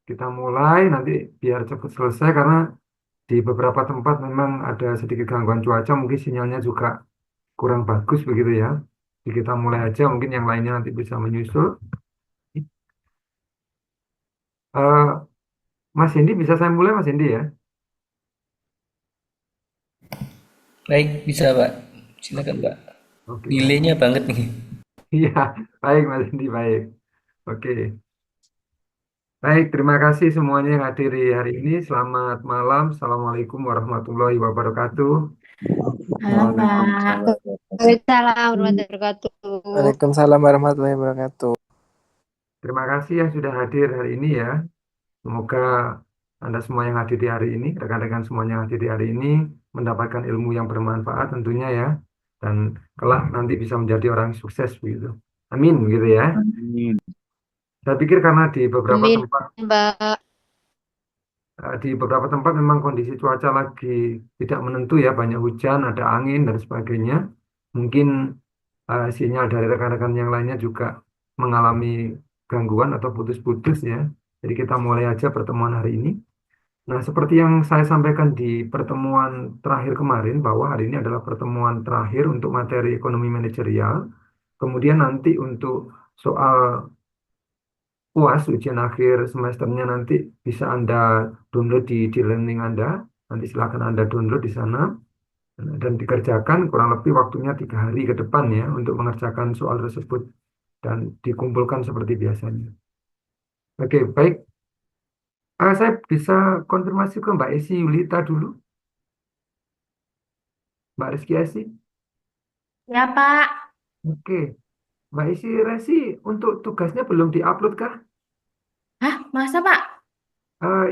kita mulai nanti biar cepat selesai karena di beberapa tempat memang ada sedikit gangguan cuaca, mungkin sinyalnya juga kurang bagus begitu ya. Jadi kita mulai aja, mungkin yang lainnya nanti bisa menyusul. Eh, Mas Hendy, bisa saya mulai Mas Hendy ya? Baik, bisa Pak. Silakan Oke, Pak. oke baik. Delaynya banget nih. Iya, baik Mas Hendy, baik. Oke, baik. Terima kasih semuanya yang hadir di hari ini. Selamat malam. Assalamualaikum warahmatullahi wabarakatuh. Halo Pak. Waalaikumsalam. Waalaikumsalam warahmatullahi wabarakatuh. Waalaikumsalam warahmatullahi wabarakatuh. Terima kasih yang sudah hadir hari ini ya. Semoga Anda semua yang hadir di hari ini, rekan-rekan semuanya yang hadir di hari ini, mendapatkan ilmu yang bermanfaat tentunya ya. Dan kelak nanti bisa menjadi orang sukses begitu. Amin begitu ya. Amin. Saya pikir karena Amin Mbak. di beberapa tempat memang kondisi cuaca lagi tidak menentu ya, banyak hujan, ada angin dan sebagainya. Mungkin sinyal dari rekan-rekan yang lainnya juga mengalami gangguan atau putus-putus ya. Jadi kita mulai aja pertemuan hari ini. Nah, seperti yang saya sampaikan di pertemuan terakhir kemarin, bahwa hari ini adalah pertemuan terakhir untuk materi ekonomi manajerial. Kemudian nanti untuk soal UAS, ujian akhir semesternya nanti bisa Anda download di learning Anda. Nanti silakan Anda download di sana dan dikerjakan kurang lebih waktunya 3 hari ke depan ya untuk mengerjakan soal tersebut dan dikumpulkan seperti biasanya. Oke, baik. Saya bisa konfirmasi ke Mbak Esi Yulita dulu, Mbak Rizky Esi. Ya Pak. Oke, Mbak Esi Resi untuk tugasnya belum diupload kah? Hah, masa Pak?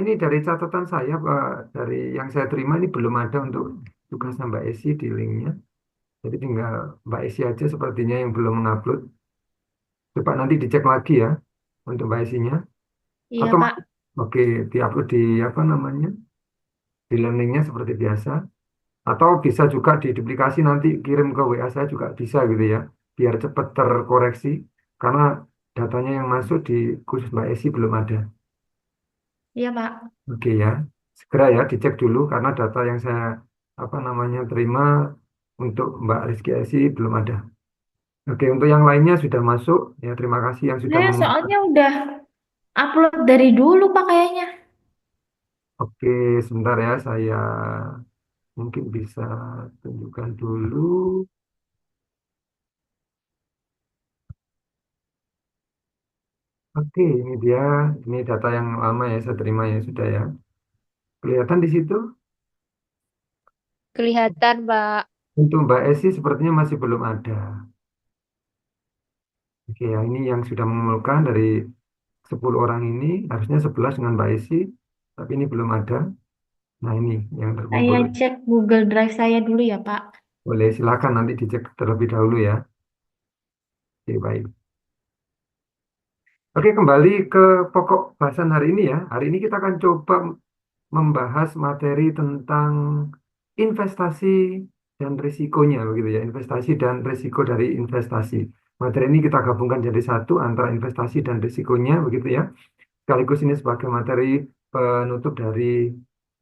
Ini dari catatan saya, dari yang saya terima ini belum ada untuk tugasnya Mbak Esi di linknya. Jadi tinggal Mbak Esi aja sepertinya yang belum mengupload. Coba nanti dicek lagi ya untuk Mbak Esinya. Iya Atau Pak. oke, diupload di apa namanya, di learningnya seperti biasa. Atau bisa juga diduplikasi nanti kirim ke WA saya juga bisa gitu ya. Biar cepat terkoreksi. Karena datanya yang masuk di khusus Mbak Esi belum ada. Iya Pak. Oke ya, segera ya dicek dulu karena data yang saya apa namanya terima untuk Mbak Rizky Esi belum ada. Oke, untuk yang lainnya sudah masuk ya. Terima kasih yang sudah Saya memasuk. soalnya udah upload dari dulu Pak kayaknya. Oke, sebentar ya saya mungkin bisa tunjukkan dulu. Oke, ini dia. Ini data yang lama ya saya terima ya sudah ya. Kelihatan di situ. Kelihatan Pak. Untuk Mbak Esi sepertinya masih belum ada. Oke ya, ini yang sudah mengumpulkan dari 10 orang ini harusnya 11 dengan Mbak Esi, tapi ini belum ada. Nah ini yang terkumpul. Saya cek Google Drive saya dulu ya Pak. Boleh silakan nanti dicek terlebih dahulu ya. Oke baik. Oke kembali ke pokok bahasan hari ini ya. Hari ini kita akan coba membahas materi tentang investasi dan risikonya begitu ya. Investasi dan risiko dari investasi. Materi ini kita gabungkan jadi satu antara investasi dan risikonya begitu ya. Sekaligus ini sebagai materi penutup dari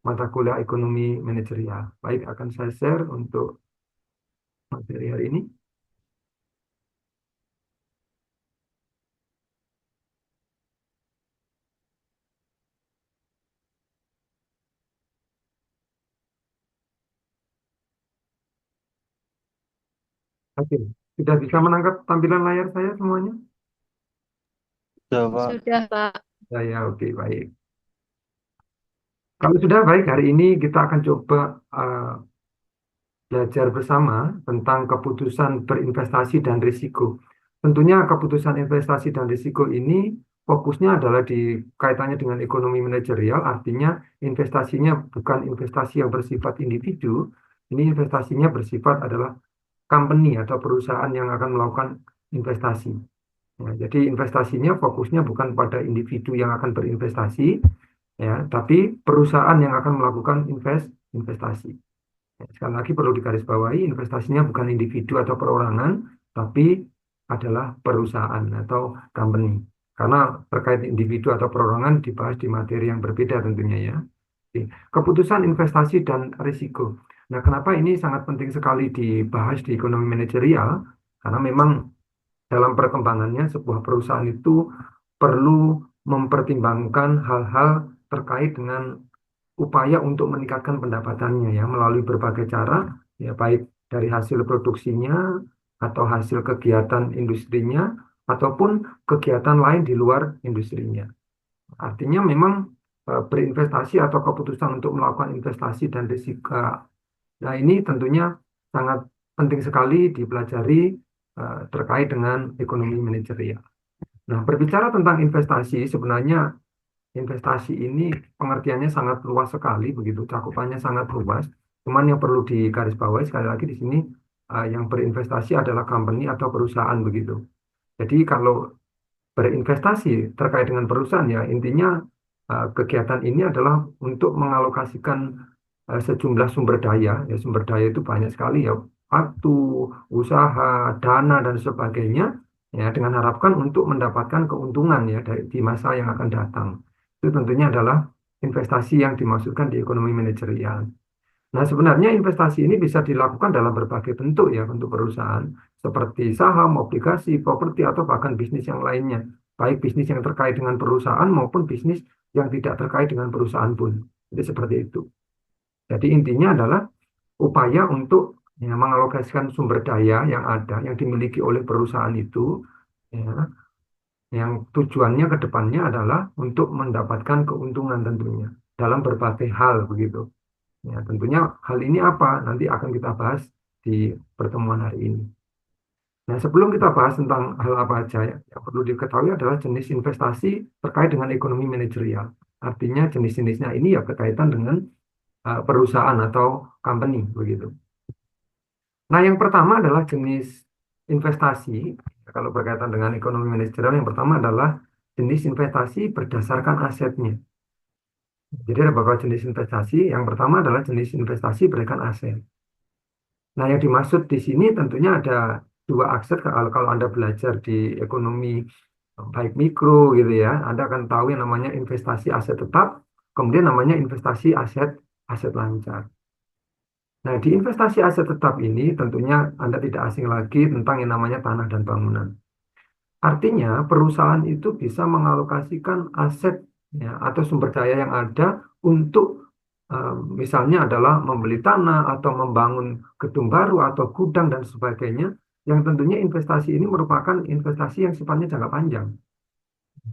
mata kuliah ekonomi manajerial. Baik, akan saya share untuk materi hari ini. Oke, sudah bisa menangkap tampilan layar saya semuanya? Sudah, Pak. Sudah Pak. Saya oke, baik. Kalau sudah baik, hari ini kita akan coba eh, belajar bersama tentang keputusan berinvestasi dan risiko. Tentunya keputusan investasi dan risiko ini fokusnya adalah di kaitannya dengan ekonomi manajerial, artinya investasinya bukan investasi yang bersifat individu, ini investasinya bersifat adalah company atau perusahaan yang akan melakukan investasi. Ya, jadi investasinya fokusnya bukan pada individu yang akan berinvestasi, ya, tapi perusahaan yang akan melakukan investasi. Ya, sekali lagi perlu digarisbawahi, investasinya bukan individu atau perorangan, tapi adalah perusahaan atau company. karena terkait individu atau perorangan dibahas di materi yang berbeda tentunya ya. Oke. Keputusan investasi dan risiko. Nah, kenapa ini sangat penting sekali dibahas di ekonomi manajerial? Karena memang dalam perkembangannya sebuah perusahaan itu perlu mempertimbangkan hal-hal terkait dengan upaya untuk meningkatkan pendapatannya ya melalui berbagai cara ya baik dari hasil produksinya atau hasil kegiatan industrinya ataupun kegiatan lain di luar industrinya. Artinya memang berinvestasi atau keputusan untuk melakukan investasi dan risiko. Nah, ini tentunya sangat penting sekali dipelajari terkait dengan ekonomi manajerial. Nah, berbicara tentang investasi, sebenarnya investasi ini pengertiannya sangat luas sekali, begitu cakupannya sangat luas. Cuman yang perlu digarisbawahi sekali lagi di sini yang berinvestasi adalah company atau perusahaan begitu. Jadi kalau berinvestasi terkait dengan perusahaan ya intinya kegiatan ini adalah untuk mengalokasikan sejumlah sumber daya. Ya sumber daya itu banyak sekali ya, waktu, usaha, dana dan sebagainya ya dengan harapan untuk mendapatkan keuntungan ya di masa yang akan datang. Itu tentunya adalah investasi yang dimaksudkan di ekonomi manajerial. Nah, sebenarnya investasi ini bisa dilakukan dalam berbagai bentuk ya untuk perusahaan, seperti saham, obligasi, properti, atau bahkan bisnis yang lainnya. Baik bisnis yang terkait dengan perusahaan maupun bisnis yang tidak terkait dengan perusahaan pun. Jadi seperti itu. Jadi intinya adalah upaya untuk ya, mengalokasikan sumber daya yang ada, yang dimiliki oleh perusahaan itu, ya, yang tujuannya ke depannya adalah untuk mendapatkan keuntungan tentunya dalam berbagai hal begitu. Ya, tentunya hal ini apa? Nanti akan kita bahas di pertemuan hari ini. Nah, sebelum kita bahas tentang hal apa aja yang perlu diketahui adalah jenis investasi terkait dengan ekonomi manajerial. Artinya jenis-jenisnya ini ya berkaitan dengan perusahaan atau company begitu. Nah, yang pertama adalah jenis investasi. Kalau berkaitan dengan ekonomi manajerial, yang pertama adalah jenis investasi berdasarkan asetnya. Jadi ada beberapa jenis investasi. Yang pertama adalah jenis investasi berdasarkan aset. Nah, yang dimaksud di sini tentunya ada dua aset. Kalau Anda belajar di ekonomi baik mikro gitu ya, Anda akan tahu yang namanya investasi aset tetap, kemudian namanya investasi aset aset lancar. Nah, di investasi aset tetap ini tentunya Anda tidak asing lagi tentang yang namanya tanah dan bangunan. Artinya perusahaan itu bisa mengalokasikan aset ya, atau sumber daya yang ada untuk misalnya adalah membeli tanah atau membangun gedung baru atau gudang dan sebagainya, yang tentunya investasi ini merupakan investasi yang sifatnya jangka panjang.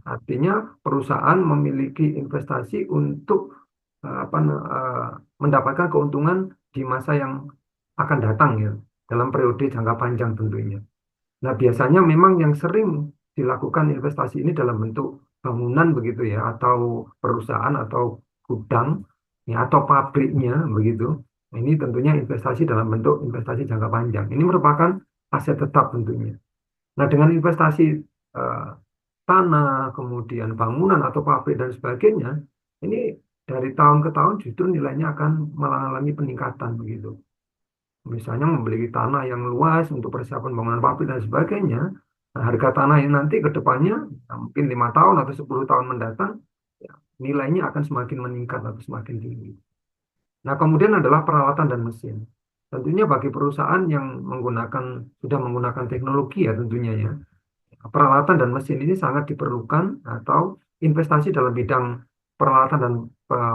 Artinya perusahaan memiliki investasi untuk mendapatkan keuntungan di masa yang akan datang ya, dalam periode jangka panjang tentunya. Nah, biasanya memang yang sering dilakukan investasi ini dalam bentuk bangunan begitu ya, atau perusahaan atau gudang ya, atau pabriknya begitu. Nah, ini tentunya investasi dalam bentuk investasi jangka panjang. Ini merupakan aset tetap tentunya. Nah, dengan investasi eh, tanah, kemudian bangunan atau pabrik dan sebagainya, ini dari tahun ke tahun justru nilainya akan mengalami peningkatan begitu. Misalnya membeli tanah yang luas untuk persiapan bangunan pabrik dan sebagainya, nah, harga tanah yang nanti ke depannya ya, mungkin 5 tahun atau 10 tahun mendatang, ya, nilainya akan semakin meningkat atau semakin tinggi. Nah, kemudian adalah peralatan dan mesin. Tentunya bagi perusahaan yang sudah menggunakan teknologi ya tentunya ya, peralatan dan mesin ini sangat diperlukan atau investasi dalam bidang peralatan dan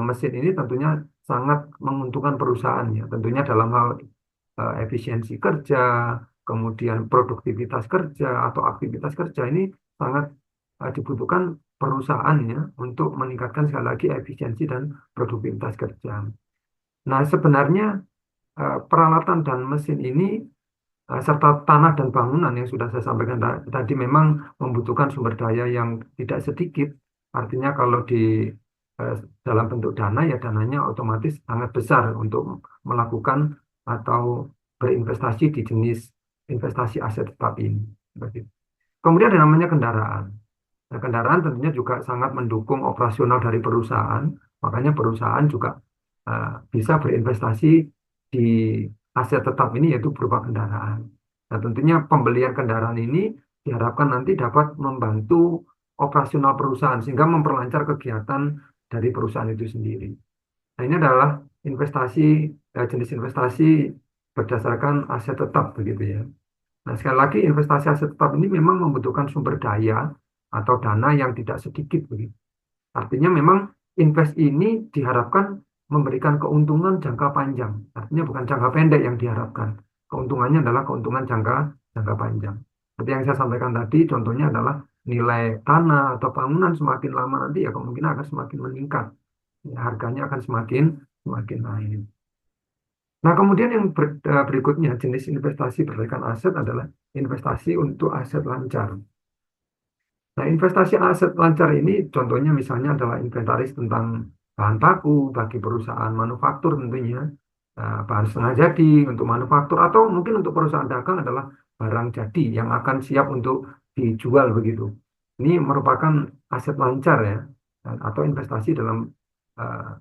mesin ini tentunya sangat menguntungkan perusahaannya. Tentunya dalam hal efisiensi kerja, kemudian produktivitas kerja atau aktivitas kerja ini sangat dibutuhkan perusahaannya untuk meningkatkan sekali lagi efisiensi dan produktivitas kerja. Nah, sebenarnya peralatan dan mesin ini serta tanah dan bangunan yang sudah saya sampaikan tadi memang membutuhkan sumber daya yang tidak sedikit. Artinya kalau di eh, dalam bentuk dana ya dananya otomatis sangat besar untuk melakukan atau berinvestasi di jenis investasi aset tetap ini. Kemudian ada namanya kendaraan. Nah, kendaraan tentunya juga sangat mendukung operasional dari perusahaan. Makanya perusahaan juga bisa berinvestasi di aset tetap ini yaitu berupa kendaraan. Nah, tentunya pembelian kendaraan ini diharapkan nanti dapat membantu operasional perusahaan sehingga memperlancar kegiatan dari perusahaan itu sendiri. Nah, ini adalah jenis investasi berdasarkan aset tetap begitu ya. Nah, sekali lagi investasi aset tetap ini memang membutuhkan sumber daya atau dana yang tidak sedikit begitu. Artinya memang invest ini diharapkan memberikan keuntungan jangka panjang. Artinya bukan jangka pendek yang diharapkan. Keuntungannya adalah keuntungan jangka panjang. Seperti yang saya sampaikan tadi, contohnya adalah nilai tanah atau bangunan semakin lama nanti ya kemungkinan akan semakin meningkat. Ya, harganya akan semakin naik. Nah, kemudian yang berikutnya jenis investasi berdasarkan aset adalah investasi untuk aset lancar. Nah, investasi aset lancar ini contohnya misalnya adalah inventaris tentang bahan baku bagi perusahaan manufaktur tentunya, bahan setengah jadi untuk manufaktur, atau mungkin untuk perusahaan dagang adalah barang jadi yang akan siap untuk dijual begitu. Ini merupakan aset lancar ya, atau investasi dalam uh,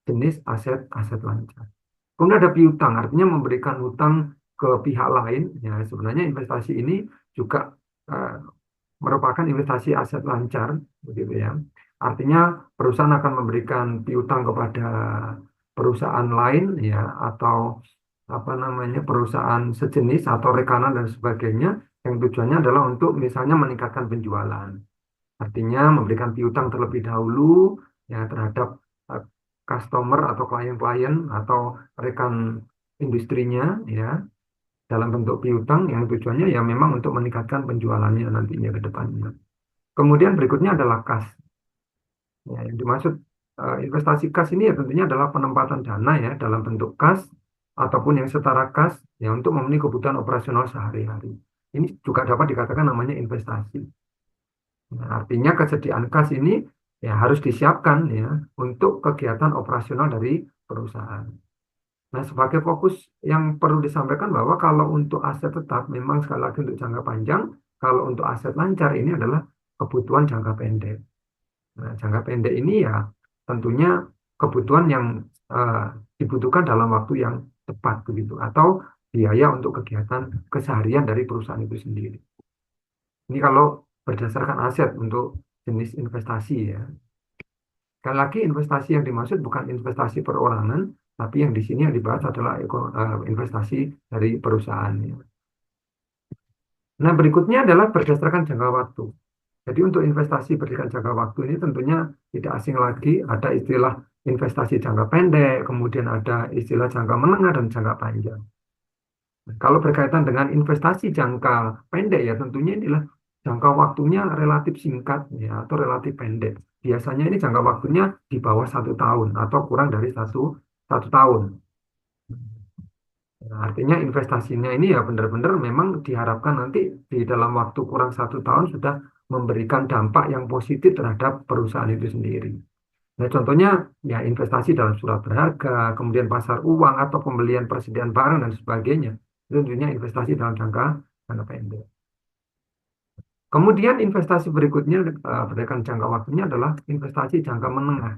jenis aset lancar. Kemudian ada piutang, artinya memberikan hutang ke pihak lain. Ya, sebenarnya investasi ini juga uh, merupakan investasi aset lancar, begitu ya. Artinya perusahaan akan memberikan piutang kepada perusahaan lain, ya, atau apa namanya perusahaan sejenis atau rekanan dan sebagainya, yang tujuannya adalah untuk misalnya meningkatkan penjualan. Artinya memberikan piutang terlebih dahulu ya terhadap eh, customer atau klien-klien atau rekan industrinya ya dalam bentuk piutang yang tujuannya ya memang untuk meningkatkan penjualannya nantinya ke depannya. Kemudian berikutnya adalah kas. Ya, yang dimaksud investasi kas ini ya tentunya adalah penempatan dana ya dalam bentuk kas ataupun yang setara kas ya untuk memenuhi kebutuhan operasional sehari-hari. Ini juga dapat dikatakan namanya investasi. Nah, artinya kesediaan kas ini ya harus disiapkan ya untuk kegiatan operasional dari perusahaan. Nah, sebagai fokus yang perlu disampaikan bahwa kalau untuk aset tetap memang sekali lagi untuk jangka panjang, kalau untuk aset lancar ini adalah kebutuhan jangka pendek. Nah, jangka pendek ini ya tentunya kebutuhan yang eh, dibutuhkan dalam waktu yang tepat begitu atau biaya untuk kegiatan keseharian dari perusahaan itu sendiri. Ini kalau berdasarkan aset untuk jenis investasi ya. Sekali lagi investasi yang dimaksud bukan investasi perorangan, tapi yang di sini yang dibahas adalah investasi dari perusahaan. Ya. Nah, berikutnya adalah berdasarkan jangka waktu. Jadi untuk investasi berdasarkan jangka waktu ini tentunya tidak asing lagi, ada istilah investasi jangka pendek, kemudian ada istilah jangka menengah dan jangka panjang. Nah, kalau berkaitan dengan investasi jangka pendek ya tentunya inilah jangka waktunya relatif singkat ya atau relatif pendek. Biasanya ini jangka waktunya di bawah 1 tahun atau kurang dari satu tahun. Nah, artinya investasinya ini ya benar-benar memang diharapkan nanti di dalam waktu kurang 1 tahun sudah memberikan dampak yang positif terhadap perusahaan itu sendiri. Nah, contohnya ya investasi dalam surat berharga, kemudian pasar uang atau pembelian persediaan barang dan sebagainya. Itu tentunya investasi dalam jangka pendek. Kemudian investasi berikutnya berdasarkan jangka waktunya adalah investasi jangka menengah.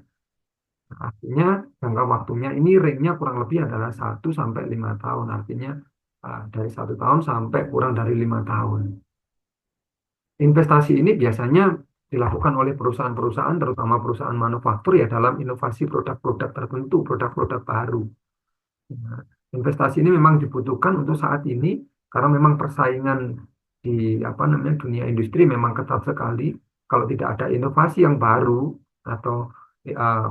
Artinya jangka waktunya ini range-nya kurang lebih adalah 1 sampai 5 tahun. Artinya dari 1 tahun sampai kurang dari 5 tahun. Investasi ini biasanya dilakukan oleh perusahaan-perusahaan, terutama perusahaan manufaktur ya dalam inovasi produk-produk tertentu, produk-produk baru. Nah, investasi ini memang dibutuhkan untuk saat ini karena memang persaingan di apa namanya dunia industri memang ketat sekali. Kalau tidak ada inovasi yang baru atau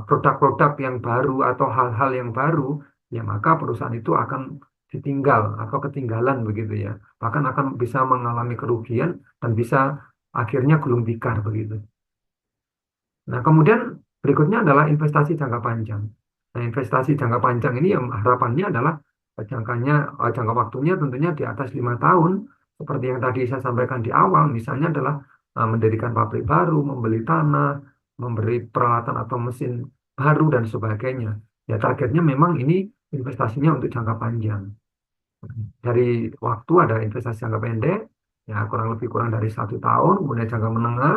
produk-produk yang baru atau hal-hal yang baru, ya maka perusahaan itu akan ditinggal atau ketinggalan begitu ya. Bahkan akan bisa mengalami kerugian dan bisa akhirnya gulung tikar begitu. Nah, kemudian berikutnya adalah investasi jangka panjang. Nah, investasi jangka panjang ini yang harapannya adalah jangka waktunya tentunya di atas 5 tahun, seperti yang tadi saya sampaikan di awal, misalnya adalah mendirikan pabrik baru, membeli tanah, memberi peralatan atau mesin baru dan sebagainya. Ya, targetnya memang ini investasinya untuk jangka panjang. Dari waktu ada investasi jangka pendek, ya kurang dari 1 tahun, kemudian jangka menengah,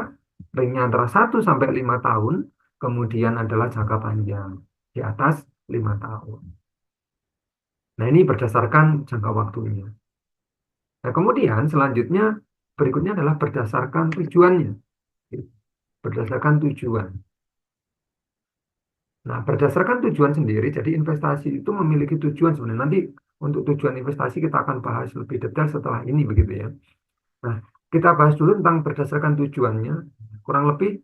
ringnya antara 1 sampai 5 tahun, kemudian adalah jangka panjang di atas 5 tahun. Nah, ini berdasarkan jangka waktunya. Nah, kemudian selanjutnya berikutnya adalah berdasarkan tujuannya. berdasarkan tujuan. Nah, berdasarkan tujuan sendiri, jadi investasi itu memiliki tujuan sebenarnya. Nanti untuk tujuan investasi kita akan bahas lebih detail setelah ini begitu ya. Nah, kita bahas dulu tentang berdasarkan tujuannya. Kurang lebih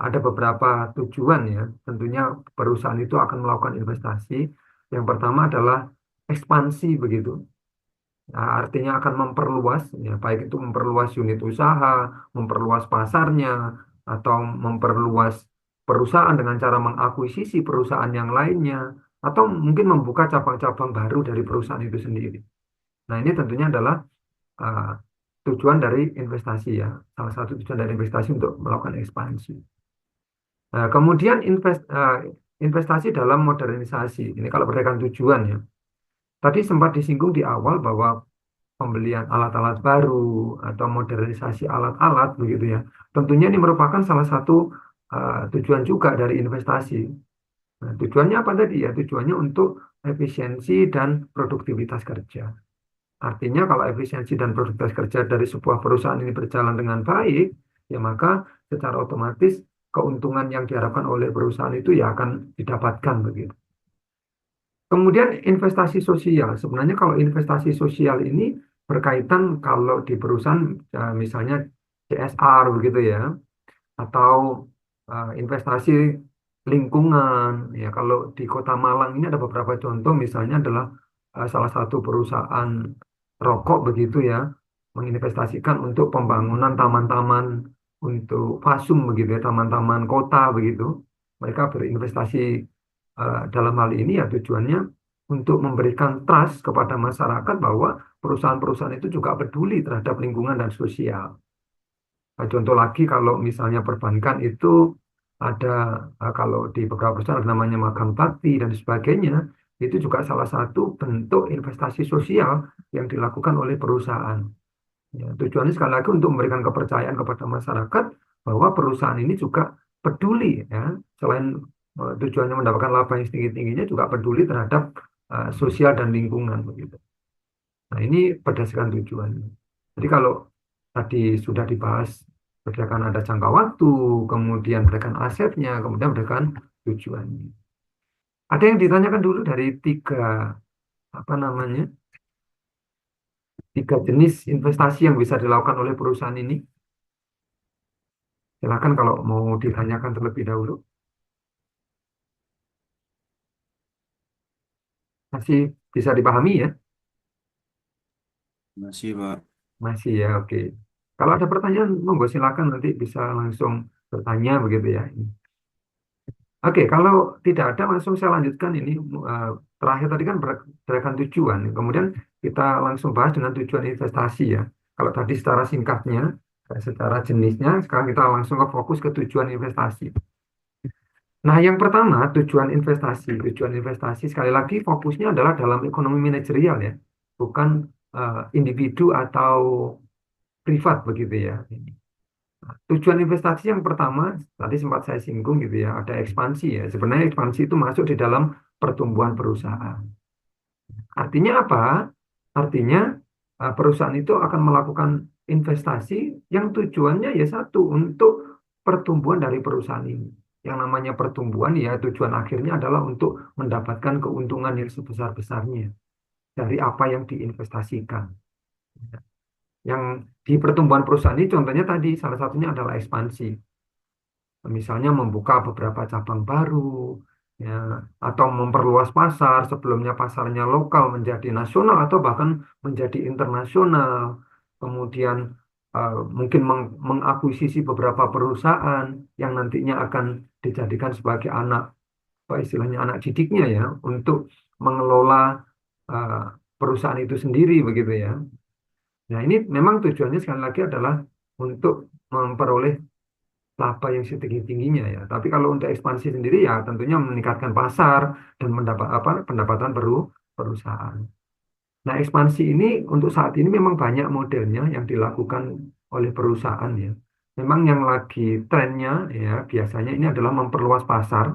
ada beberapa tujuan ya. Tentunya perusahaan itu akan melakukan investasi. Yang pertama adalah ekspansi begitu. Nah, artinya akan memperluas, ya, baik itu memperluas unit usaha, memperluas pasarnya, atau memperluas perusahaan dengan cara mengakuisisi perusahaan yang lainnya, atau mungkin membuka cabang-cabang baru dari perusahaan itu sendiri. Nah, ini tentunya adalah uh, tujuan dari investasi ya, salah satu tujuan dari investasi untuk melakukan ekspansi. Nah, kemudian investasi dalam modernisasi, ini kalau berdasarkan tujuan ya. Tadi sempat disinggung di awal bahwa pembelian alat-alat baru atau modernisasi alat-alat begitu ya. Tentunya ini merupakan salah satu tujuan juga dari investasi. Nah, tujuannya apa tadi ya? Tujuannya untuk efisiensi dan produktivitas kerja. Artinya kalau efisiensi dan produktivitas kerja dari sebuah perusahaan ini berjalan dengan baik, ya maka secara otomatis keuntungan yang diharapkan oleh perusahaan itu ya akan didapatkan begitu. Kemudian investasi sosial. Sebenarnya kalau investasi sosial ini berkaitan kalau di perusahaan misalnya CSR begitu ya, atau investasi lingkungan. Ya, kalau di Kota Malang ini ada beberapa contoh, misalnya adalah salah satu perusahaan rokok begitu ya, menginvestasikan untuk pembangunan taman-taman untuk fasum begitu ya, taman-taman kota begitu. Mereka berinvestasi dalam hal ini ya tujuannya untuk memberikan trust kepada masyarakat bahwa perusahaan-perusahaan itu juga peduli terhadap lingkungan dan sosial. Nah, contoh lagi kalau misalnya perbankan itu ada kalau di beberapa perusahaan ada namanya magang bakti dan sebagainya, itu juga salah satu bentuk investasi sosial yang dilakukan oleh perusahaan. Ya, tujuannya sekali lagi untuk memberikan kepercayaan kepada masyarakat bahwa perusahaan ini juga peduli ya, selain tujuannya mendapatkan laba yang tinggi-tingginya juga peduli terhadap sosial dan lingkungan begitu. Nah, ini berdasarkan tujuan. Jadi kalau tadi sudah dibahas berdasarkan ada jangka waktu, kemudian berdasarkan asetnya, kemudian berdasarkan tujuannya. Ada yang ditanyakan dulu dari apa namanya, tiga jenis investasi yang bisa dilakukan oleh perusahaan ini. Silakan kalau mau ditanyakan terlebih dahulu. Masih bisa dipahami ya? Masih, Pak. Masih ya, oke. Kalau ada pertanyaan, monggo silakan nanti bisa langsung bertanya begitu ya. Oke, kalau tidak ada langsung saya lanjutkan ini terakhir tadi kan berdasarkan tujuan. Kemudian kita langsung bahas dengan tujuan investasi ya. Kalau tadi secara singkatnya, secara jenisnya, sekarang kita langsung ke fokus ke tujuan investasi. Nah, yang pertama tujuan investasi. Tujuan investasi sekali lagi fokusnya adalah dalam ekonomi manajerial ya, bukan individu atau privat begitu ya. Tujuan investasi yang pertama, tadi sempat saya singgung gitu ya, ada ekspansi ya. Sebenarnya ekspansi itu masuk di dalam pertumbuhan perusahaan. Artinya apa? Artinya perusahaan itu akan melakukan investasi yang tujuannya ya satu, untuk pertumbuhan dari perusahaan ini. Yang namanya pertumbuhan ya tujuan akhirnya adalah untuk mendapatkan keuntungan yang sebesar-besarnya dari apa yang diinvestasikan. Yang di pertumbuhan perusahaan ini contohnya tadi salah satunya adalah ekspansi. Misalnya membuka beberapa cabang baru, ya, atau memperluas pasar, sebelumnya pasarnya lokal menjadi nasional atau bahkan menjadi internasional. Kemudian mungkin mengakuisisi beberapa perusahaan yang nantinya akan dijadikan sebagai anak, apa istilahnya anak didiknya ya, untuk mengelola uh, perusahaan itu sendiri begitu ya. Nah, ini memang tujuannya sekali lagi adalah untuk memperoleh laba yang setinggi-tingginya ya. Tapi kalau untuk ekspansi sendiri ya tentunya meningkatkan pasar dan mendapat pendapatan perusahaan. Nah, ekspansi ini untuk saat ini memang banyak modelnya yang dilakukan oleh perusahaan ya. Memang yang lagi trennya ya biasanya ini adalah memperluas pasar.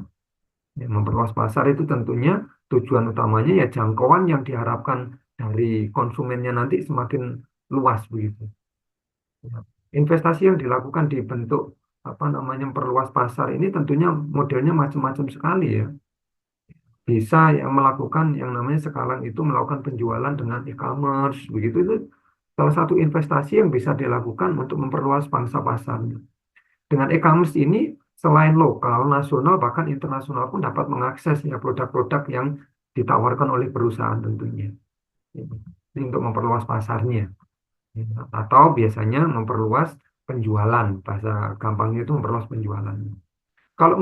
Ya, memperluas pasar itu tentunya tujuan utamanya ya jangkauan yang diharapkan dari konsumennya nanti semakin luas begitu. Ya. Investasi yang dilakukan di bentuk apa namanya memperluas pasar ini tentunya modelnya macam-macam sekali ya. Bisa yang melakukan yang namanya sekarang itu melakukan penjualan dengan e-commerce begitu, itu salah satu investasi yang bisa dilakukan untuk memperluas pangsa pasarnya. Dengan e-commerce ini selain lokal, nasional bahkan internasional pun dapat mengakses ya produk-produk yang ditawarkan oleh perusahaan tentunya. Ini untuk memperluas pasarnya. Atau biasanya memperluas penjualan, bahasa gampangnya itu memperluas penjualan. Kalau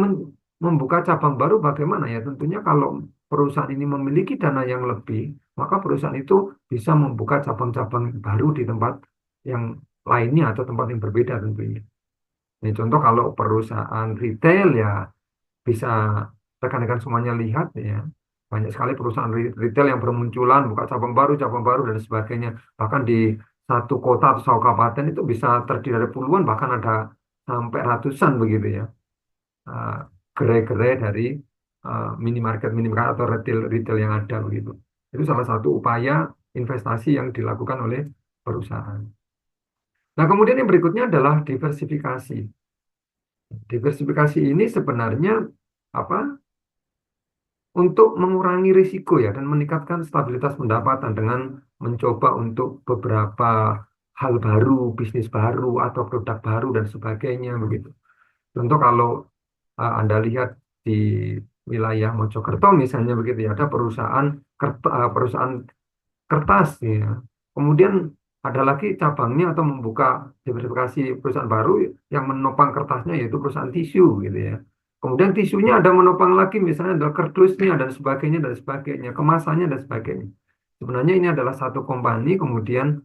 membuka cabang baru bagaimana ya? Tentunya kalau perusahaan ini memiliki dana yang lebih, maka perusahaan itu bisa membuka cabang-cabang baru di tempat yang lainnya atau tempat yang berbeda tentunya. Ini contoh kalau perusahaan retail ya bisa rekan-rekan semuanya lihat ya. Banyak sekali perusahaan retail yang bermunculan, buka cabang baru dan sebagainya. Bahkan di satu kota atau satu kabupaten itu bisa terdiri dari puluhan, bahkan ada sampai ratusan begitu ya. eh, Gerai-gerai dari minimarket atau retail yang ada begitu. Itu salah satu upaya investasi yang dilakukan oleh perusahaan. Nah, kemudian yang berikutnya adalah diversifikasi. Diversifikasi ini sebenarnya apa? Untuk mengurangi risiko ya dan meningkatkan stabilitas pendapatan dengan mencoba untuk beberapa hal baru, bisnis baru atau produk baru dan sebagainya begitu. Contoh kalau Anda lihat di wilayah Mojokerto misalnya begitu ya, ada perusahaan kertas ya. Kemudian ada lagi cabangnya atau membuka diversifikasi perusahaan baru yang menopang kertasnya yaitu perusahaan tisu gitu ya. Kemudian tisunya ada menopang lagi misalnya ada kardusnya dan sebagainya, kemasannya dan sebagainya. Sebenarnya ini adalah satu company kemudian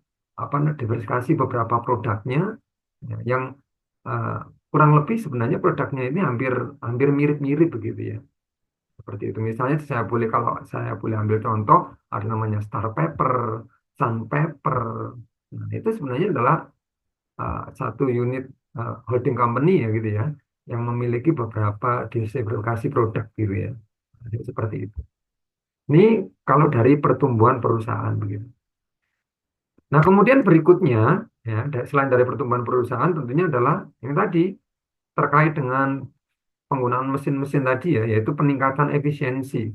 diversifikasi beberapa produknya ya, yang eh, kurang lebih sebenarnya produknya ini hampir hampir mirip-mirip begitu ya. Seperti itu. Misalnya kalau saya boleh ambil contoh, ada namanya Star Pepper, Sun Pepper. Nah, itu sebenarnya adalah satu unit holding company ya gitu ya, yang memiliki beberapa diversifikasi produk gitu ya. Jadi seperti itu. Ini kalau dari pertumbuhan perusahaan begitu. Nah, kemudian berikutnya ya, selain dari pertumbuhan perusahaan tentunya adalah yang tadi terkait dengan penggunaan mesin-mesin tadi ya, yaitu peningkatan efisiensi.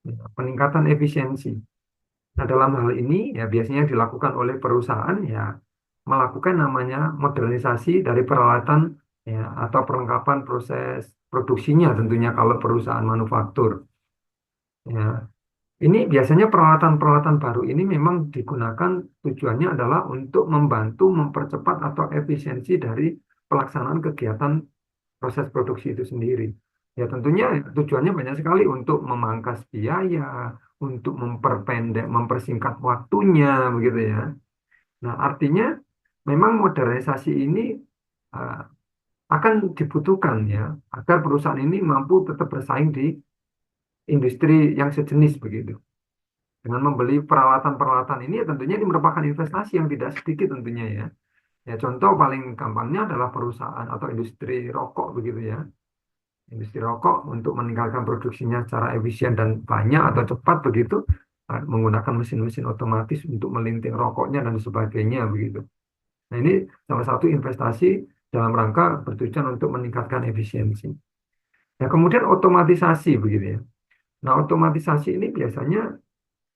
Ya, peningkatan efisiensi. Nah, dalam hal ini ya biasanya dilakukan oleh perusahaan ya melakukan namanya modernisasi dari peralatan ya atau perlengkapan proses produksinya tentunya kalau perusahaan manufaktur. Ya, ini biasanya peralatan-peralatan baru ini memang digunakan tujuannya adalah untuk membantu mempercepat atau efisiensi dari pelaksanaan kegiatan proses produksi itu sendiri. Ya tentunya tujuannya banyak sekali untuk memangkas biaya, untuk memperpendek, mempersingkat waktunya, begitu ya. Nah artinya memang modernisasi ini uh, akan dibutuhkan ya, agar perusahaan ini mampu tetap bersaing di industri yang sejenis begitu. Dengan membeli peralatan-peralatan ini, ya tentunya ini merupakan investasi yang tidak sedikit tentunya ya. Ya contoh paling gampangnya adalah perusahaan atau industri rokok begitu ya. Industri rokok untuk meningkatkan produksinya secara efisien dan banyak atau cepat begitu menggunakan mesin-mesin otomatis untuk melinting rokoknya dan sebagainya begitu. Nah, ini salah satu investasi dalam rangka bertujuan untuk meningkatkan efisiensi. Nah, kemudian otomatisasi begitu ya. Nah, otomatisasi ini biasanya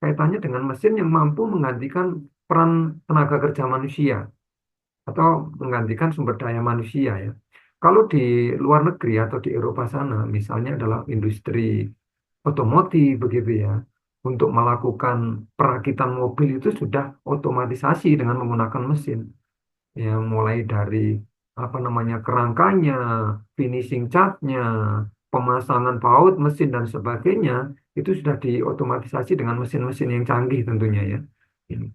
kaitannya dengan mesin yang mampu menggantikan peran tenaga kerja manusia atau menggantikan sumber daya manusia ya. Kalau di luar negeri atau di Eropa sana, misalnya adalah industri otomotif begitu ya, untuk melakukan perakitan mobil itu sudah otomatisasi dengan menggunakan mesin. Ya, mulai dari apa namanya kerangkanya, finishing catnya, pemasangan baut mesin dan sebagainya, itu sudah diotomatisasi dengan mesin-mesin yang canggih tentunya ya. Ini.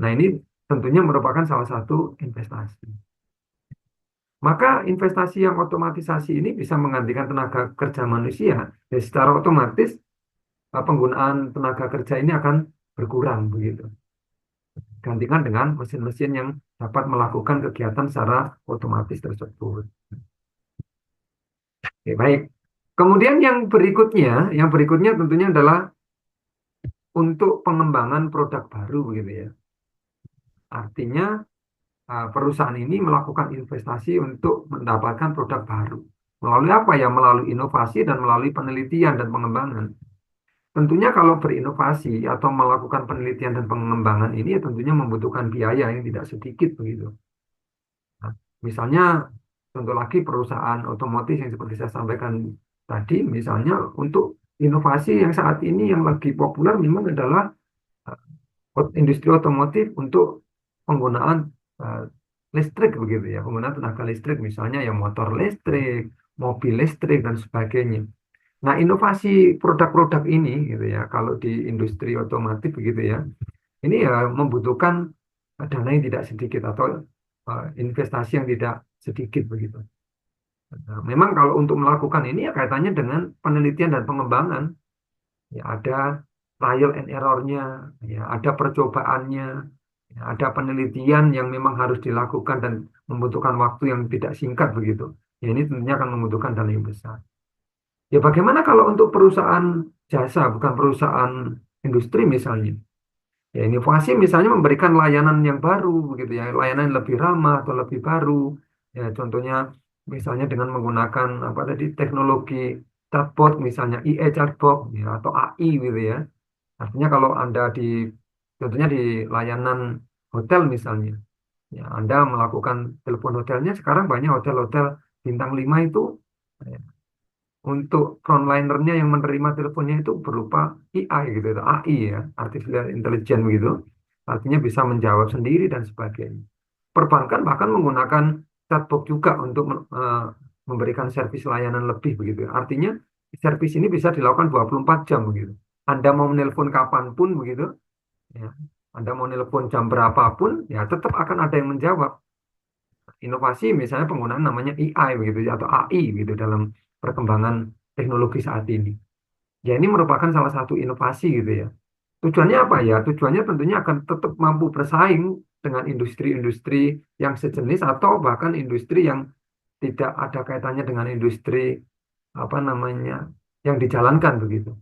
Nah, ini tentunya merupakan salah satu investasi. Maka investasi yang otomatisasi ini bisa menggantikan tenaga kerja manusia. Dan secara otomatis penggunaan tenaga kerja ini akan berkurang begitu. Gantikan dengan mesin-mesin yang dapat melakukan kegiatan secara otomatis tersebut. Oke, baik. Kemudian yang berikutnya tentunya adalah untuk pengembangan produk baru begitu ya. Artinya perusahaan ini melakukan investasi untuk mendapatkan produk baru. Melalui apa ya? Melalui inovasi dan melalui penelitian dan pengembangan. Tentunya kalau berinovasi atau melakukan penelitian dan pengembangan ini ya tentunya membutuhkan biaya yang tidak sedikit begitu. Nah, misalnya contoh lagi perusahaan otomotif yang seperti saya sampaikan tadi, misalnya untuk inovasi yang saat ini yang lagi populer memang adalah industri otomotif untuk penggunaan eh, listrik begitu ya, penggunaan tenaga listrik misalnya ya motor listrik, mobil listrik dan sebagainya. Nah, inovasi produk-produk ini gitu ya, kalau di industri otomotif begitu ya, ini ya membutuhkan dana yang tidak sedikit atau investasi yang tidak sedikit begitu. Nah, memang kalau untuk melakukan ini ya kaitannya dengan penelitian dan pengembangan, ya ada trial and error-nya, ya ada percobaannya, ya, ada penelitian yang memang harus dilakukan dan membutuhkan waktu yang tidak singkat begitu. Ya ini tentunya akan membutuhkan dana yang besar. Ya bagaimana kalau untuk perusahaan jasa, bukan perusahaan industri misalnya? Ya inovasi misalnya memberikan layanan yang baru begitu ya, layanan yang lebih ramah atau lebih baru. Ya contohnya misalnya dengan menggunakan apa tadi teknologi chatbot misalnya IE chatbot ya, atau AI gitu ya. Artinya kalau Anda contohnya di layanan hotel misalnya, ya Anda melakukan telepon hotelnya, sekarang banyak hotel-hotel bintang 5 itu ya, untuk frontlinernya yang menerima teleponnya itu berupa AI gitu, itu AI ya, artificial intelligence begitu. Artinya bisa menjawab sendiri dan sebagainya. Perbankan bahkan menggunakan chatbot juga untuk memberikan servis layanan lebih begitu ya. Artinya servis ini bisa dilakukan 24 jam begitu. Anda mau menelpon kapanpun begitu, ya. Anda mau nelpon jam berapapun, ya tetap akan ada yang menjawab. Inovasi misalnya penggunaan namanya AI begitu ya, atau AI gitu dalam perkembangan teknologi saat ini. Ya ini merupakan salah satu inovasi gitu ya. Tujuannya apa ya? Tujuannya tentunya akan tetap mampu bersaing dengan industri-industri yang sejenis atau bahkan industri yang tidak ada kaitannya dengan industri apa namanya yang dijalankan begitu.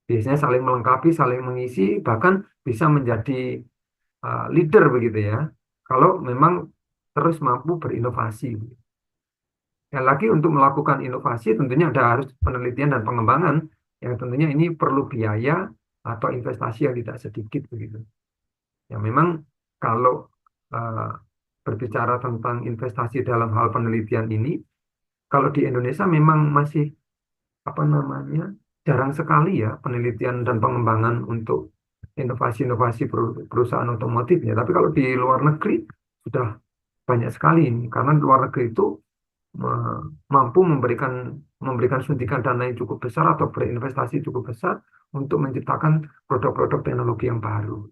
Biasanya saling melengkapi, saling mengisi, bahkan bisa menjadi leader begitu ya. Kalau memang terus mampu berinovasi. Dan lagi untuk melakukan inovasi tentunya ada harus penelitian dan pengembangan yang tentunya ini perlu biaya atau investasi yang tidak sedikit begitu. Ya memang kalau uh, berbicara tentang investasi dalam hal penelitian ini, kalau di Indonesia memang masih apa namanya jarang sekali ya penelitian dan pengembangan untuk inovasi-inovasi perusahaan otomotif ya. Tapi kalau di luar negeri sudah banyak sekali ini karena luar negeri itu mampu memberikan suntikan dana yang cukup besar atau berinvestasi cukup besar untuk menciptakan produk-produk teknologi yang baru.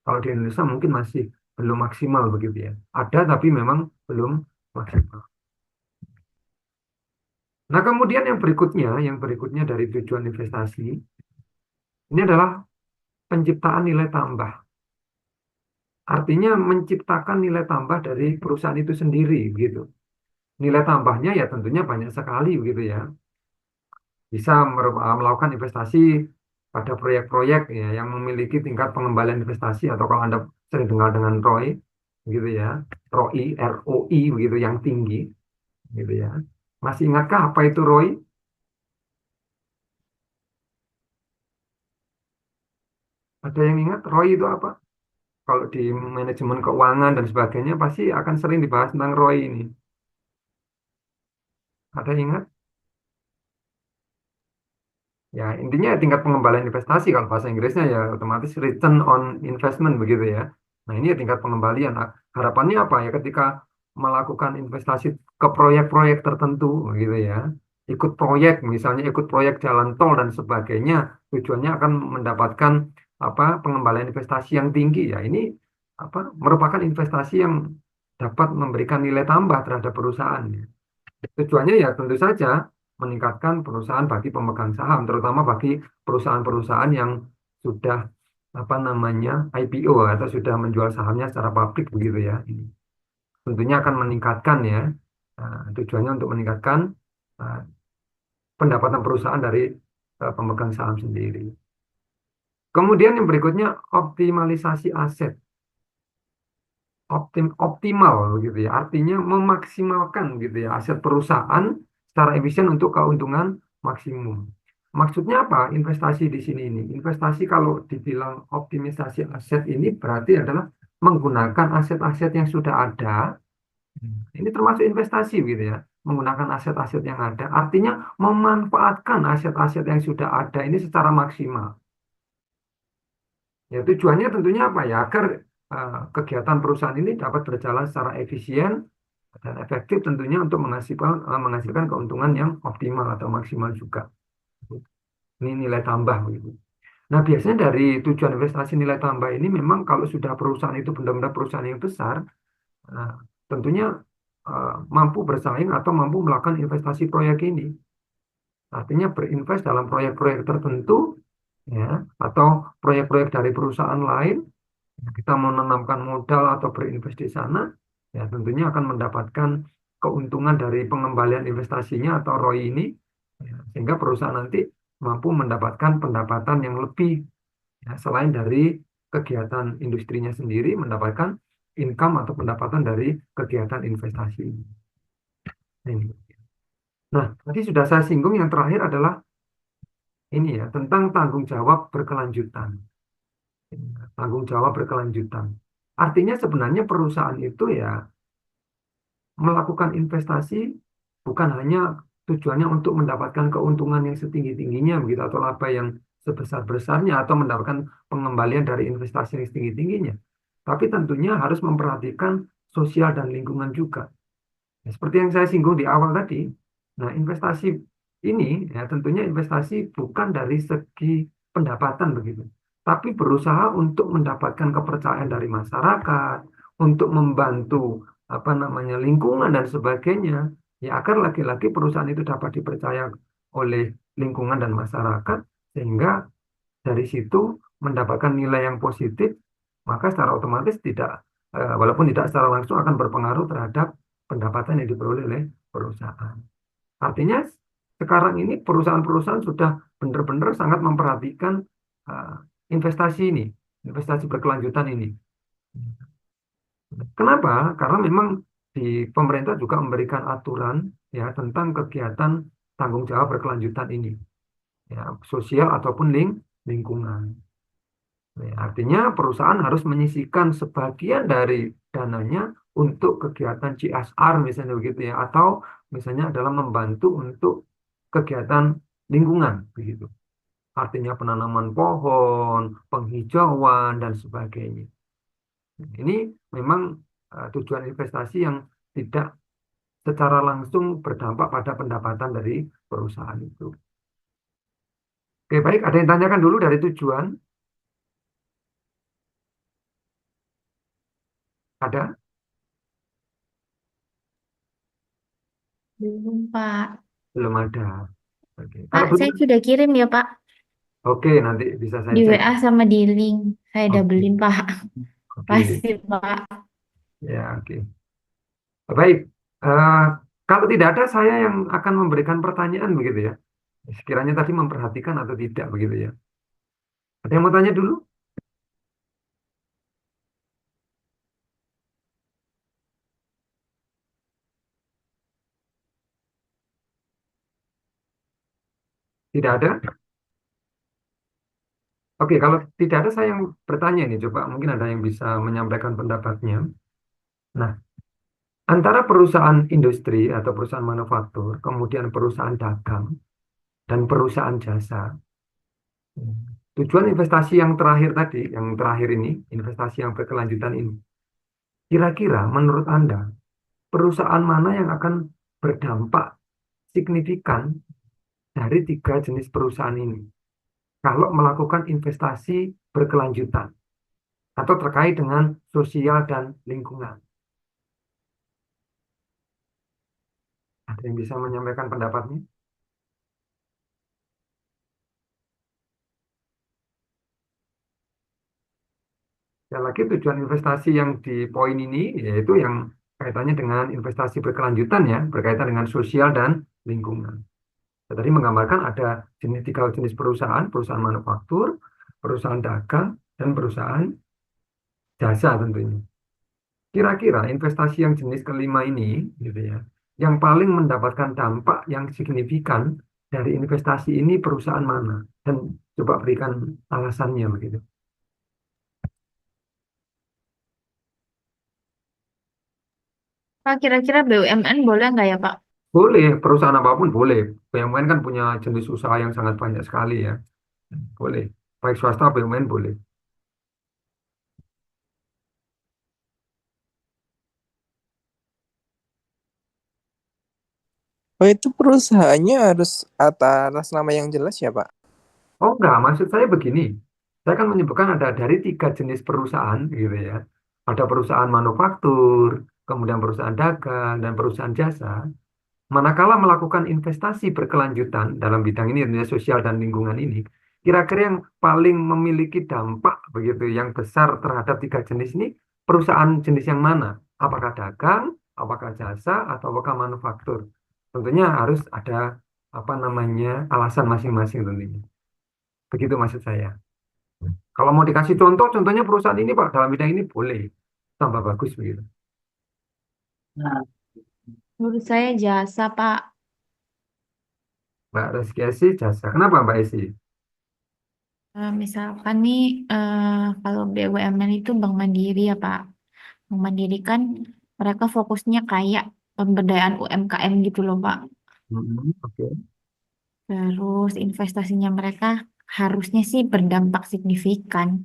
Kalau di Indonesia mungkin masih belum maksimal begitu ya. Ada tapi memang belum maksimal. Nah, kemudian yang berikutnya dari tujuan investasi, ini adalah penciptaan nilai tambah. Artinya menciptakan nilai tambah dari perusahaan itu sendiri, gitu. Nilai tambahnya ya tentunya banyak sekali, begitu ya. Bisa melakukan investasi pada proyek-proyek ya, yang memiliki tingkat pengembalian investasi atau kalau Anda sering dengar dengan ROI, gitu ya, ROI, ROI, begitu yang tinggi, gitu ya. Masih ingatkah apa itu ROI? Ada yang ingat ROI itu apa? Kalau di manajemen keuangan dan sebagainya pasti akan sering dibahas tentang ROI ini. Ada yang ingat? Ya, intinya tingkat pengembalian investasi kalau bahasa Inggrisnya ya otomatis return on investment begitu ya. Nah, ini ya tingkat pengembalian. Nah, harapannya apa ya ketika melakukan investasi ke proyek-proyek tertentu gitu ya. Ikut proyek misalnya ikut proyek jalan tol dan sebagainya, tujuannya akan mendapatkan apa pengembalian investasi yang tinggi ya. Ini apa merupakan investasi yang dapat memberikan nilai tambah terhadap perusahaan. Tujuannya ya tentu saja meningkatkan perusahaan bagi pemegang saham, terutama bagi perusahaan-perusahaan yang sudah apa namanya IPO atau sudah menjual sahamnya secara publik begitu ya. Ini tentunya akan meningkatkan ya. Tujuannya untuk meningkatkan uh, pendapatan perusahaan dari pemegang saham sendiri. Kemudian yang berikutnya optimalisasi aset. optimal gitu ya. Artinya memaksimalkan gitu ya aset perusahaan secara efisien untuk keuntungan maksimum. Maksudnya apa? Investasi di sini ini. Investasi kalau dibilang optimisasi aset ini berarti adalah menggunakan aset-aset yang sudah ada. Ini termasuk investasi gitu ya. Menggunakan aset-aset yang ada. Artinya memanfaatkan aset-aset yang sudah ada ini secara maksimal. Ya, tujuannya tentunya apa ya? Agar kegiatan perusahaan ini dapat berjalan secara efisien dan efektif tentunya untuk menghasilkan keuntungan yang optimal atau maksimal juga. Ini nilai tambah begitu. Nah, biasanya dari tujuan investasi nilai tambah ini memang kalau sudah perusahaan itu benar-benar perusahaan yang besar, nah, tentunya mampu bersaing atau mampu melakukan investasi proyek ini. Artinya berinvest dalam proyek-proyek tertentu, ya, atau proyek-proyek dari perusahaan lain. Kita menanamkan modal atau berinvest di sana, ya tentunya akan mendapatkan keuntungan dari pengembalian investasinya atau ROI ini, ya, sehingga perusahaan nanti mampu mendapatkan pendapatan yang lebih, ya, selain dari kegiatan industrinya sendiri, mendapatkan income atau pendapatan dari kegiatan investasi. Ini. Nah, tadi sudah saya singgung yang terakhir adalah ini ya, tentang tanggung jawab berkelanjutan. Tanggung jawab berkelanjutan. Artinya sebenarnya perusahaan itu ya melakukan investasi bukan hanya tujuannya untuk mendapatkan keuntungan yang setinggi-tingginya begitu atau laba yang sebesar-besarnya atau mendapatkan pengembalian dari investasi yang setinggi-tingginya. Tapi tentunya harus memperhatikan sosial dan lingkungan juga. Ya, seperti yang saya singgung di awal tadi, nah investasi ini ya tentunya investasi bukan dari segi pendapatan begitu, tapi berusaha untuk mendapatkan kepercayaan dari masyarakat, untuk membantu apa namanya lingkungan dan sebagainya, ya agar lagi-lagi perusahaan itu dapat dipercaya oleh lingkungan dan masyarakat, sehingga dari situ mendapatkan nilai yang positif, maka secara otomatis tidak, walaupun tidak secara langsung akan berpengaruh terhadap pendapatan yang diperoleh oleh perusahaan. Artinya sekarang ini perusahaan-perusahaan sudah benar-benar sangat memperhatikan uh, investasi ini, investasi berkelanjutan ini. Kenapa? Karena memang di pemerintah juga memberikan aturan ya tentang kegiatan tanggung jawab berkelanjutan ini, ya sosial ataupun lingkungan. Ya, artinya perusahaan harus menyisihkan sebagian dari dananya untuk kegiatan CSR misalnya begitu ya, atau misalnya adalah membantu untuk kegiatan lingkungan begitu. Artinya penanaman pohon, penghijauan dan sebagainya. Ini memang tujuan investasi yang tidak secara langsung berdampak pada pendapatan dari perusahaan itu. Oke, baik. Ada yang tanyakan dulu dari tujuan? Ada? Belum, Pak. Belum ada. Oke. Kalau Pak, belum, saya sudah kirim ya, Pak. oke, nanti bisa saya Di cek. WA sama di link. Saya udah Oke, beliin, Pak. oke, Pasti, Pak. ya, oke. Baik, Eh, kalau tidak ada, saya yang akan memberikan pertanyaan begitu ya. Sekiranya tadi memperhatikan atau tidak begitu ya. Ada yang mau tanya dulu? Tidak ada? Oke, kalau tidak ada, saya yang bertanya nih. Coba mungkin ada yang bisa menyampaikan pendapatnya. Nah, antara perusahaan industri atau perusahaan manufaktur, kemudian perusahaan dagang, dan perusahaan jasa, tujuan investasi yang terakhir tadi, yang terakhir ini, investasi yang berkelanjutan ini, kira-kira menurut Anda, perusahaan mana yang akan berdampak signifikan dari tiga jenis perusahaan ini kalau melakukan investasi berkelanjutan atau terkait dengan sosial dan lingkungan? Ada yang bisa menyampaikan pendapatnya? Ya lagi tujuan investasi yang di poin ini yaitu yang kaitannya dengan investasi berkelanjutan ya, berkaitan dengan sosial dan lingkungan. Saya tadi menggambarkan ada tiga jenis perusahaan, perusahaan manufaktur, perusahaan dagang, dan perusahaan jasa tentunya. Kira-kira investasi yang jenis kelima ini, gitu ya, yang paling mendapatkan dampak yang signifikan dari investasi ini perusahaan mana? Dan coba berikan alasannya begitu. Pak, kira-kira BUMN boleh nggak ya, Pak? Boleh, perusahaan apapun boleh. BUMN kan punya jenis usaha yang sangat banyak sekali ya. Boleh. Baik swasta, BUMN boleh. Oh, itu perusahaannya harus atas nama yang jelas ya, Pak? Oh enggak, maksud saya begini. Saya kan menyebutkan ada dari tiga jenis perusahaan gitu ya. Ada perusahaan manufaktur, kemudian perusahaan dagang, dan perusahaan jasa. Manakala melakukan investasi berkelanjutan dalam bidang ini, tentunya sosial dan lingkungan ini, kira-kira yang paling memiliki dampak begitu yang besar terhadap tiga jenis ini, perusahaan jenis yang mana? Apakah dagang, apakah jasa, atau apakah manufaktur? Tentunya harus ada apa namanya alasan masing-masing tentunya. Begitu maksud saya. Kalau mau dikasih contoh, contohnya perusahaan ini Pak, dalam bidang ini boleh tambah bagus begitu. Menurut saya jasa, Pak. Mbak Reski jasa. Kenapa Mbak Esi? Misalkan nih, kalau BUMN itu Bank Mandiri ya, Pak. Bank Mandiri kan mereka fokusnya kayak pemberdayaan UMKM gitu loh, Pak. Oke. Terus investasinya mereka harusnya sih berdampak signifikan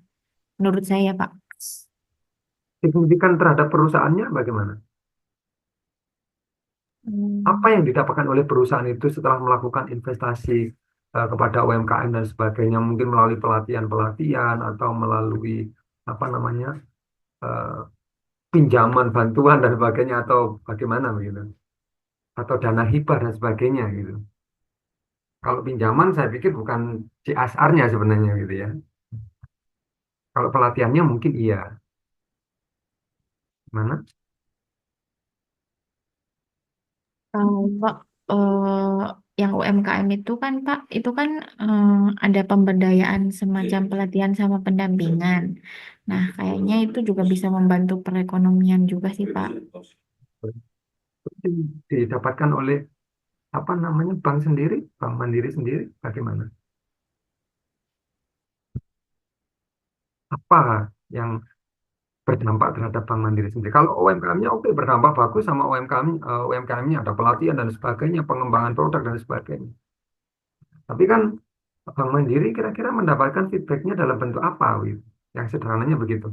menurut saya, Pak. Signifikan terhadap perusahaannya bagaimana? Apa Hmm, yang didapatkan oleh perusahaan itu setelah melakukan investasi kepada UMKM dan sebagainya, mungkin melalui pelatihan-pelatihan atau melalui apa namanya eh, pinjaman, bantuan dan sebagainya atau bagaimana begitu, atau dana hibah dan sebagainya gitu. Kalau pinjaman saya pikir bukan CSR-nya sebenarnya gitu ya. Kalau pelatihannya mungkin iya. Mana? Kalau yang UMKM itu kan Pak, itu kan eh, ada pemberdayaan semacam pelatihan sama pendampingan. Nah, kayaknya itu juga bisa membantu perekonomian juga sih Pak. Didapatkan oleh apa namanya bank sendiri, bank mandiri sendiri, bagaimana? Apa yang berdampak terhadap bank mandiri sendiri? Kalau UMKM-nya oke berdampak bagus sama UMKM-nya ada pelatihan dan sebagainya, pengembangan produk dan sebagainya. Tapi kan bank mandiri kira-kira mendapatkan feedbacknya dalam bentuk apa, gitu? Yang sederhananya begitu.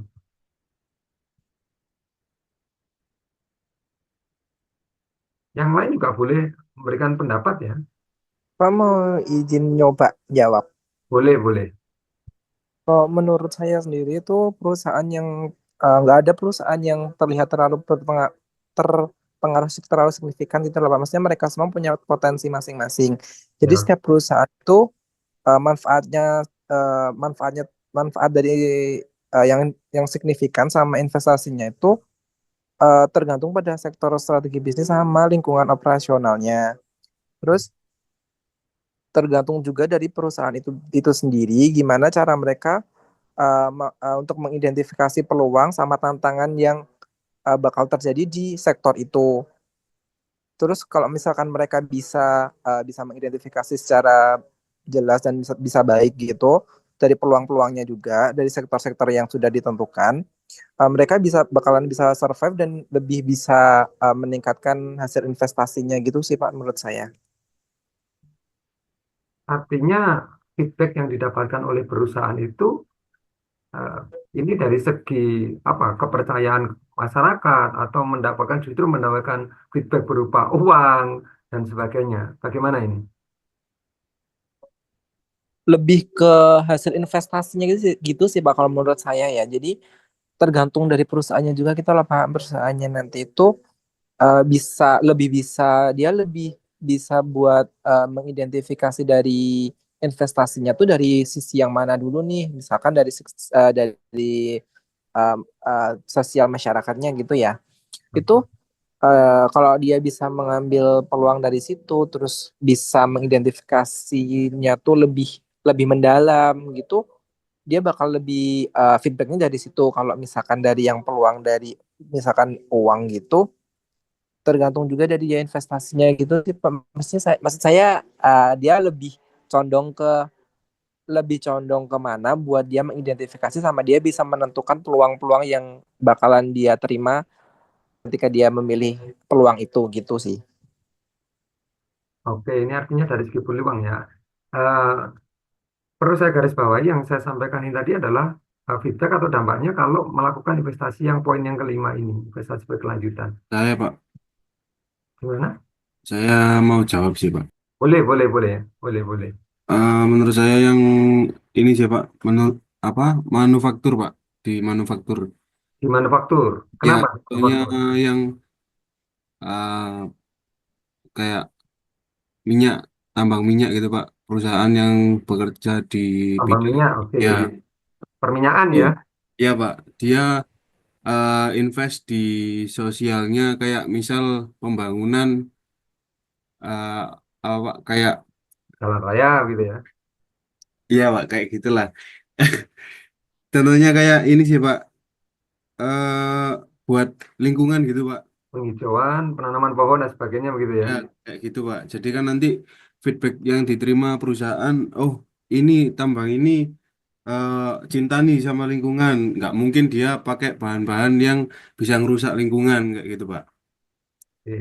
Yang lain juga boleh memberikan pendapat ya, Pak mau izin nyoba jawab. boleh boleh. Kalau menurut saya sendiri itu perusahaan yang nggak ada perusahaan yang terlihat terlalu terpengaruh terlalu signifikan gitu loh, Pak. Maksudnya mereka semua punya potensi masing-masing. Jadi Ya. setiap perusahaan itu manfaatnya manfaatnya manfaat dari yang signifikan sama investasinya itu tergantung pada sektor strategi bisnis sama lingkungan operasionalnya. Terus tergantung juga dari perusahaan itu sendiri gimana cara mereka untuk mengidentifikasi peluang sama tantangan yang bakal terjadi di sektor itu. Terus kalau misalkan mereka bisa mengidentifikasi secara jelas dan bisa baik gitu dari peluang-peluangnya juga dari sektor-sektor yang sudah ditentukan, mereka bakalan bisa survive dan lebih bisa meningkatkan hasil investasinya gitu sih Pak menurut saya. Artinya feedback yang didapatkan oleh perusahaan itu eh, ini dari segi apa kepercayaan masyarakat atau justru mendapatkan feedback berupa uang dan sebagainya. Bagaimana ini? Lebih ke hasil investasinya gitu sih Pak kalau menurut saya ya. Jadi tergantung dari perusahaannya juga kita lah Pak, perusahaannya nanti itu bisa dia lebih bisa buat mengidentifikasi dari investasinya tuh dari sisi yang mana dulu nih, misalkan dari um, sosial masyarakatnya gitu ya. Itu kalau dia bisa mengambil peluang dari situ, terus bisa mengidentifikasinya tuh lebih lebih mendalam gitu, dia bakal lebih feedbacknya dari situ. Kalau misalkan dari yang peluang dari misalkan uang gitu, tergantung juga dari dia investasinya gitu sih. Maksud saya dia lebih condong ke mana buat dia mengidentifikasi sama dia bisa menentukan peluang-peluang yang bakalan dia terima ketika dia memilih peluang itu gitu sih. Oke, ini artinya dari segi peluang ya. Eh, Perlu saya garis bawahi yang saya sampaikan ini tadi adalah feedback atau dampaknya kalau melakukan investasi yang poin yang kelima ini, investasi berkelanjutan. Saya Pak, Gimana? saya mau jawab sih Pak. Boleh, boleh, boleh, boleh, boleh. Menurut saya yang ini sih Pak, menurut apa manufaktur Pak, di manufaktur. Di manufaktur. Ya, Kenapa contohnya manufaktur? yang uh, kayak minyak, tambang minyak gitu Pak, perusahaan yang bekerja di Tambang bidang minyak, oke. ya, Perminyakan iya, ya. ya Pak, dia invest di sosialnya kayak misal pembangunan uh, apa kayak Jalan raya gitu ya. iya Pak kayak gitulah. Contohnya kayak ini sih Pak, buat lingkungan gitu Pak. Penghijauan, penanaman pohon dan sebagainya begitu ya. Ya, kayak gitu Pak. Jadi kan nanti feedback yang diterima perusahaan, oh ini tambang ini eh, cinta nih sama lingkungan. Nggak mungkin dia pakai bahan-bahan yang bisa ngerusak lingkungan kayak gitu Pak. Oke.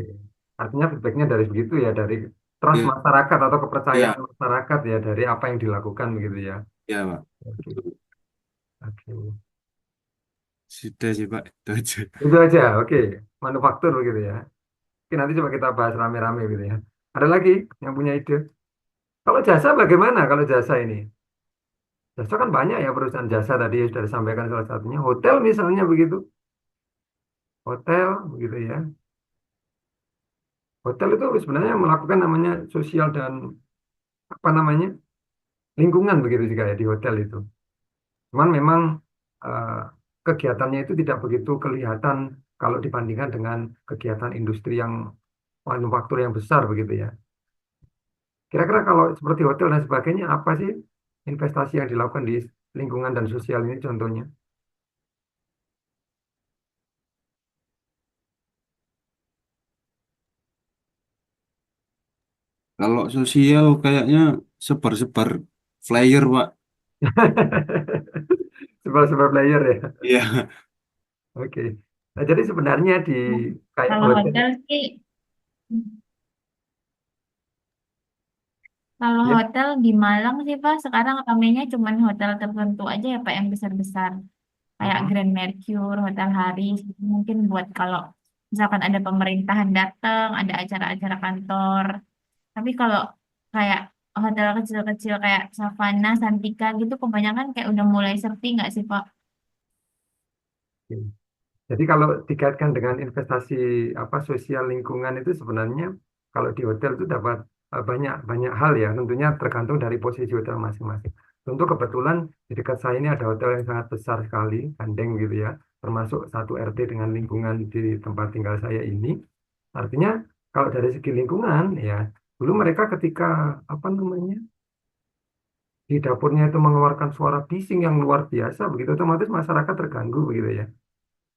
Artinya feedbacknya dari begitu ya, dari trust Ya, masyarakat atau kepercayaan ya, masyarakat ya, dari apa yang dilakukan begitu ya. ya Pak. Oke, oke. Sudah sih Pak, itu aja. Itu aja, oke. Manufaktur begitu ya. Oke, nanti coba kita bahas rame-rame gitu ya. Ada lagi yang punya ide? Kalau jasa bagaimana kalau jasa ini? Jasa kan banyak ya perusahaan jasa tadi ya sudah disampaikan salah satunya. Hotel misalnya begitu. Hotel begitu ya. Hotel itu sebenarnya melakukan namanya sosial dan apa namanya lingkungan begitu juga ya di hotel itu. Cuman memang eh, kegiatannya itu tidak begitu kelihatan kalau dibandingkan dengan kegiatan industri yang manufaktur yang besar begitu ya. Kira-kira kalau seperti hotel dan sebagainya apa sih investasi yang dilakukan di lingkungan dan sosial ini contohnya? Kalau sosial kayaknya sebar-sebar flyer Pak. Sebuah player ya. Iya. Oke. Nah, jadi sebenarnya di kayak Kalau hotel hotel sih, kalau ya. hotel di Malang sih Pak, sekarang ramenya cuman hotel tertentu aja ya Pak yang besar-besar. Kayak Mhm. Grand Mercure, Hotel Haris, mungkin buat kalau misalkan ada pemerintahan datang, ada acara-acara kantor. Tapi kalau kayak hotel kecil-kecil kayak Savana, Santika gitu, kebanyakan kayak udah mulai sepi nggak sih Pak? Oke. Jadi kalau dikaitkan dengan investasi apa sosial lingkungan itu sebenarnya kalau di hotel itu dapat banyak banyak hal ya. Tentunya tergantung dari posisi hotel masing-masing. Tentu kebetulan di dekat saya ini ada hotel yang sangat besar sekali, gandeng gitu ya, termasuk satu RT dengan lingkungan di tempat tinggal saya ini. Artinya kalau dari segi lingkungan ya, dulu mereka ketika apa namanya di dapurnya itu mengeluarkan suara bising yang luar biasa, begitu otomatis masyarakat terganggu begitu ya.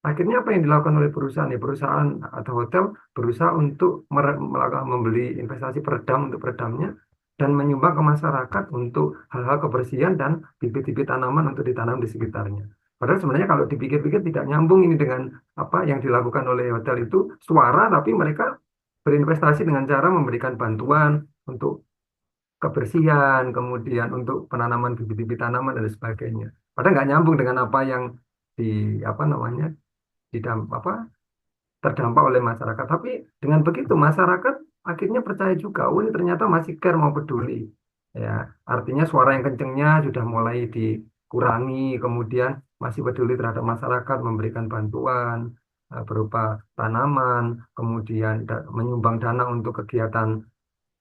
Akhirnya apa yang dilakukan oleh perusahaan ya perusahaan atau hotel berusaha untuk melakukan membeli investasi peredam untuk peredamnya dan menyumbang ke masyarakat untuk hal-hal kebersihan dan bibit-bibit tanaman untuk ditanam di sekitarnya. Padahal sebenarnya kalau dipikir-pikir tidak nyambung ini dengan apa yang dilakukan oleh hotel itu suara tapi mereka berinvestasi dengan cara memberikan bantuan untuk kebersihan, kemudian untuk penanaman bibit-bibit tanaman dan sebagainya. Padahal nggak nyambung dengan apa yang di apa namanya apa terdampak oleh masyarakat. Tapi dengan begitu masyarakat akhirnya percaya juga, oh ini ternyata masih care mau peduli. Ya, artinya suara yang kencengnya sudah mulai dikurangi, kemudian masih peduli terhadap masyarakat, memberikan bantuan berupa tanaman, kemudian menyumbang dana untuk kegiatan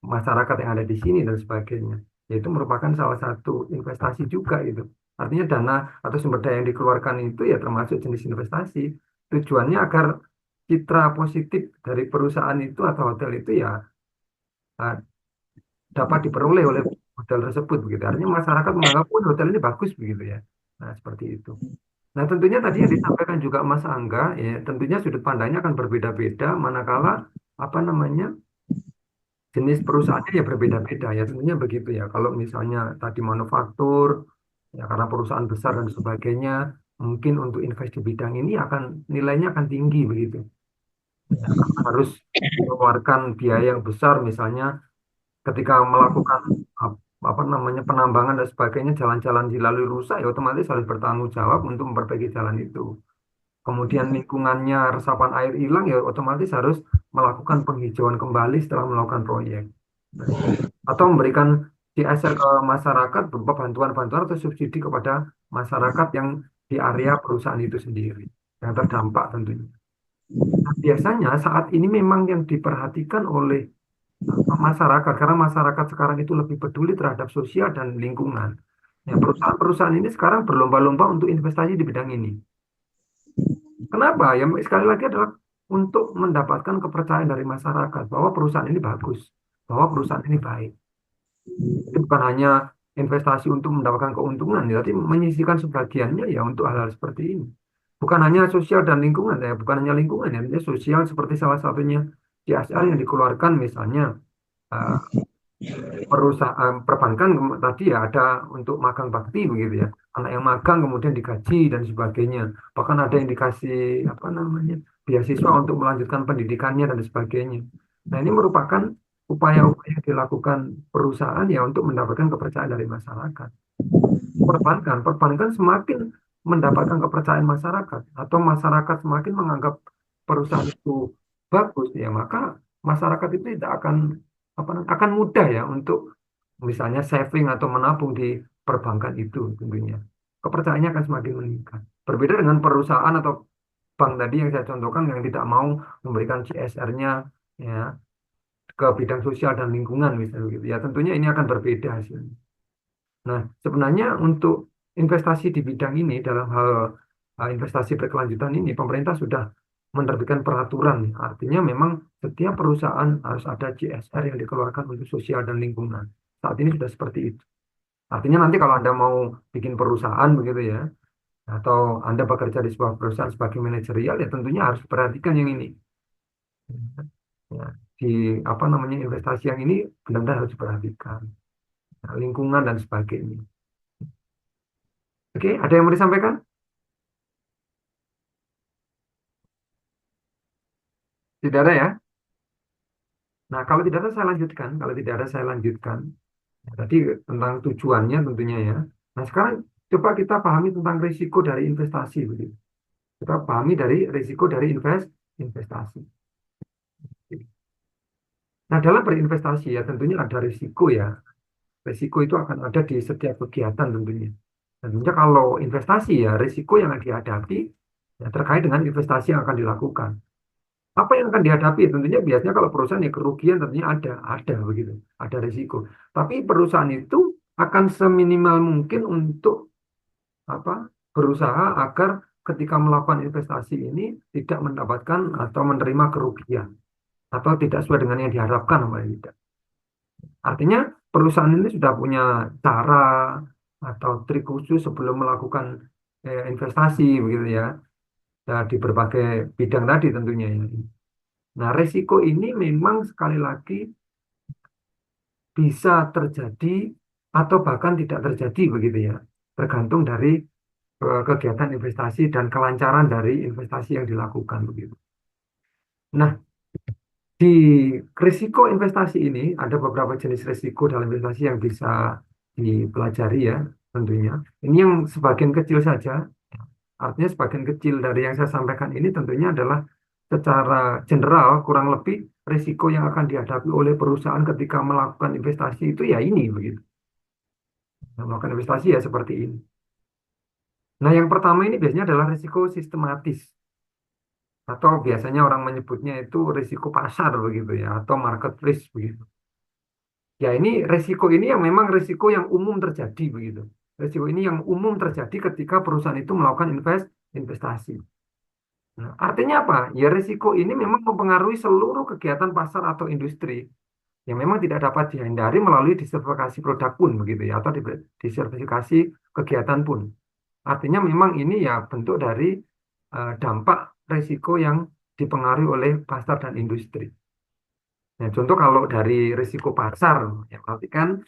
masyarakat yang ada di sini dan sebagainya. Itu merupakan salah satu investasi juga itu. Artinya dana atau sumber daya yang dikeluarkan itu ya termasuk jenis investasi. Tujuannya agar citra positif dari perusahaan itu atau hotel itu ya ah, dapat diperoleh oleh hotel tersebut begitu. Artinya masyarakat menganggap oh hotel ini bagus begitu ya. Nah, seperti itu. Nah, tentunya tadi yang disampaikan juga Mas Angga, ya tentunya sudut pandangnya akan berbeda-beda, manakala apa namanya jenis perusahaannya ya berbeda-beda ya tentunya begitu ya. Kalau misalnya tadi manufaktur, ya karena perusahaan besar dan sebagainya, mungkin untuk invest di bidang ini akan nilainya akan tinggi begitu. Ya, karena harus mengeluarkan biaya yang besar, misalnya ketika melakukan apa namanya penambangan dan sebagainya, jalan-jalan dilalui rusak, ya otomatis harus bertanggung jawab untuk memperbaiki jalan itu. Kemudian lingkungannya resapan air hilang, ya otomatis harus melakukan penghijauan kembali setelah melakukan proyek. Nah, atau memberikan CSR ke masyarakat berupa bantuan-bantuan atau subsidi kepada masyarakat yang di area perusahaan itu sendiri yang terdampak tentunya. Nah, biasanya saat ini memang yang diperhatikan oleh masyarakat karena masyarakat sekarang itu lebih peduli terhadap sosial dan lingkungan. Ya, perusahaan-perusahaan ini sekarang berlomba-lomba untuk investasi di bidang ini. Kenapa? Ya sekali lagi adalah untuk mendapatkan kepercayaan dari masyarakat bahwa perusahaan ini bagus, bahwa perusahaan ini baik. Jadi bukan hanya investasi untuk mendapatkan keuntungan, ya, tapi menyisihkan sebagiannya ya untuk hal-hal seperti ini. Bukan hanya sosial dan lingkungan, ya, bukan hanya lingkungan, ya, artinya sosial seperti salah satunya CSR yang dikeluarkan misalnya eh, perusahaan perbankan tadi ya ada untuk magang bakti begitu ya. Anak yang magang kemudian digaji dan sebagainya. Bahkan ada yang dikasih apa namanya beasiswa untuk melanjutkan pendidikannya dan sebagainya. Nah, ini merupakan upaya-upaya yang dilakukan perusahaan ya untuk mendapatkan kepercayaan dari masyarakat. Perbankan semakin mendapatkan kepercayaan masyarakat atau masyarakat semakin menganggap perusahaan itu bagus ya, maka masyarakat itu tidak akan akan mudah ya untuk misalnya saving atau menabung di perbankan itu tentunya. Kepercayaannya akan semakin meningkat. Berbeda dengan perusahaan atau bank tadi yang saya contohkan yang tidak mau memberikan CSR-nya ya ke bidang sosial dan lingkungan misalnya gitu. Ya tentunya ini akan berbeda hasilnya. Nah, sebenarnya untuk investasi di bidang ini dalam hal investasi berkelanjutan ini, pemerintah sudah menerbitkan peraturan. Artinya memang setiap perusahaan harus ada CSR yang dikeluarkan untuk sosial dan lingkungan. Saat ini sudah seperti itu. Artinya nanti kalau Anda mau bikin perusahaan begitu ya, atau Anda bekerja di sebuah perusahaan sebagai manajerial, ya tentunya harus perhatikan yang ini. Ya, di apa namanya investasi yang ini benar-benar harus diperhatikan. Nah, lingkungan dan sebagainya. Oke, ada yang mau disampaikan? Tidak ada ya? Nah, kalau tidak ada saya lanjutkan. Kalau tidak ada saya lanjutkan. Nah, tadi tentang tujuannya tentunya ya. Nah, sekarang coba kita pahami tentang risiko dari investasi begitu. Kita pahami dari risiko dari investasi. Nah, dalam berinvestasi ya tentunya ada risiko ya. Risiko itu akan ada di setiap kegiatan tentunya. Tentunya kalau investasi ya risiko yang akan dihadapi ya, terkait dengan investasi yang akan dilakukan. Apa yang akan dihadapi? Tentunya biasanya kalau perusahaan ya kerugian tentunya ada begitu, ada risiko. Tapi perusahaan itu akan seminimal mungkin untuk apa berusaha agar ketika melakukan investasi ini tidak mendapatkan atau menerima kerugian atau tidak sesuai dengan yang diharapkan sama tidak. Artinya perusahaan ini sudah punya cara atau trik khusus sebelum melakukan investasi begitu ya. Ya, di berbagai bidang tadi tentunya ya. Nah, resiko ini memang sekali lagi bisa terjadi atau bahkan tidak terjadi begitu ya. Tergantung dari kegiatan investasi dan kelancaran dari investasi yang dilakukan begitu. Nah, di risiko investasi ini ada beberapa jenis risiko dalam investasi yang bisa dipelajari ya tentunya. Ini yang sebagian kecil saja. Artinya sebagian kecil dari yang saya sampaikan ini tentunya adalah secara general kurang lebih risiko yang akan dihadapi oleh perusahaan ketika melakukan investasi itu ya ini begitu. Nah, melakukan investasi ya seperti ini. Nah, yang pertama ini biasanya adalah risiko sistematis atau biasanya orang menyebutnya itu risiko pasar begitu ya atau market risk begitu. Ya ini risiko ini yang memang risiko yang umum terjadi begitu. Risiko ini yang umum terjadi ketika perusahaan itu melakukan investasi. Nah, artinya apa? Ya risiko ini memang mempengaruhi seluruh kegiatan pasar atau industri yang memang tidak dapat dihindari melalui diversifikasi produk pun begitu ya atau diversifikasi kegiatan pun. Artinya memang ini ya bentuk dari dampak risiko yang dipengaruhi oleh pasar dan industri. Nah, contoh kalau dari risiko pasar, ya berarti kan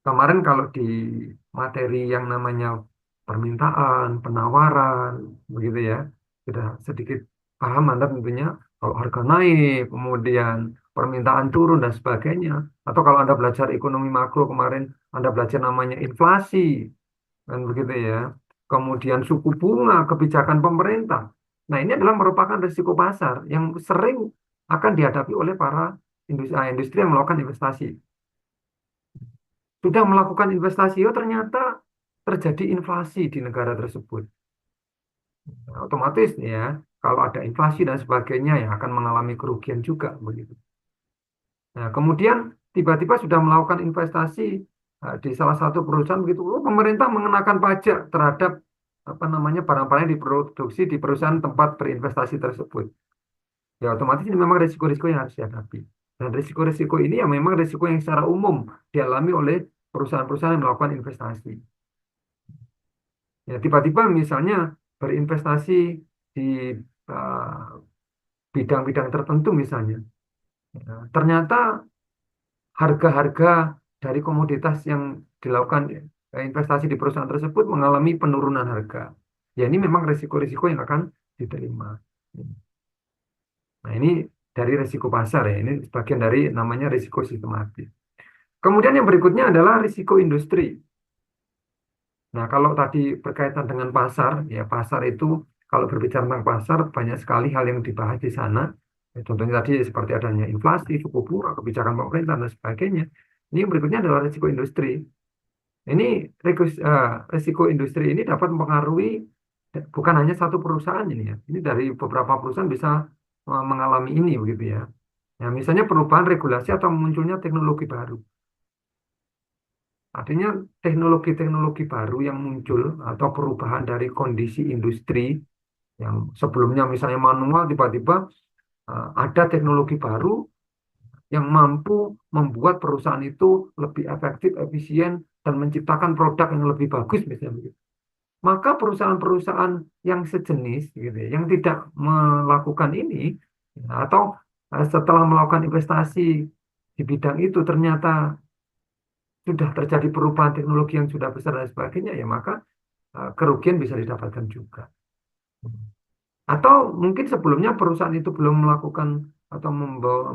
kemarin kalau di materi yang namanya permintaan, penawaran, begitu ya, sudah sedikit paham Anda tentunya kalau harga naik, kemudian permintaan turun dan sebagainya. Atau kalau Anda belajar ekonomi makro kemarin, Anda belajar namanya inflasi, kan begitu ya. Kemudian suku bunga, kebijakan pemerintah. Nah, ini adalah merupakan risiko pasar yang sering akan dihadapi oleh para industri yang melakukan investasi. Sudah melakukan investasi, oh ternyata terjadi inflasi di negara tersebut. Nah, otomatis ya, kalau ada inflasi dan sebagainya ya akan mengalami kerugian juga begitu. Nah, kemudian tiba-tiba sudah melakukan investasi di salah satu perusahaan begitu, oh, pemerintah mengenakan pajak terhadap apa namanya barang-barang yang diproduksi di perusahaan tempat berinvestasi tersebut. Ya otomatis ini memang risiko-risiko yang harus dihadapi. Dan risiko-risiko ini ya memang risiko yang secara umum dialami oleh perusahaan-perusahaan yang melakukan investasi. Ya, tiba-tiba misalnya berinvestasi di uh, bidang-bidang tertentu misalnya. Ya, ternyata harga-harga dari komoditas yang dilakukan investasi di perusahaan tersebut mengalami penurunan harga. Ya ini memang risiko-risiko yang akan diterima. Nah ini dari risiko pasar ya, ini bagian dari namanya risiko sistematis. Kemudian yang berikutnya adalah risiko industri. Nah, kalau tadi berkaitan dengan pasar, ya pasar itu kalau berbicara tentang pasar banyak sekali hal yang dibahas di sana. Ya, contohnya tadi seperti adanya inflasi, suku bunga, kebijakan pemerintah dan sebagainya. Ini yang berikutnya adalah risiko industri. Ini risiko industri ini dapat mempengaruhi bukan hanya satu perusahaan ini ya. Ini dari beberapa perusahaan bisa mengalami ini begitu ya. Nah, misalnya perubahan regulasi atau munculnya teknologi baru. Artinya teknologi-teknologi baru yang muncul atau perubahan dari kondisi industri yang sebelumnya misalnya manual tiba-tiba ada teknologi baru yang mampu membuat perusahaan itu lebih efektif, efisien dan menciptakan produk yang lebih bagus misalnya begitu. Maka perusahaan-perusahaan yang sejenis gitu ya, yang tidak melakukan ini atau setelah melakukan investasi di bidang itu ternyata sudah terjadi perubahan teknologi yang sudah besar dan sebagainya, ya maka kerugian bisa didapatkan juga. Atau mungkin sebelumnya perusahaan itu belum melakukan atau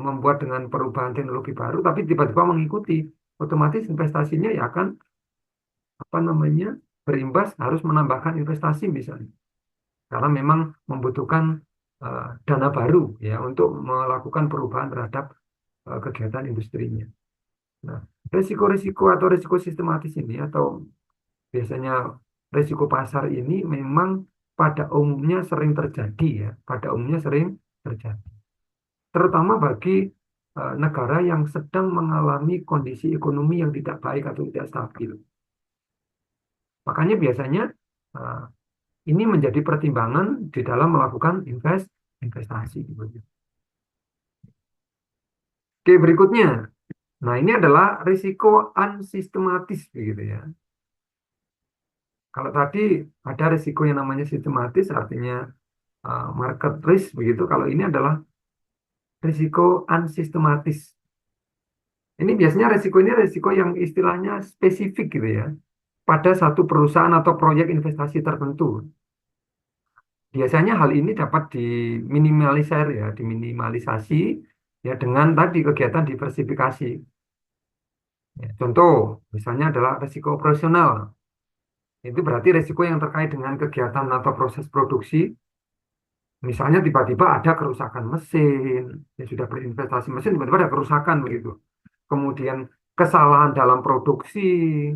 membuat dengan perubahan teknologi baru, tapi tiba-tiba mengikuti, otomatis investasinya ya akan apa namanya berimbas harus menambahkan investasi misalnya, karena memang membutuhkan dana baru ya untuk melakukan perubahan terhadap kegiatan industrinya. Nah, risiko-risiko atau risiko sistematis ini atau biasanya risiko pasar ini memang pada umumnya sering terjadi ya, pada umumnya sering terjadi. Terutama bagi negara yang sedang mengalami kondisi ekonomi yang tidak baik atau tidak stabil. Makanya biasanya uh, ini menjadi pertimbangan di dalam melakukan investasi. Oke, berikutnya. Nah, ini adalah risiko unsistematis begitu ya. Kalau tadi ada risiko yang namanya sistematis, artinya market risk begitu. Kalau ini adalah risiko unsistematis. Ini biasanya risiko yang istilahnya spesifik gitu ya. Pada satu perusahaan atau proyek investasi tertentu. Biasanya hal ini dapat diminimalisir ya, diminimalisasi ya dengan tadi kegiatan diversifikasi. Ya, contoh misalnya adalah risiko operasional. Itu berarti risiko yang terkait dengan kegiatan atau proses produksi. Misalnya tiba-tiba ada kerusakan mesin, ya sudah berinvestasi mesin, tiba-tiba ada kerusakan begitu. Kemudian kesalahan dalam produksi,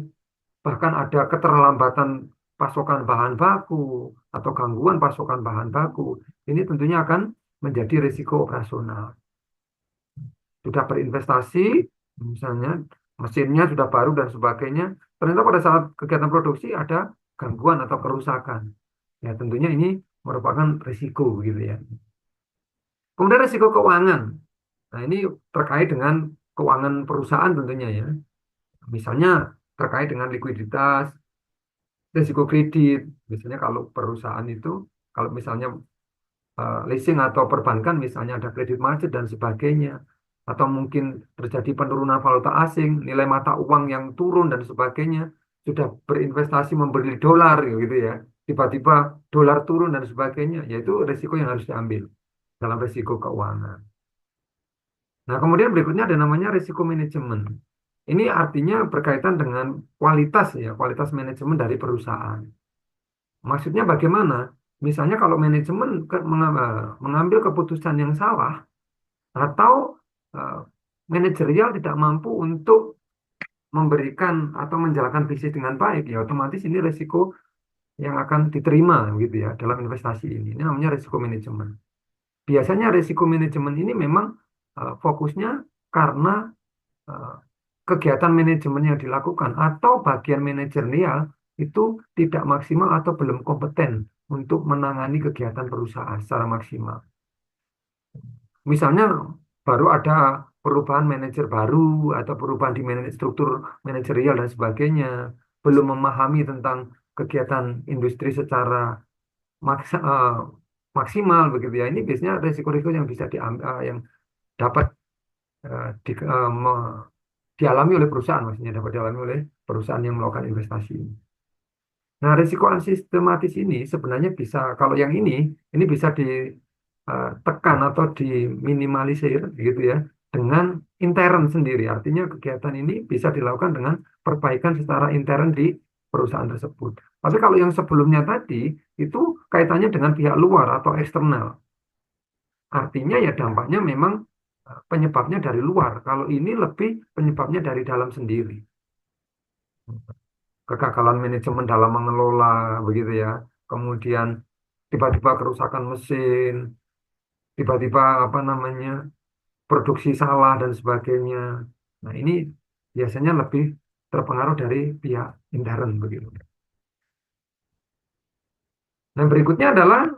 bahkan ada keterlambatan pasokan bahan baku atau gangguan pasokan bahan baku. Ini tentunya akan menjadi risiko operasional. Sudah berinvestasi, misalnya mesinnya sudah baru dan sebagainya, ternyata pada saat kegiatan produksi ada gangguan atau kerusakan. Ya tentunya ini merupakan risiko gitu ya. Kemudian risiko keuangan. Nah ini terkait dengan keuangan perusahaan tentunya ya. Misalnya terkait dengan likuiditas, risiko kredit. Misalnya kalau perusahaan itu, kalau misalnya leasing atau perbankan misalnya ada kredit macet dan sebagainya, atau mungkin terjadi penurunan valuta asing, nilai mata uang yang turun dan sebagainya, sudah berinvestasi membeli dolar gitu ya, tiba-tiba dolar turun dan sebagainya, yaitu risiko yang harus diambil dalam risiko keuangan. Nah, kemudian berikutnya ada namanya risiko manajemen. Ini artinya berkaitan dengan kualitas ya, kualitas manajemen dari perusahaan. Maksudnya bagaimana? Misalnya kalau manajemen mengambil keputusan yang salah atau eh, manajerial tidak mampu untuk memberikan atau menjalankan bisnis dengan baik, ya otomatis ini risiko yang akan diterima gitu ya dalam investasi ini. Ini namanya risiko manajemen. Biasanya risiko manajemen ini memang fokusnya karena eh, kegiatan manajemen yang dilakukan atau bagian manajerial itu tidak maksimal atau belum kompeten untuk menangani kegiatan perusahaan secara maksimal. Misalnya baru ada perubahan manajer baru atau perubahan di struktur manajerial dan sebagainya, belum memahami tentang kegiatan industri secara maksimal begitu ya. Ini biasanya risiko-risiko yang bisa diambil, yang dapat dialami oleh perusahaan, maksudnya dapat dialami oleh perusahaan yang melakukan investasi ini. Nah, risiko sistematis ini sebenarnya bisa, kalau yang ini bisa ditekan atau diminimalisir gitu ya, dengan intern sendiri. Artinya kegiatan ini bisa dilakukan dengan perbaikan secara intern di perusahaan tersebut. Tapi kalau yang sebelumnya tadi, itu kaitannya dengan pihak luar atau eksternal. Artinya ya dampaknya memang penyebabnya dari luar. Kalau ini lebih penyebabnya dari dalam sendiri. Kegagalan manajemen dalam mengelola begitu ya. Kemudian tiba-tiba kerusakan mesin, tiba-tiba apa namanya produksi salah dan sebagainya. Nah, ini biasanya lebih terpengaruh dari pihak intern begitu. Nah, berikutnya adalah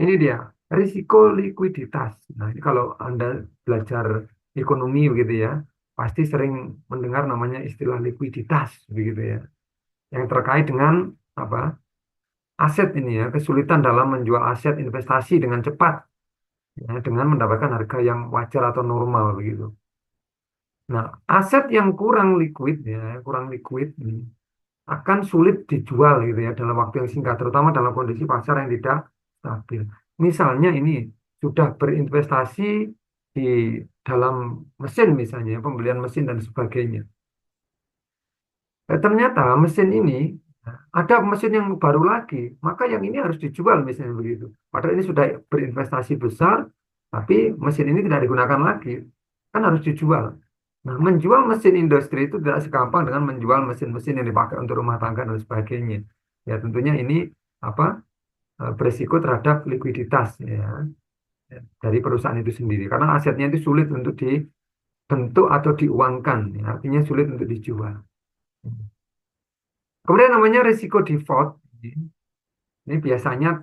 ini dia, risiko likuiditas. Nah, ini kalau Anda belajar ekonomi begitu ya, pasti sering mendengar namanya istilah likuiditas begitu ya. Yang terkait dengan apa? Aset ini ya, kesulitan dalam menjual aset investasi dengan cepat ya, dengan mendapatkan harga yang wajar atau normal begitu. Nah, aset yang kurang liquid ya, kurang liquid ini akan sulit dijual gitu ya dalam waktu yang singkat, terutama dalam kondisi pasar yang tidak stabil. Misalnya ini sudah berinvestasi di dalam mesin misalnya, pembelian mesin dan sebagainya. Ternyata mesin ini ada mesin yang baru lagi, maka yang ini harus dijual misalnya begitu. Padahal ini sudah berinvestasi besar, tapi mesin ini tidak digunakan lagi, kan harus dijual. Nah, menjual mesin industri itu tidak segampang dengan menjual mesin-mesin yang dipakai untuk rumah tangga dan sebagainya. Ya, tentunya ini apa berisiko terhadap likuiditas ya dari perusahaan itu sendiri. Karena asetnya itu sulit untuk dibentuk atau diuangkan, ya, artinya sulit untuk dijual. Kemudian namanya risiko default. Ini biasanya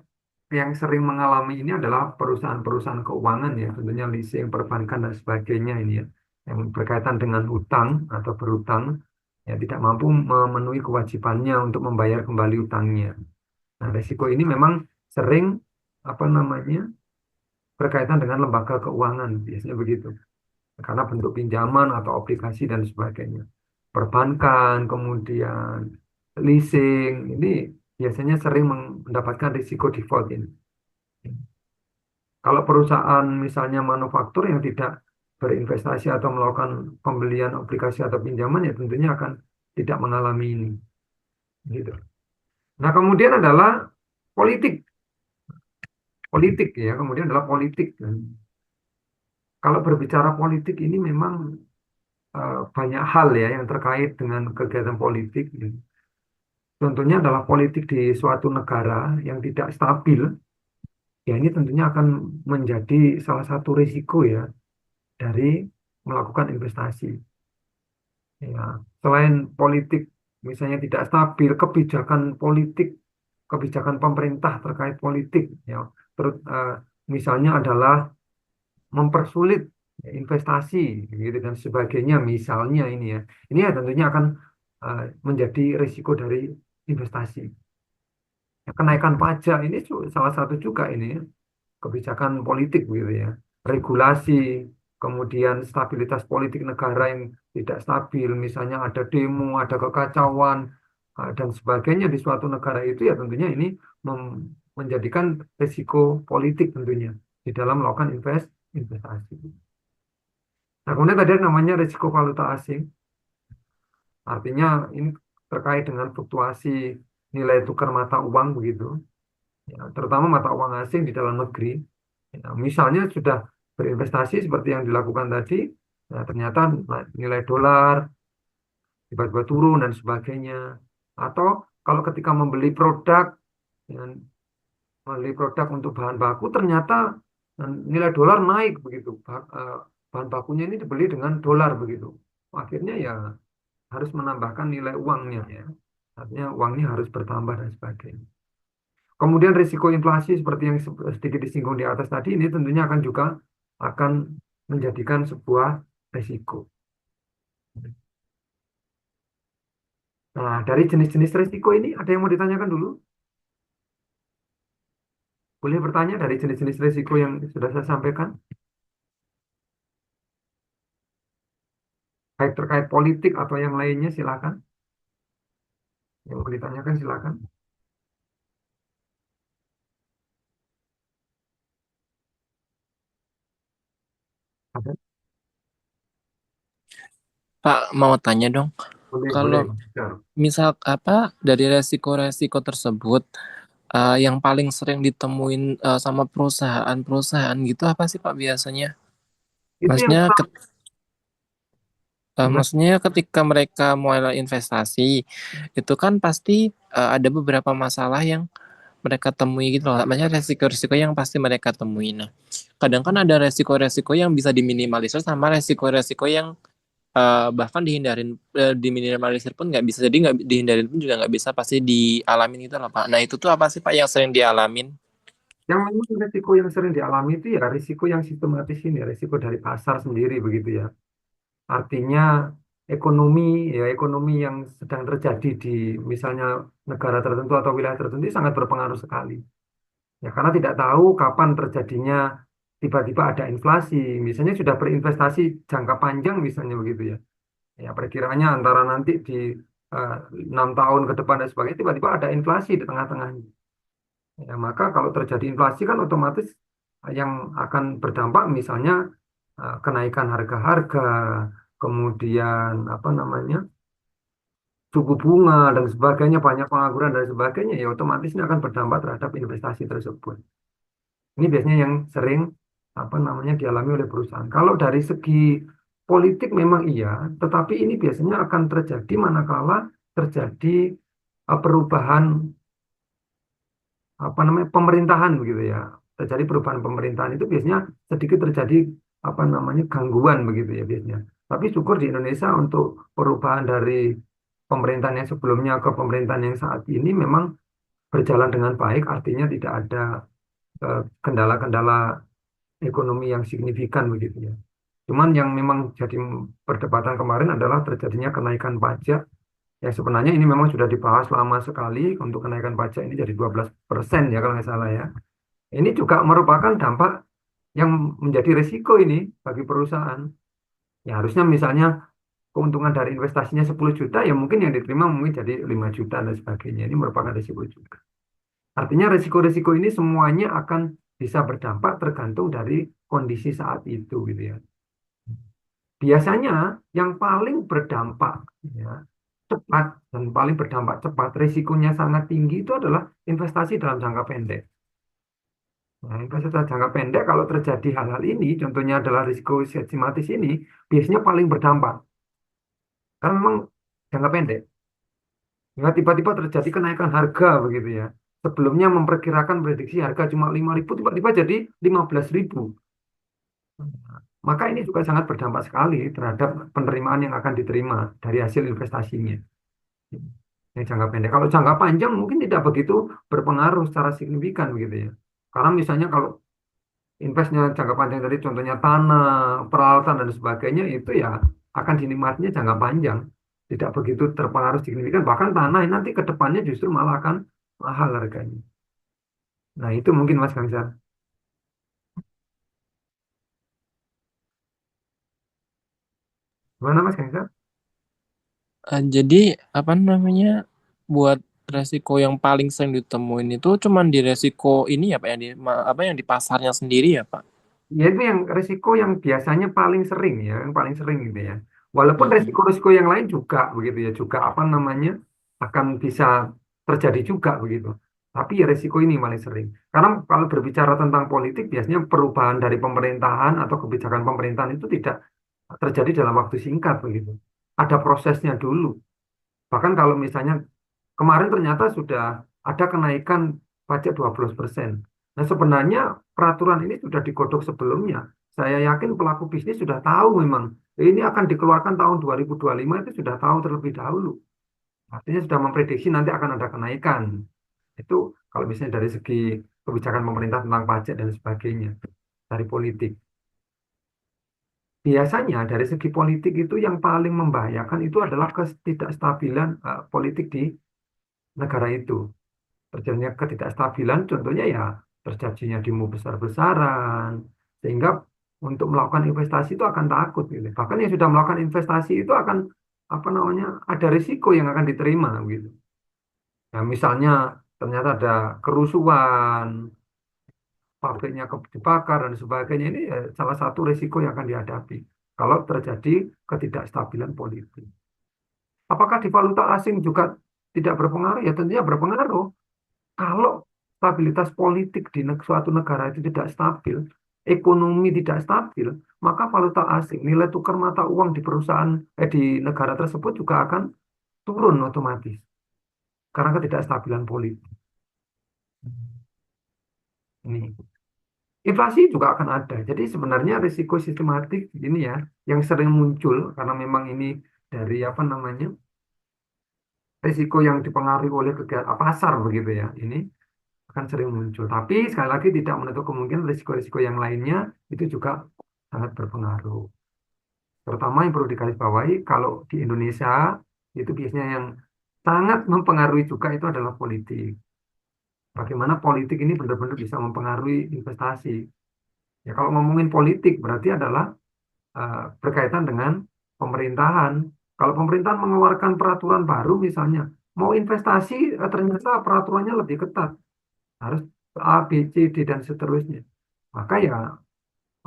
yang sering mengalami ini adalah perusahaan-perusahaan keuangan ya, tentunya leasing, perbankan dan sebagainya ini ya, yang berkaitan dengan utang atau berutang ya tidak mampu memenuhi kewajibannya untuk membayar kembali utangnya. Nah, risiko ini memang sering apa namanya berkaitan dengan lembaga keuangan biasanya begitu, karena bentuk pinjaman atau obligasi dan sebagainya. Perbankan, kemudian leasing ini biasanya sering mendapatkan risiko default ini. Kalau perusahaan misalnya manufaktur yang tidak berinvestasi atau melakukan pembelian obligasi atau pinjaman ya tentunya akan tidak mengalami ini. Gitu. Nah, kemudian adalah politik. Politik ya, kemudian adalah politik. Kalau berbicara politik ini memang banyak hal ya yang terkait dengan kegiatan politik. Contohnya adalah politik di suatu negara yang tidak stabil. Ya, ini tentunya akan menjadi salah satu risiko ya dari melakukan investasi. Ya, selain politik misalnya tidak stabil, kebijakan politik, kebijakan pemerintah terkait politik, ya, terus misalnya adalah mempersulit ya, investasi, gitu dan sebagainya. Misalnya ini ya, ini ya tentunya akan menjadi risiko dari investasi. Ya, kenaikan pajak ini salah satu juga ini kebijakan politik gitu ya, regulasi, kemudian stabilitas politik negara yang tidak stabil, misalnya ada demo, ada kekacauan, dan sebagainya di suatu negara itu ya tentunya ini menjadikan risiko politik tentunya di dalam melakukan investasi. Nah, kemudian tadi ada namanya risiko valuta asing, artinya ini terkait dengan fluktuasi nilai tukar mata uang begitu, ya, terutama mata uang asing di dalam negeri. Ya, misalnya sudah berinvestasi seperti yang dilakukan tadi, ya, ternyata nilai dolar tiba-tiba turun dan sebagainya. Atau kalau ketika ya, membeli produk untuk bahan baku, ternyata nilai dolar naik begitu. Bahan bakunya ini dibeli dengan dolar begitu. Akhirnya ya harus menambahkan nilai uangnya ya. Artinya uangnya harus bertambah dan sebagainya. Kemudian risiko inflasi seperti yang sedikit disinggung di atas tadi ini tentunya akan juga akan menjadikan sebuah risiko. Nah, dari jenis-jenis risiko ini ada yang mau ditanyakan dulu? Boleh bertanya dari jenis-jenis risiko yang sudah saya sampaikan? Baik terkait politik atau yang lainnya silakan. Yang mau ditanyakan silakan. Ada? Pak, mau tanya dong, Boleh, boleh. kalau misal apa dari resiko-resiko tersebut yang paling sering ditemuin sama perusahaan-perusahaan gitu apa sih Pak biasanya? Itu yang Maksudnya, gimana? maksudnya ketika mereka mulai investasi, itu kan pasti ada beberapa masalah yang mereka temui gitu loh. Maksudnya resiko-resiko yang pasti mereka temui. Nah, kadang kan ada resiko-resiko yang bisa diminimalisir sama resiko-resiko yang bahkan diminimalisir pun nggak bisa, jadi nggak dihindarin pun juga nggak bisa, pasti dialamin gitu loh Pak. Nah itu tuh apa sih Pak yang sering dialamin? Yang memang risiko yang sering dialami itu ya risiko yang sistematis ini, risiko dari pasar sendiri begitu ya. Artinya ekonomi yang sedang terjadi di misalnya negara tertentu atau wilayah tertentu sangat berpengaruh sekali. Ya, karena tidak tahu kapan terjadinya tiba-tiba ada inflasi. Misalnya sudah berinvestasi jangka panjang misalnya begitu ya. Ya, perkiraannya antara nanti di 6 tahun ke depan dan sebagainya tiba-tiba ada inflasi di tengah-tengahnya. Ya, maka kalau terjadi inflasi kan otomatis yang akan berdampak misalnya kenaikan harga-harga, kemudian apa namanya suku bunga dan sebagainya, banyak pengangguran dan sebagainya, ya otomatis ini akan berdampak terhadap investasi tersebut. Ini biasanya yang sering apa namanya dialami oleh perusahaan. Kalau dari segi politik memang iya, tetapi ini biasanya akan terjadi manakala terjadi perubahan apa namanya pemerintahan begitu ya. Terjadi perubahan pemerintahan itu biasanya sedikit terjadi apa namanya gangguan begitu ya biasanya. Tapi syukur di Indonesia untuk perubahan dari pemerintahan yang sebelumnya ke pemerintahan yang saat ini memang berjalan dengan baik, artinya tidak ada kendala-kendala ekonomi yang signifikan begitu ya. Cuman yang memang jadi perdebatan kemarin adalah terjadinya kenaikan pajak. Ya sebenarnya ini memang sudah dibahas lama sekali untuk kenaikan pajak ini jadi 12% ya kalau nggak salah ya. Ini juga merupakan dampak yang menjadi risiko ini bagi perusahaan. Ya harusnya misalnya keuntungan dari investasinya 10 juta ya mungkin yang diterima mungkin jadi 5 juta dan sebagainya. Ini merupakan risiko juga. Artinya risiko-risiko ini semuanya akan bisa berdampak tergantung dari kondisi saat itu gitu ya. Biasanya yang paling berdampak ya, cepat dan paling berdampak cepat, risikonya sangat tinggi itu adalah investasi dalam jangka pendek. Nah, investasi dalam jangka pendek kalau terjadi hal-hal ini, contohnya adalah risiko sistematis ini, biasanya paling berdampak. Karena memang jangka pendek. Hingga tiba-tiba terjadi kenaikan harga begitu ya. Sebelumnya memperkirakan prediksi harga cuma 5.000, tiba-tiba jadi 15.000. Maka ini juga sangat berdampak sekali terhadap penerimaan yang akan diterima dari hasil investasinya. Yang jangka pendek. Kalau jangka panjang mungkin tidak begitu berpengaruh secara signifikan begitu ya. Karena misalnya kalau investnya jangka panjang tadi contohnya tanah, peralatan dan sebagainya itu ya akan dinikmatinya jangka panjang. tidak begitu terpengaruh signifikan. Bahkan tanah ini nanti ke depannya justru malah akan mahal harganya. Nah, itu mungkin Mas Gangsar. Gimana Mas Gangsar? Jadi apa namanya, buat resiko yang paling sering ditemuin itu cuman di resiko ini ya Pak, yang di apa yang di pasarnya sendiri ya Pak. Ya itu yang resiko yang biasanya paling sering ya, yang paling sering gitu ya. Walaupun Mm-mm. resiko-resiko yang lain juga begitu ya, juga apa namanya akan bisa terjadi juga begitu. Tapi ya resiko ini paling sering. Karena kalau berbicara tentang politik, biasanya perubahan dari pemerintahan atau kebijakan pemerintahan itu tidak terjadi dalam waktu singkat begitu. Ada prosesnya dulu. Bahkan kalau misalnya kemarin ternyata sudah ada kenaikan pajak 12%. Nah, sebenarnya peraturan ini sudah digodok sebelumnya. Saya yakin pelaku bisnis sudah tahu memang ini akan dikeluarkan tahun 2025 itu sudah tahu terlebih dahulu. Artinya sudah memprediksi nanti akan ada kenaikan. Itu kalau misalnya dari segi kebijakan pemerintah tentang pajak dan sebagainya, dari politik. Biasanya dari segi politik itu yang paling membahayakan itu adalah ketidakstabilan politik di negara itu. Terjadinya ketidakstabilan contohnya ya terjadinya demo besar-besaran sehingga untuk melakukan investasi itu akan takut gitu. Bahkan yang sudah melakukan investasi itu akan apa namanya ada risiko yang akan diterima gitu. Ya, misalnya ternyata ada kerusuhan, pabriknya dibakar dan sebagainya ini ya, salah satu risiko yang akan dihadapi kalau terjadi ketidakstabilan politik. Apakah di valuta asing juga tidak berpengaruh? Ya tentunya berpengaruh. Kalau stabilitas politik di suatu negara itu tidak stabil, ekonomi tidak stabil, maka valuta asing, nilai tukar mata uang di perusahaan di negara tersebut juga akan turun otomatis karena ketidakstabilan politik. Ini inflasi juga akan ada. Jadi sebenarnya risiko sistematik ini ya yang sering muncul karena memang ini dari apa namanya risiko yang dipengaruhi oleh kegiatan pasar begitu ya. Ini akan sering muncul. Tapi sekali lagi tidak menutup kemungkinan risiko-risiko yang lainnya itu juga sangat berpengaruh. Terutama yang perlu digarisbawahi kalau di Indonesia itu biasanya yang sangat mempengaruhi juga itu adalah politik. Bagaimana politik ini benar-benar bisa mempengaruhi investasi. Ya kalau ngomongin politik berarti adalah berkaitan dengan pemerintahan. Kalau pemerintahan mengeluarkan peraturan baru misalnya, mau investasi ternyata peraturannya lebih ketat. Harus A, B, C, D dan seterusnya. Maka ya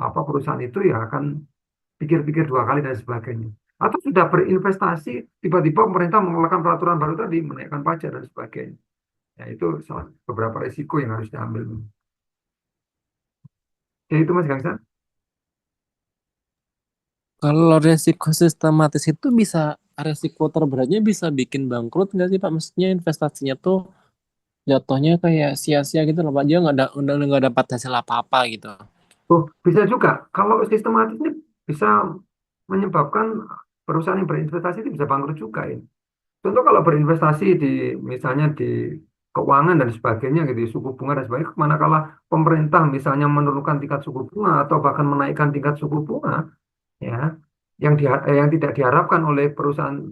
apa perusahaan itu ya akan pikir-pikir dua kali dan sebagainya. Atau sudah berinvestasi, tiba-tiba pemerintah mengeluarkan peraturan baru tadi, menaikkan pajak dan sebagainya. Ya itu beberapa risiko yang harus diambil. Ya itu Mas Gangsa. Kalau resiko sistematis itu bisa, resiko terberatnya bisa bikin bangkrut nggak sih Pak? Maksudnya investasinya tuh jatuhnya kayak sia-sia gitu loh Pak. Dia udah nggak dapat hasil apa-apa gitu. Oh, bisa juga. Kalau sistematis ini bisa menyebabkan perusahaan yang berinvestasi itu bisa bangkrut juga ini. Contoh kalau berinvestasi di misalnya di keuangan dan sebagainya gitu, suku bunga dan sebagainya, manakala pemerintah misalnya menurunkan tingkat suku bunga atau bahkan menaikkan tingkat suku bunga, ya, yang tidak diharapkan oleh perusahaan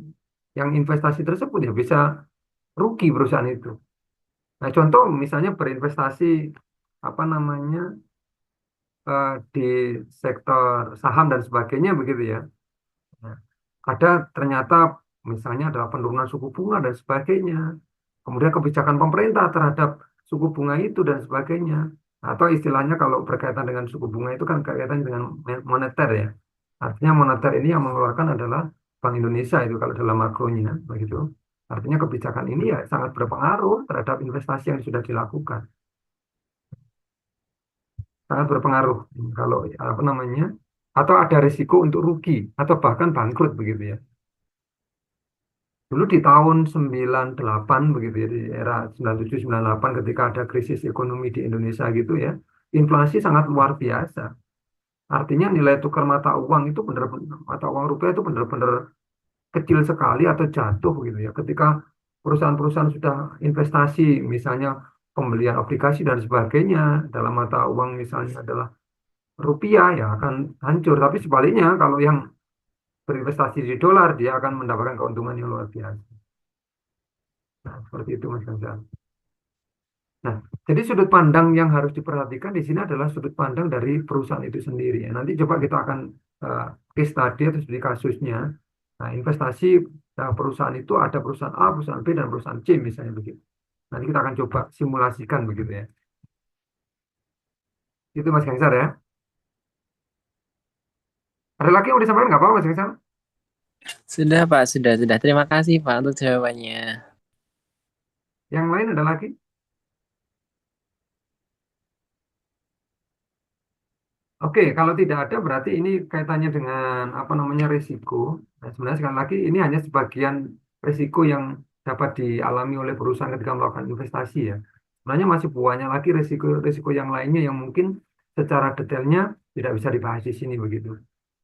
yang investasi tersebut ya bisa rugi perusahaan itu. Nah, contoh misalnya berinvestasi apa namanya di sektor saham dan sebagainya begitu ya. Nah, ada ternyata misalnya adalah penurunan suku bunga dan sebagainya. Kemudian kebijakan pemerintah terhadap suku bunga itu dan sebagainya. Atau istilahnya kalau berkaitan dengan suku bunga itu kan kaitan dengan moneter ya. Artinya moneter ini yang mengeluarkan adalah Bank Indonesia itu kalau dalam makronya begitu. Artinya kebijakan ini ya sangat berpengaruh terhadap investasi yang sudah dilakukan. Sangat berpengaruh kalau apa namanya atau ada risiko untuk rugi atau bahkan bangkrut begitu ya. Dulu di tahun 98 begitu ya, di era 97 98 ketika ada krisis ekonomi di Indonesia gitu ya, inflasi sangat luar biasa. Artinya nilai tukar mata uang itu benar-benar mata uang rupiah itu benar-benar kecil sekali atau jatuh gitu ya. Ketika perusahaan-perusahaan sudah investasi misalnya pembelian obligasi dan sebagainya dalam mata uang misalnya adalah rupiah ya akan hancur. Tapi sebaliknya kalau yang berinvestasi di dolar, dia akan mendapatkan keuntungan yang luar biasa. Nah, seperti itu Mas Gansal. Nah, jadi sudut pandang yang harus diperhatikan di sini adalah sudut pandang dari perusahaan itu sendiri. Ya, nanti coba kita akan case study atau studi kasusnya. Nah, investasi perusahaan itu ada perusahaan A, perusahaan B, dan perusahaan C misalnya begitu. Nanti kita akan coba simulasikan begitu ya. Itu Mas Gansal ya. Ada lagi yang mau disampaikan nggak apa Mas Gansal? Sudah Pak, sudah. Terima kasih Pak untuk jawabannya. Yang lain ada lagi? Oke, kalau tidak ada berarti ini kaitannya dengan apa namanya risiko. Nah, sebenarnya sekali lagi ini hanya sebagian risiko yang dapat dialami oleh perusahaan ketika melakukan investasi ya. Sebenarnya masih banyak lagi risiko-risiko yang lainnya yang mungkin secara detailnya tidak bisa dibahas di sini begitu.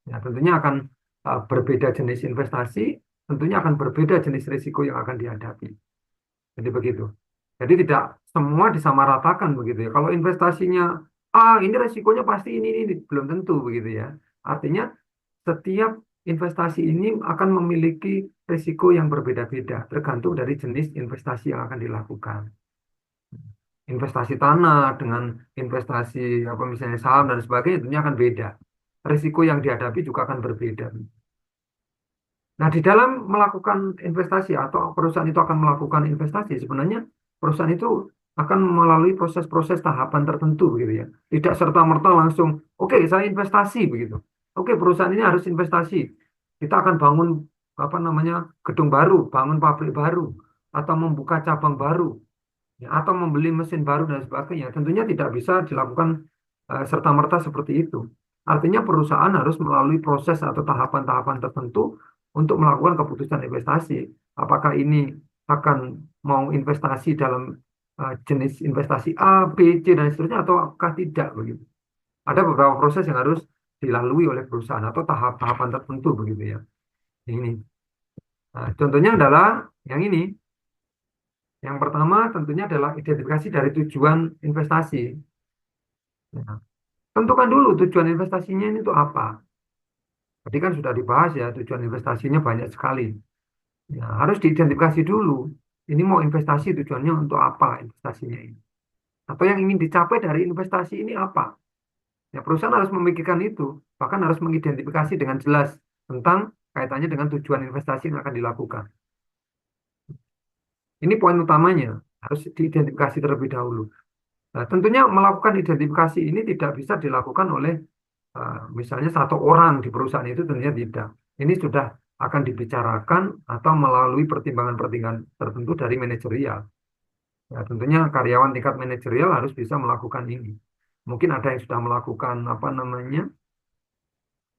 Ya, tentunya akan berbeda jenis investasi, tentunya akan berbeda jenis risiko yang akan dihadapi. Jadi begitu. Jadi tidak semua disamaratakan begitu ya. Kalau investasinya ini resikonya pasti ini belum tentu begitu ya. Artinya setiap investasi ini akan memiliki risiko yang berbeda-beda tergantung dari jenis investasi yang akan dilakukan. Investasi tanah dengan investasi apa misalnya saham dan sebagainya tentunya akan beda. Risiko yang dihadapi juga akan berbeda. Nah, di dalam melakukan investasi atau perusahaan itu akan melakukan investasi, sebenarnya perusahaan itu akan melalui proses-proses tahapan tertentu gitu ya. Tidak serta-merta langsung, oke, saya investasi begitu. Oke, perusahaan ini harus investasi. Kita akan bangun apa namanya gedung baru, bangun pabrik baru, atau membuka cabang baru, ya, atau membeli mesin baru dan sebagainya. Tentunya tidak bisa dilakukan serta-merta seperti itu. Artinya perusahaan harus melalui proses atau tahapan-tahapan tertentu untuk melakukan keputusan investasi. Apakah ini akan mau investasi dalam jenis investasi A, B, C, dan seterusnya, atau apakah tidak begitu. Ada beberapa proses yang harus dilalui oleh perusahaan atau tahap-tahapan tertentu begitu ya. Ini. Nah, contohnya adalah yang ini. Yang pertama tentunya adalah identifikasi dari tujuan investasi. Nah, tentukan dulu tujuan investasinya ini untuk apa. Tadi kan sudah dibahas ya, tujuan investasinya banyak sekali. Ya, harus diidentifikasi dulu. Ini mau investasi tujuannya untuk apa investasinya ini. Atau yang ingin dicapai dari investasi ini apa. Ya, perusahaan harus memikirkan itu. Bahkan harus mengidentifikasi dengan jelas tentang kaitannya dengan tujuan investasi yang akan dilakukan. Ini poin utamanya. Harus diidentifikasi terlebih dahulu. Nah, tentunya melakukan identifikasi ini tidak bisa dilakukan oleh misalnya satu orang di perusahaan itu tentunya tidak. Ini sudah akan dibicarakan atau melalui pertimbangan-pertimbangan tertentu dari manajerial. Ya, tentunya karyawan tingkat manajerial harus bisa melakukan ini. Mungkin ada yang sudah melakukan apa namanya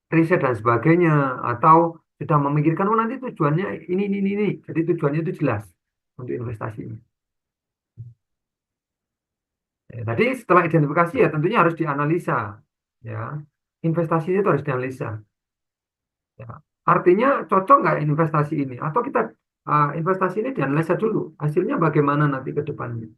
riset dan sebagainya atau sudah memikirkan nanti tujuannya ini. Jadi tujuannya itu jelas untuk investasi ini. Ya, tadi setelah identifikasi ya tentunya harus dianalisa. Ya, investasinya itu harus dianalisa. Ya. Artinya cocok nggak investasi ini? Atau kita investasi ini dianalisa dulu, hasilnya bagaimana nanti ke depannya?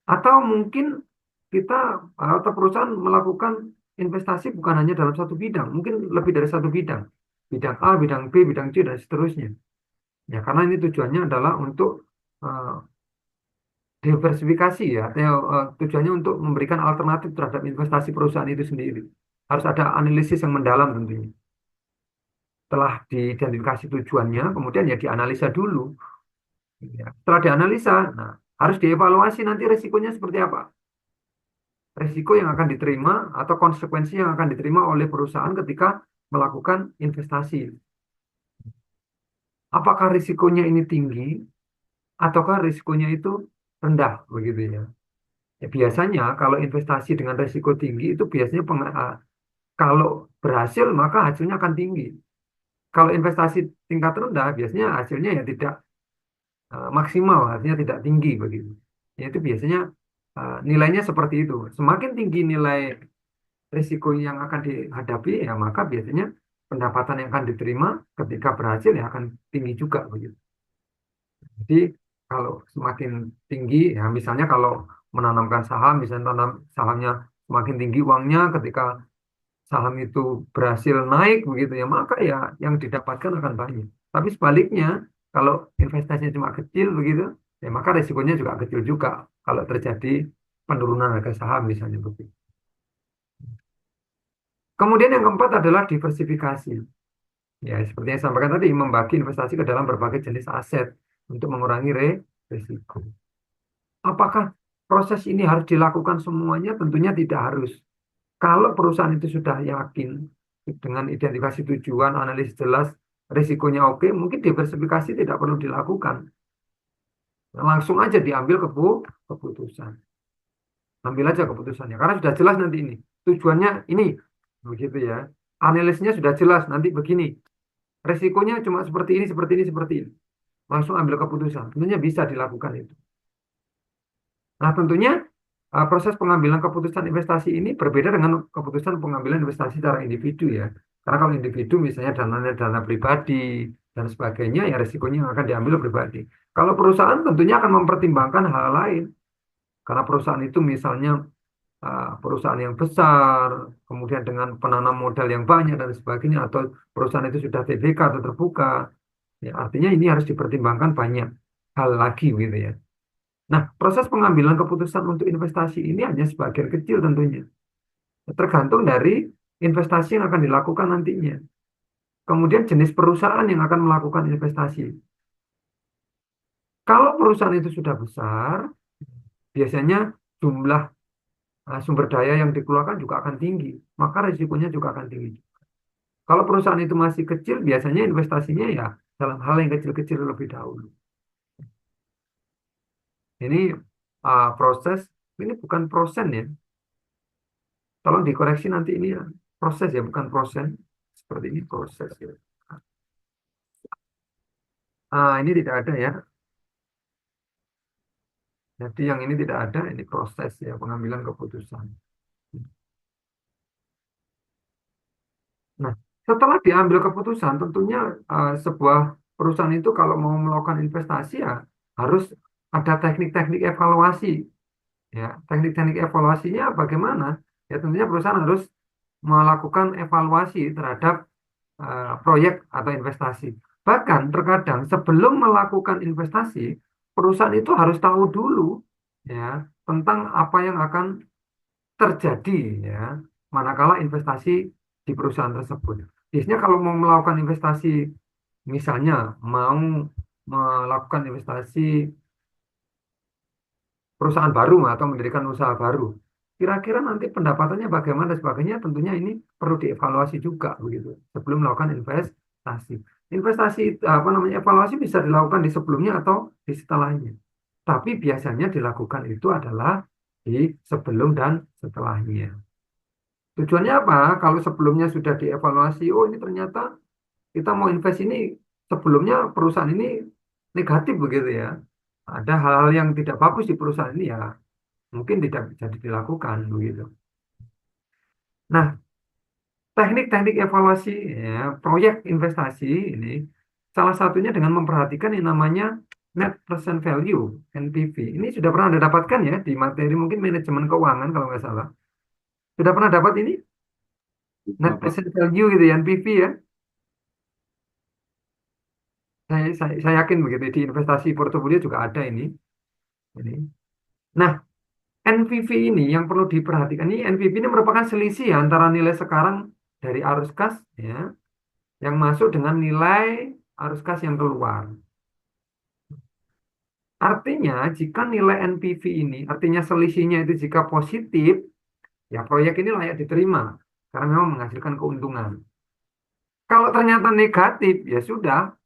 Atau mungkin kita atau perusahaan melakukan investasi bukan hanya dalam satu bidang, mungkin lebih dari satu bidang. Bidang A, bidang B, bidang C, dan seterusnya. Ya, karena ini tujuannya adalah untuk uh, diversifikasi ya, atau tujuannya untuk memberikan alternatif terhadap investasi perusahaan itu sendiri. Harus ada analisis yang mendalam tentunya. Setelah diidentifikasi tujuannya, kemudian ya dianalisa dulu. Ya. Setelah dianalisa, nah, harus dievaluasi nanti resikonya seperti apa. Risiko yang akan diterima atau konsekuensi yang akan diterima oleh perusahaan ketika melakukan investasi. Apakah risikonya ini tinggi ataukah risikonya itu rendah begitu ya. Ya, biasanya kalau investasi dengan risiko tinggi itu biasanya kalau berhasil maka hasilnya akan tinggi. Kalau investasi tingkat rendah biasanya hasilnya ya tidak maksimal, artinya tidak tinggi begitu. Ya, itu biasanya nilainya seperti itu. Semakin tinggi nilai risiko yang akan dihadapi, ya maka biasanya pendapatan yang akan diterima ketika berhasil ya akan tinggi juga begitu. Jadi kalau semakin tinggi, ya misalnya kalau menanamkan saham, misalnya tanam sahamnya semakin tinggi uangnya ketika saham itu berhasil naik begitu ya, maka ya yang didapatkan akan banyak. Tapi sebaliknya, kalau investasinya cuma kecil begitu, ya maka risikonya juga kecil juga kalau terjadi penurunan harga saham misalnya begitu. Kemudian yang keempat adalah diversifikasi. Ya, seperti yang saya sampaikan tadi, membagi investasi ke dalam berbagai jenis aset untuk mengurangi risiko. Apakah proses ini harus dilakukan semuanya? Tentunya tidak harus. Kalau perusahaan itu sudah yakin dengan identifikasi tujuan, analisis jelas, risikonya oke, mungkin diversifikasi tidak perlu dilakukan. Langsung aja diambil keputusan. Ambil aja keputusannya. Karena sudah jelas nanti ini. Tujuannya ini. Begitu ya. Analisisnya sudah jelas. Nanti begini. Risikonya cuma seperti ini, seperti ini, seperti ini. Langsung ambil keputusan. Tentunya bisa dilakukan itu. Nah, tentunya proses pengambilan keputusan investasi ini berbeda dengan keputusan pengambilan investasi secara individu ya. Karena kalau individu misalnya dananya dana pribadi dan sebagainya, ya risikonya yang akan diambil pribadi. Kalau perusahaan tentunya akan mempertimbangkan hal lain. Karena perusahaan itu misalnya perusahaan yang besar, kemudian dengan penanam modal yang banyak dan sebagainya, atau perusahaan itu sudah TBK atau terbuka, ya artinya ini harus dipertimbangkan banyak hal lagi gitu ya. Nah, proses pengambilan keputusan untuk investasi ini hanya sebagian kecil tentunya. Tergantung dari investasi yang akan dilakukan nantinya. Kemudian jenis perusahaan yang akan melakukan investasi. Kalau perusahaan itu sudah besar, biasanya jumlah sumber daya yang dikeluarkan juga akan tinggi. Maka risikonya juga akan tinggi. Kalau perusahaan itu masih kecil, biasanya investasinya ya dalam hal yang kecil-kecil lebih dahulu. Ini proses, ini bukan prosen ya. Tolong dikoreksi nanti ini ya. Proses ya, bukan prosen. Seperti ini proses ya. Ini tidak ada ya. Jadi yang ini tidak ada, ini proses ya, pengambilan keputusan. Nah, setelah diambil keputusan, tentunya sebuah perusahaan itu kalau mau melakukan investasi ya harus ada teknik-teknik evaluasi. Ya, teknik-teknik evaluasinya bagaimana? Ya tentunya perusahaan harus melakukan evaluasi terhadap proyek atau investasi. Bahkan terkadang sebelum melakukan investasi, perusahaan itu harus tahu dulu ya tentang apa yang akan terjadi ya manakala investasi di perusahaan tersebut. Biasanya kalau mau melakukan investasi, misalnya mau melakukan investasi perusahaan baru atau mendirikan usaha baru, kira-kira nanti pendapatannya bagaimana dan sebagainya, tentunya ini perlu dievaluasi juga begitu sebelum melakukan investasi. Investasi apa namanya evaluasi bisa dilakukan di sebelumnya atau di setelahnya. Tapi biasanya dilakukan itu adalah di sebelum dan setelahnya. Tujuannya apa? Kalau sebelumnya sudah dievaluasi, oh ini ternyata kita mau invest ini sebelumnya perusahaan ini negatif begitu ya. Ada hal-hal yang tidak bagus di perusahaan ini ya mungkin tidak jadi dilakukan begitu. Nah, teknik-teknik evaluasi ya, proyek investasi ini salah satunya dengan memperhatikan yang namanya net present value (NPV). Ini sudah pernah Anda dapatkan ya di materi mungkin manajemen keuangan kalau nggak salah. Sudah pernah dapat ini net Bapak. present value gitu ya NPV ya. Saya yakin begitu di investasi portofolio juga ada ini. Ini. Nah, NPV ini yang perlu diperhatikan. Ini NPV ini merupakan selisih ya, antara nilai sekarang dari arus kas ya yang masuk dengan nilai arus kas yang keluar. Artinya jika nilai NPV ini, artinya selisihnya itu jika positif, ya proyek ini layak diterima karena memang menghasilkan keuntungan. Kalau ternyata negatif, ya sudah,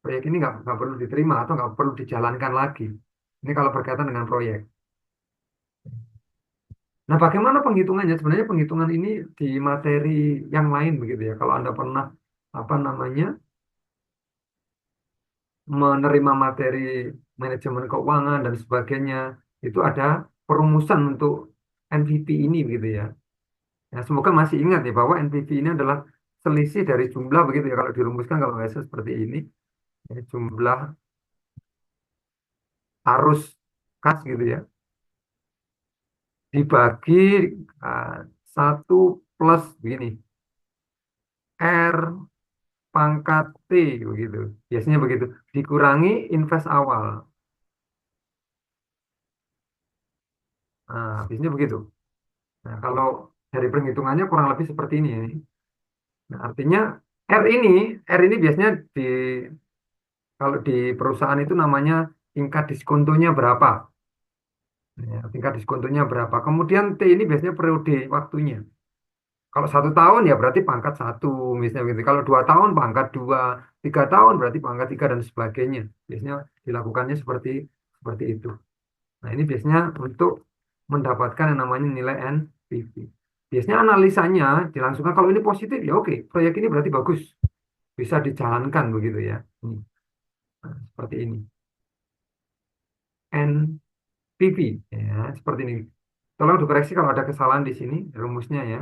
proyek ini nggak perlu diterima atau nggak perlu dijalankan lagi. Ini kalau berkaitan dengan proyek. Nah, bagaimana penghitungannya? Sebenarnya penghitungan ini di materi yang lain begitu ya. Kalau Anda pernah apa namanya menerima materi manajemen keuangan dan sebagainya, itu ada perumusan untuk NPV ini begitu ya. Ya, semoga masih ingat ya bahwa NPV ini adalah selisih dari jumlah begitu ya kalau dirumuskan kalau nggak salah seperti ini. Ya, jumlah arus kas gitu ya dibagi 1 plus begini, R pangkat T begitu. Biasanya begitu. Dikurangi invest awal. Nah, biasanya begitu. Nah, kalau dari perhitungannya kurang lebih seperti ini. Nah, artinya R ini, R ini biasanya kalau di perusahaan itu namanya tingkat diskontonya berapa. Ya, tingkat diskontonya berapa. Kemudian T ini biasanya periode waktunya. Kalau 1 tahun ya berarti pangkat 1, misalnya gitu. Kalau 2 tahun pangkat 2, 3 tahun berarti pangkat 3 dan sebagainya. Biasanya dilakukannya seperti seperti itu. Nah, ini biasanya untuk mendapatkan yang namanya nilai NPV. Biasanya analisanya dilangsungkan kalau ini positif ya oke, proyek ini berarti bagus, bisa dijalankan begitu ya. Nah, seperti ini. NPV ya, seperti ini. Tolong dikoreksi kalau ada kesalahan di sini rumusnya ya.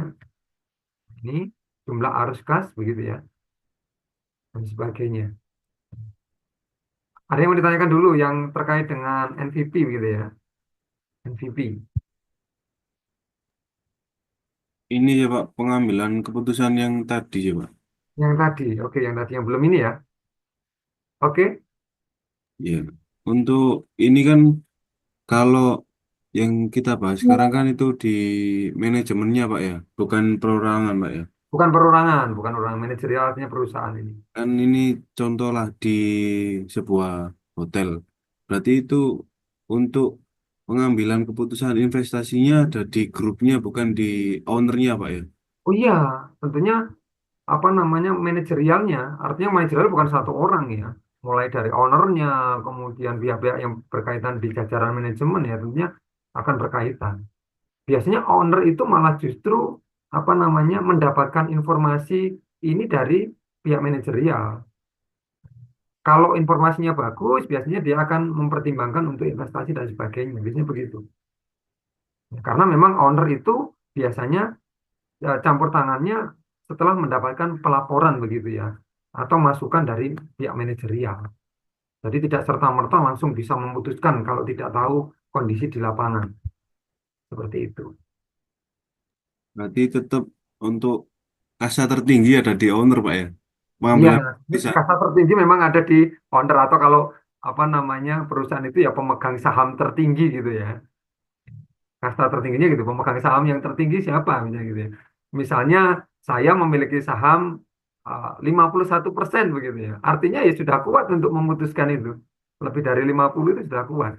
Ini jumlah arus kas begitu ya dan sebagainya. Ada yang mau ditanyakan dulu yang terkait dengan NVP gitu ya. NVP. Ini ya Pak, pengambilan keputusan yang tadi ya Pak. Yang tadi, oke, yang tadi yang belum ini ya. Oke, Ya, untuk ini kan kalau yang kita bahas sekarang kan itu di manajemennya Pak ya, bukan perorangan Pak ya. bukan perorangan, bukan orang manajerial artinya perusahaan ini. Kan ini contohlah di sebuah hotel. Berarti itu untuk pengambilan keputusan investasinya ada di grupnya, bukan di ownernya Pak ya. Oh iya, tentunya apa namanya manajerialnya, artinya manajerial bukan satu orang ya. Mulai dari ownernya, kemudian pihak-pihak yang berkaitan di jajaran manajemen ya tentunya akan berkaitan. Biasanya owner itu malah justru apa namanya mendapatkan informasi ini dari pihak manajerial. Kalau informasinya bagus, biasanya dia akan mempertimbangkan untuk investasi dan sebagainya. Biasanya begitu. Karena memang owner itu biasanya campur tangannya setelah mendapatkan pelaporan begitu ya, atau masukan dari pihak manajerial. Jadi tidak serta-merta langsung bisa memutuskan kalau tidak tahu kondisi di lapangan. Seperti itu. Berarti tetap untuk kasta tertinggi ada di owner Pak ya. Iya, Pengambilan bisa. kasta tertinggi memang ada di owner atau kalau apa namanya perusahaan itu ya pemegang saham tertinggi gitu ya. Kasta tertingginya gitu, pemegang saham yang tertinggi siapa misalnya gitu ya. Misalnya saya memiliki saham 51% begitu ya. Artinya ya sudah kuat untuk memutuskan itu. Lebih dari 50 itu sudah kuat.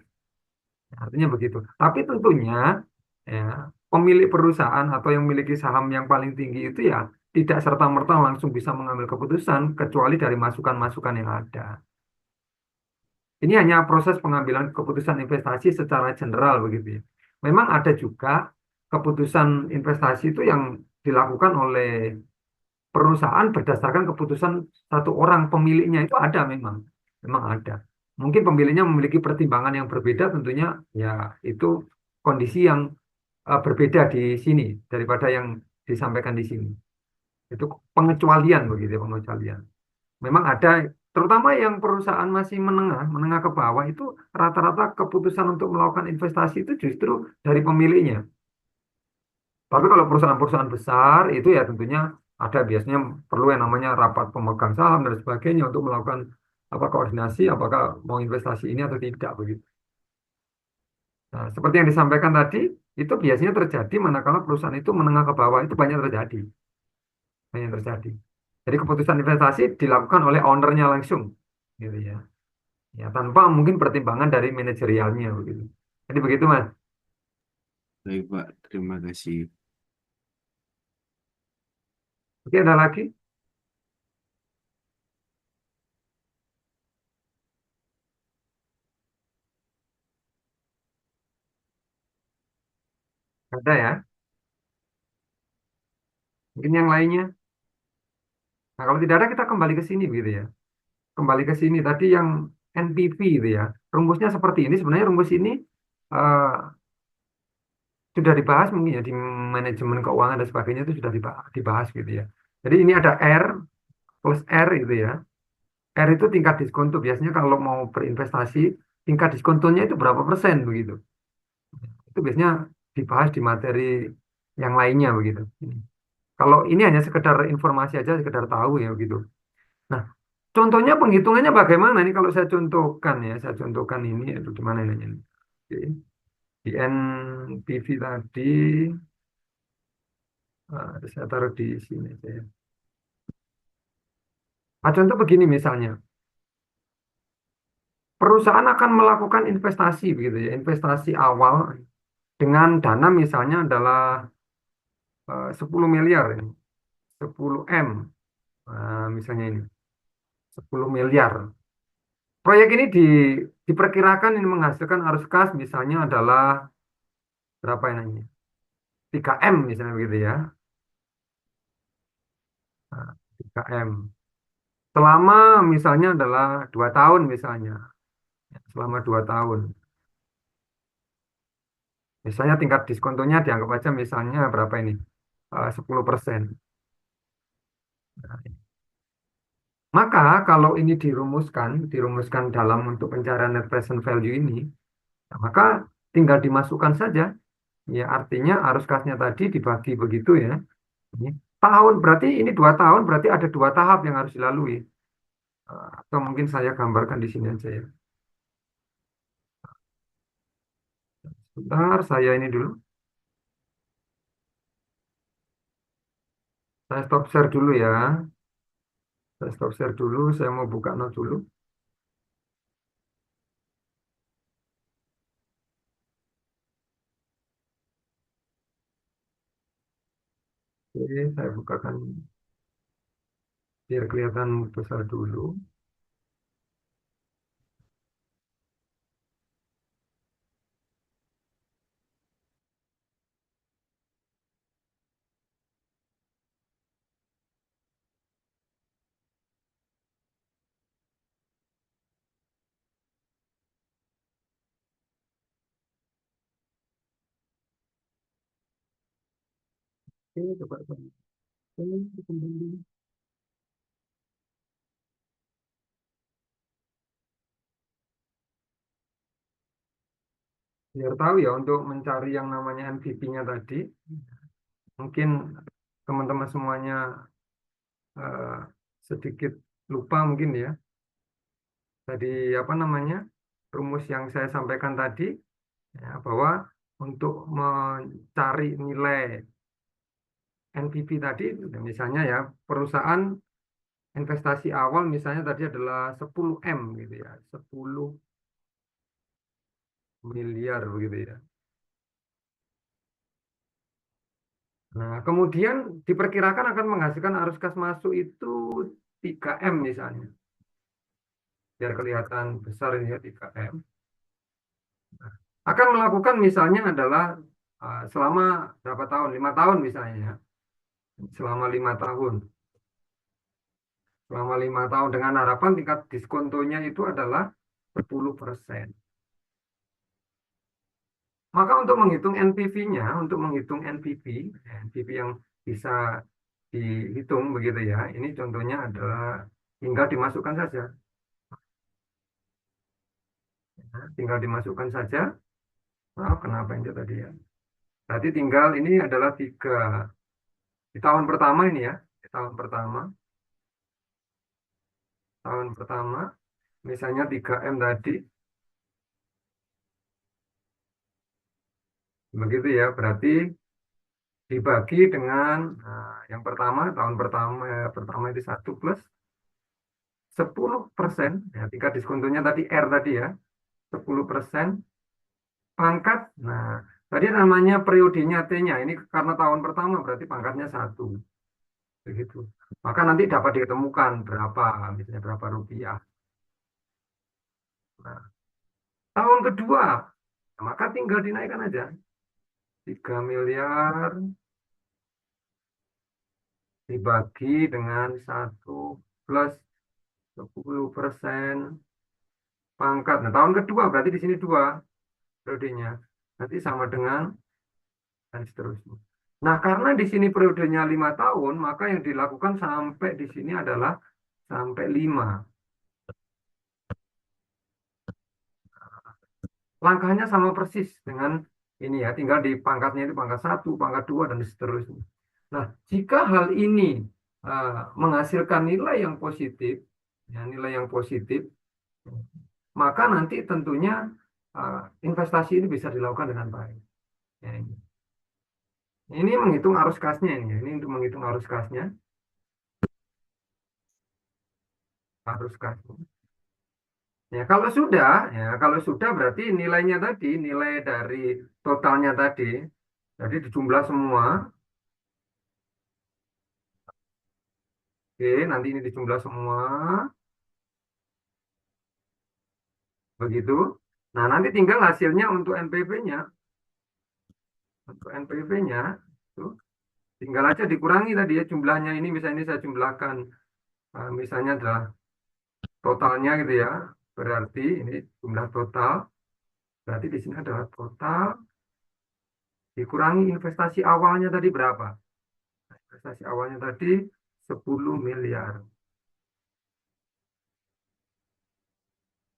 Artinya begitu. Tapi tentunya ya pemilik perusahaan atau yang memiliki saham yang paling tinggi itu ya tidak serta-merta langsung bisa mengambil keputusan kecuali dari masukan-masukan yang ada. Ini hanya proses pengambilan keputusan investasi secara general begitu ya. Memang ada juga keputusan investasi itu yang dilakukan oleh perusahaan berdasarkan keputusan satu orang pemiliknya itu ada memang. Memang ada. Mungkin pemiliknya memiliki pertimbangan yang berbeda tentunya ya itu kondisi yang berbeda di sini daripada yang disampaikan di sini. Itu pengecualian begitu ya, pengecualian. Memang ada, terutama yang perusahaan masih menengah, menengah ke bawah itu rata-rata keputusan untuk melakukan investasi itu justru dari pemiliknya. Tapi kalau perusahaan-perusahaan besar itu ya tentunya ada biasanya perlu yang namanya rapat pemegang saham dan sebagainya untuk melakukan apa koordinasi apakah mau investasi ini atau tidak begitu. Nah, seperti yang disampaikan tadi itu biasanya terjadi manakala perusahaan itu menengah ke bawah itu banyak terjadi, banyak terjadi. Jadi keputusan investasi dilakukan oleh ownernya langsung, gitu ya. Ya, tanpa mungkin pertimbangan dari manajerialnya begitu. Jadi begitu, Mas. Baik Pak, terima kasih. Oke, ada lagi? Ada ya. Mungkin yang lainnya. Nah, kalau tidak ada kita kembali ke sini begitu ya. Kembali ke sini tadi yang NPV gitu ya. Rumusnya seperti ini. Sebenarnya rumus ini eh, sudah dibahas mungkin ya di manajemen keuangan dan sebagainya itu sudah dibahas gitu ya. Jadi ini ada R plus R gitu ya. R itu tingkat diskonto. Biasanya kalau mau berinvestasi, tingkat diskontonya itu berapa persen begitu. Itu biasanya dibahas di materi yang lainnya begitu. Kalau ini hanya sekedar informasi aja, sekedar tahu ya gitu. Nah, contohnya penghitungannya bagaimana ini kalau saya contohkan ya, saya contohkan ini, itu gimana ini? Oke. Di NPV tadi, saya taruh di sini saya. Nah, contoh begini misalnya, perusahaan akan melakukan investasi begitu ya, investasi awal dengan dana misalnya adalah 10 miliar ini, 10 M, misalnya ini, 10 miliar. Proyek ini diperkirakan ini menghasilkan arus kas misalnya adalah berapa ini? 3 M misalnya begitu ya. Nah, 3 M. Selama misalnya adalah 2 tahun misalnya. Selama 2 tahun. Misalnya tingkat diskontonya dianggap aja misalnya berapa ini? 10%. Nah, maka kalau ini dirumuskan dalam untuk pencarian net present value ini, nah, maka tinggal dimasukkan saja. Ya, artinya arus kasnya tadi dibagi begitu ya. Ini tahun berarti ini 2 tahun berarti ada 2 tahap yang harus dilalui. Atau mungkin saya gambarkan di sini aja ya. Sebentar, saya ini dulu. Saya stop share dulu ya. Saya stop share dulu. Saya mau buka note dulu. Oke, saya bukakan biar kelihatan besar dulu. Oke, coba kembali. Biar tahu ya untuk mencari yang namanya MVP-nya tadi. Mungkin teman-teman semuanya eh, sedikit lupa mungkin ya. Tadi apa namanya? Rumus yang saya sampaikan tadi ya, bahwa untuk mencari nilai NPV tadi misalnya ya perusahaan investasi awal misalnya tadi adalah 10 M gitu ya, 10 miliar begitu ya. Nah, kemudian diperkirakan akan menghasilkan arus kas masuk itu 3 M misalnya. Biar kelihatan besar ini ya 3 M. Nah, akan melakukan misalnya adalah selama berapa tahun? 5 tahun misalnya ya. Selama 5 tahun. Selama 5 tahun dengan harapan tingkat diskontonya itu adalah 10%. Maka untuk menghitung NPV-nya, untuk menghitung NPV yang bisa dihitung begitu ya, ini contohnya adalah tinggal dimasukkan saja. Nah, tinggal dimasukkan saja. Maaf, kenapa ini tadi ya? Berarti tinggal ini adalah 3. Di tahun pertama ini ya, di tahun pertama, misalnya 3 M tadi, begitu ya, berarti dibagi dengan yang pertama, tahun pertama itu 1 plus 10%, ya, tingkat diskontonya tadi R tadi ya, 10% pangkat. Nah, tadi namanya periodenya T-nya, ini karena tahun pertama berarti pangkatnya 1. Begitu. Maka nanti dapat ditemukan berapa, misalnya berapa rupiah. Nah, tahun kedua, maka tinggal dinaikkan aja. 3 miliar dibagi dengan 1 plus 10% pangkat. Nah, tahun kedua berarti di sini 2 periodenya. Nanti sama dengan dan seterusnya. Nah, karena di sini periodenya 5 tahun, maka yang dilakukan sampai di sini adalah sampai 5. Langkahnya sama persis dengan ini ya, tinggal di pangkatnya itu pangkat 1, pangkat 2, dan seterusnya. Nah, jika hal ini menghasilkan nilai yang positif, ya, nilai yang positif, maka nanti tentunya investasi ini bisa dilakukan dengan baik. Ya, ini menghitung arus kasnya ini. Ini untuk menghitung arus kasnya, arus kasnya. Ya kalau sudah berarti nilainya tadi, nilai dari totalnya tadi, jadi dijumlah semua. Oke, nanti ini dijumlah semua, begitu. Nah, nanti tinggal hasilnya untuk NPV-nya. Untuk NPV-nya, tinggal aja dikurangi tadi ya jumlahnya ini. Misalnya ini saya jumlahkan, misalnya adalah totalnya gitu ya. Berarti ini jumlah total. Berarti di sini adalah total dikurangi investasi awalnya tadi berapa? Investasi awalnya tadi 10 miliar.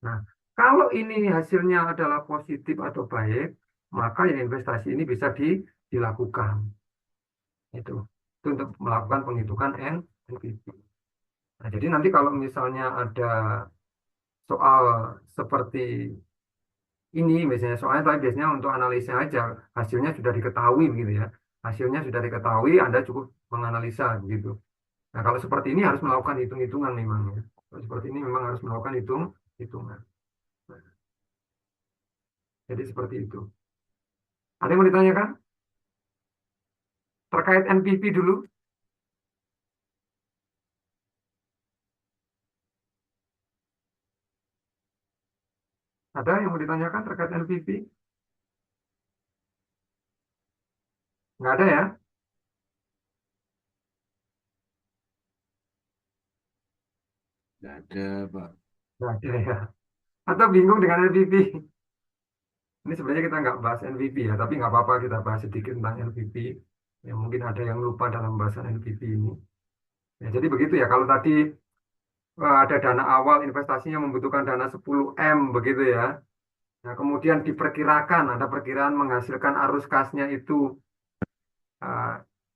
Nah, kalau ini hasilnya adalah positif atau baik, maka ya investasi ini bisa dilakukan. Itu untuk melakukan penghitungan NPV. Nah, jadi nanti kalau misalnya ada soal seperti ini, misalnya soalnya tapi biasanya untuk analisa aja, hasilnya sudah diketahui begitu ya. Hasilnya sudah diketahui, Anda cukup menganalisa begitu. Nah, kalau seperti ini harus melakukan hitung-hitungan memang ya. Kalau seperti ini memang harus melakukan hitungan. Jadi seperti itu. Ada yang mau ditanyakan? Terkait NPV dulu. Ada yang mau ditanyakan terkait NPV? Nggak ada ya? Nggak ada, Pak. Nggak ada ya. Atau bingung dengan NPV? Ini sebenarnya kita nggak bahas NPV ya, tapi nggak apa-apa kita bahas sedikit tentang NPV. Ya, mungkin ada yang lupa dalam bahasan NPV ini. Ya, jadi begitu ya, kalau tadi ada dana awal investasinya membutuhkan dana 10M begitu ya. Nah, kemudian diperkirakan, ada perkiraan menghasilkan arus kasnya itu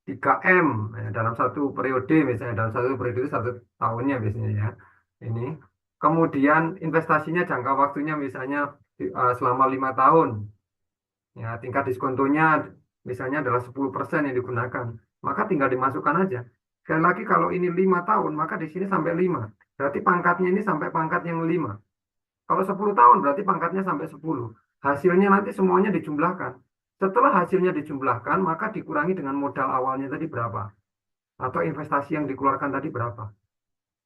3M ya, dalam satu periode, misalnya dalam satu periode itu 1 tahunnya biasanya ya. Ini. Kemudian investasinya jangka waktunya misalnya selama 5 tahun. Ya, tingkat diskontonya misalnya adalah 10% yang digunakan. Maka tinggal dimasukkan aja. Sekali lagi kalau ini 5 tahun, maka di sini sampai 5. Berarti pangkatnya ini sampai pangkat yang 5. Kalau 10 tahun berarti pangkatnya sampai 10. Hasilnya nanti semuanya dijumlahkan. Setelah hasilnya dijumlahkan, maka dikurangi dengan modal awalnya tadi berapa. Atau investasi yang dikeluarkan tadi berapa.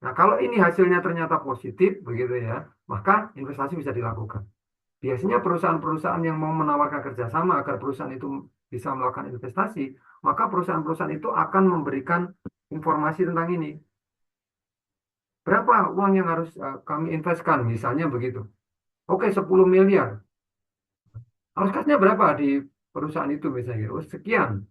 Nah, kalau ini hasilnya ternyata positif, begitu ya, maka investasi bisa dilakukan. Biasanya perusahaan-perusahaan yang mau menawarkan kerjasama agar perusahaan itu bisa melakukan investasi, maka perusahaan-perusahaan itu akan memberikan informasi tentang ini. Berapa uang yang harus kami investkan, misalnya begitu. Oke, 10 miliar. Arus kasnya berapa di perusahaan itu misalnya? Oh, sekian.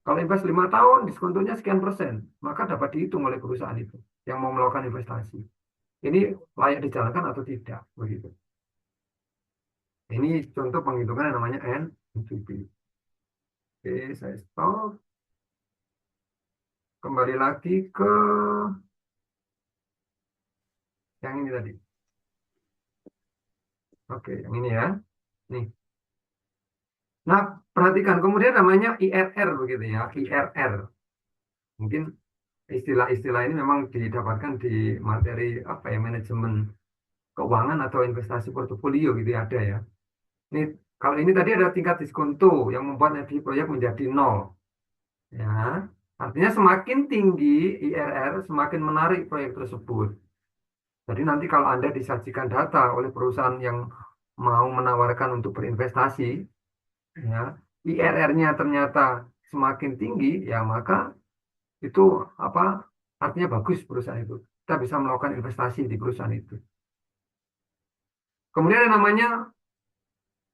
Kalau invest 5 tahun, diskontonya sekian persen. Maka dapat dihitung oleh perusahaan itu yang mau melakukan investasi. Ini layak dijalankan atau tidak, begitu. Ini contoh penghitungan yang namanya NPV. Oke, saya stop. Kembali lagi ke yang ini tadi. Oke, yang ini ya. Nih. Nah, perhatikan. Kemudian namanya IRR begitu ya. IRR. Mungkin istilah-istilah ini memang didapatkan di materi apa ya, manajemen keuangan atau investasi portofolio gitu ya, ada ya. Ini kalau ini tadi ada tingkat diskonto yang membuat NPV proyek menjadi 0. Ya, artinya semakin tinggi IRR, semakin menarik proyek tersebut. Jadi nanti kalau Anda disajikan data oleh perusahaan yang mau menawarkan untuk berinvestasi, ya, IRR-nya ternyata semakin tinggi, ya maka itu apa? Artinya bagus perusahaan itu. Kita bisa melakukan investasi di perusahaan itu. Kemudian yang namanya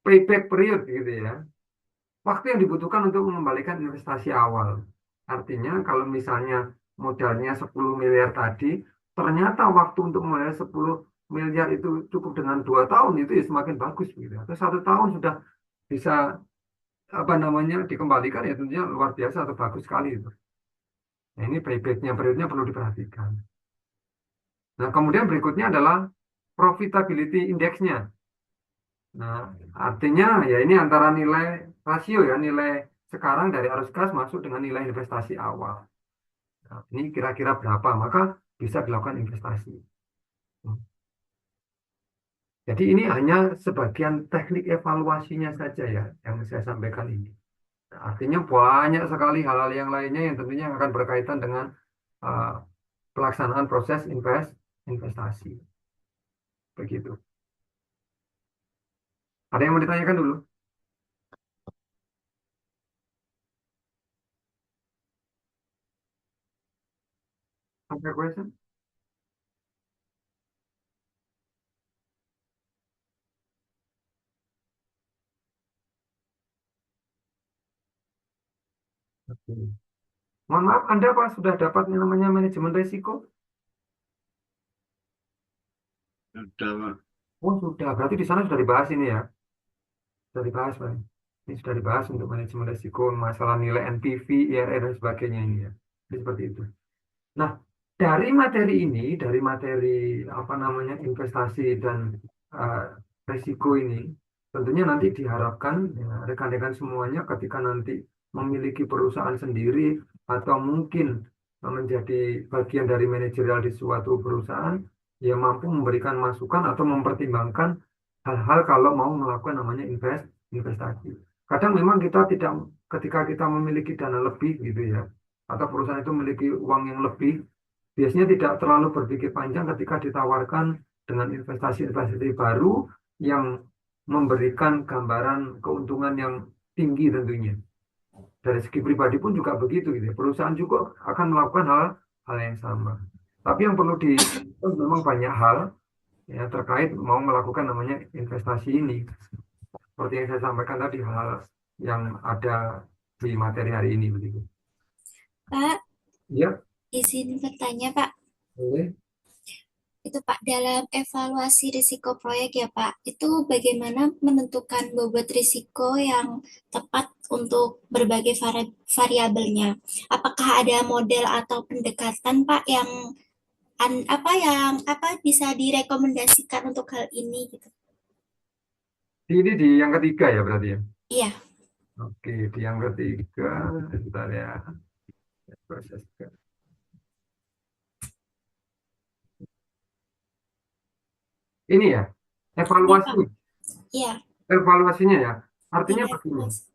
payback period gitu ya. Waktu yang dibutuhkan untuk mengembalikan investasi awal. Artinya kalau misalnya modalnya 10 miliar tadi, ternyata waktu untuk membayar 10 miliar itu cukup dengan 2 tahun, itu ya semakin bagus gitu. Atau 1 tahun sudah bisa apa namanya dikembalikan ya tentunya luar biasa atau bagus sekali itu. Nah, ini paybacknya periodnya perlu diperhatikan. Nah, kemudian berikutnya adalah profitability index-nya. Nah, artinya ya ini antara nilai rasio ya, nilai sekarang dari arus kas masuk dengan nilai investasi awal. Nah, ini kira-kira berapa, maka bisa dilakukan investasi. Jadi ini hanya sebagian teknik evaluasinya saja ya yang saya sampaikan ini. Nah, artinya banyak sekali hal-hal yang lainnya yang tentunya akan berkaitan dengan uh, pelaksanaan proses investasi. Begitu. Ada yang mau ditanyakan dulu? Ada question? Oke. Mohon maaf, Anda Pak sudah dapat yang namanya manajemen risiko? Sudah, Pak. Oh sudah, berarti di sana sudah dibahas ini ya? Sudah dibahas Pak. Ini sudah dibahas untuk manajemen risiko, masalah nilai NPV, IRR dan sebagainya ini ya. Jadi seperti itu. Nah, dari materi ini, dari materi apa namanya investasi dan uh, risiko ini, tentunya nanti diharapkan ya, rekan-rekan semuanya ketika nanti memiliki perusahaan sendiri atau mungkin menjadi bagian dari manajerial di suatu perusahaan, ya mampu memberikan masukan atau mempertimbangkan hal-hal kalau mau melakukan namanya investasi. Kadang memang kita tidak, ketika kita memiliki dana lebih gitu ya, atau perusahaan itu memiliki uang yang lebih, biasanya tidak terlalu berpikir panjang ketika ditawarkan dengan investasi-investasi baru yang memberikan gambaran keuntungan yang tinggi tentunya. Dari segi pribadi pun juga begitu gitu ya. Perusahaan juga akan melakukan hal yang sama. Tapi yang perlu di memang banyak hal ya terkait mau melakukan namanya investasi ini. Seperti yang saya sampaikan tadi hal yang ada di materi hari ini begitu. Pak, Ya, izin bertanya, Pak. boleh. Itu Pak, dalam evaluasi risiko proyek ya Pak, itu bagaimana menentukan bobot risiko yang tepat untuk berbagai variabelnya? Apakah ada model atau pendekatan Pak yang apa bisa direkomendasikan untuk hal ini gitu? Ini di yang ketiga ya berarti ya. Iya, Oke, di yang ketiga, sebentar ya. Proses ini ya, iya evaluasi, Pak, iya, evaluasinya ya. Artinya iya, begini, Mas.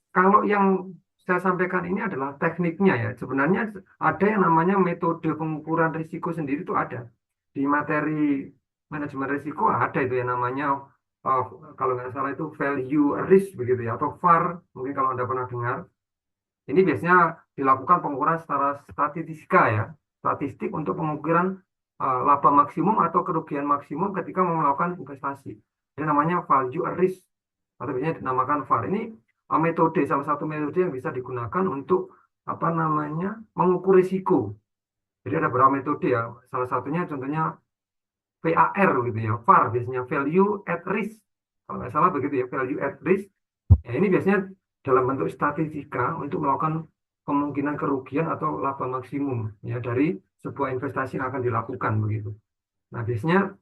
kalau yang saya sampaikan ini adalah tekniknya ya. Sebenarnya ada yang namanya metode pengukuran risiko sendiri itu ada. Di materi manajemen risiko ada itu yang namanya uh, kalau nggak salah itu value risk begitu ya atau VAR mungkin kalau Anda pernah dengar. Ini biasanya dilakukan pengukuran secara statistika ya, statistik untuk pengukuran laba maksimum atau kerugian maksimum ketika mau melakukan investasi. Ini namanya value at risk atau biasanya dinamakan VAR. Ini metode salah satu metode yang bisa digunakan untuk apa namanya mengukur risiko. Jadi ada beberapa metode ya. Salah satunya contohnya VAR gitu ya, VAR biasanya value at risk. Kalau nggak salah begitu ya, value at risk. Ya, ini biasanya dalam bentuk statistika untuk melakukan kemungkinan kerugian atau laba maksimum ya dari sebuah investasi yang akan dilakukan begitu. Nah, biasanya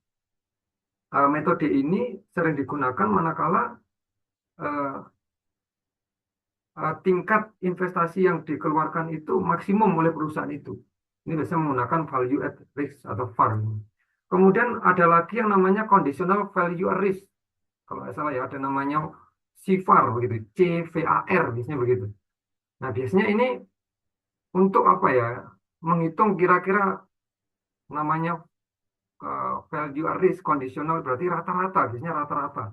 metode ini sering digunakan manakala tingkat investasi yang dikeluarkan itu maksimum oleh perusahaan itu. Ini biasanya menggunakan value at risk atau VAR. Kemudian ada lagi yang namanya conditional value at risk. Kalau nggak salah ya ada namanya CVAR begitu, CVAR biasanya begitu. Nah biasanya ini untuk apa ya? Menghitung kira-kira namanya value at risk conditional berarti rata-rata, biasanya rata-rata.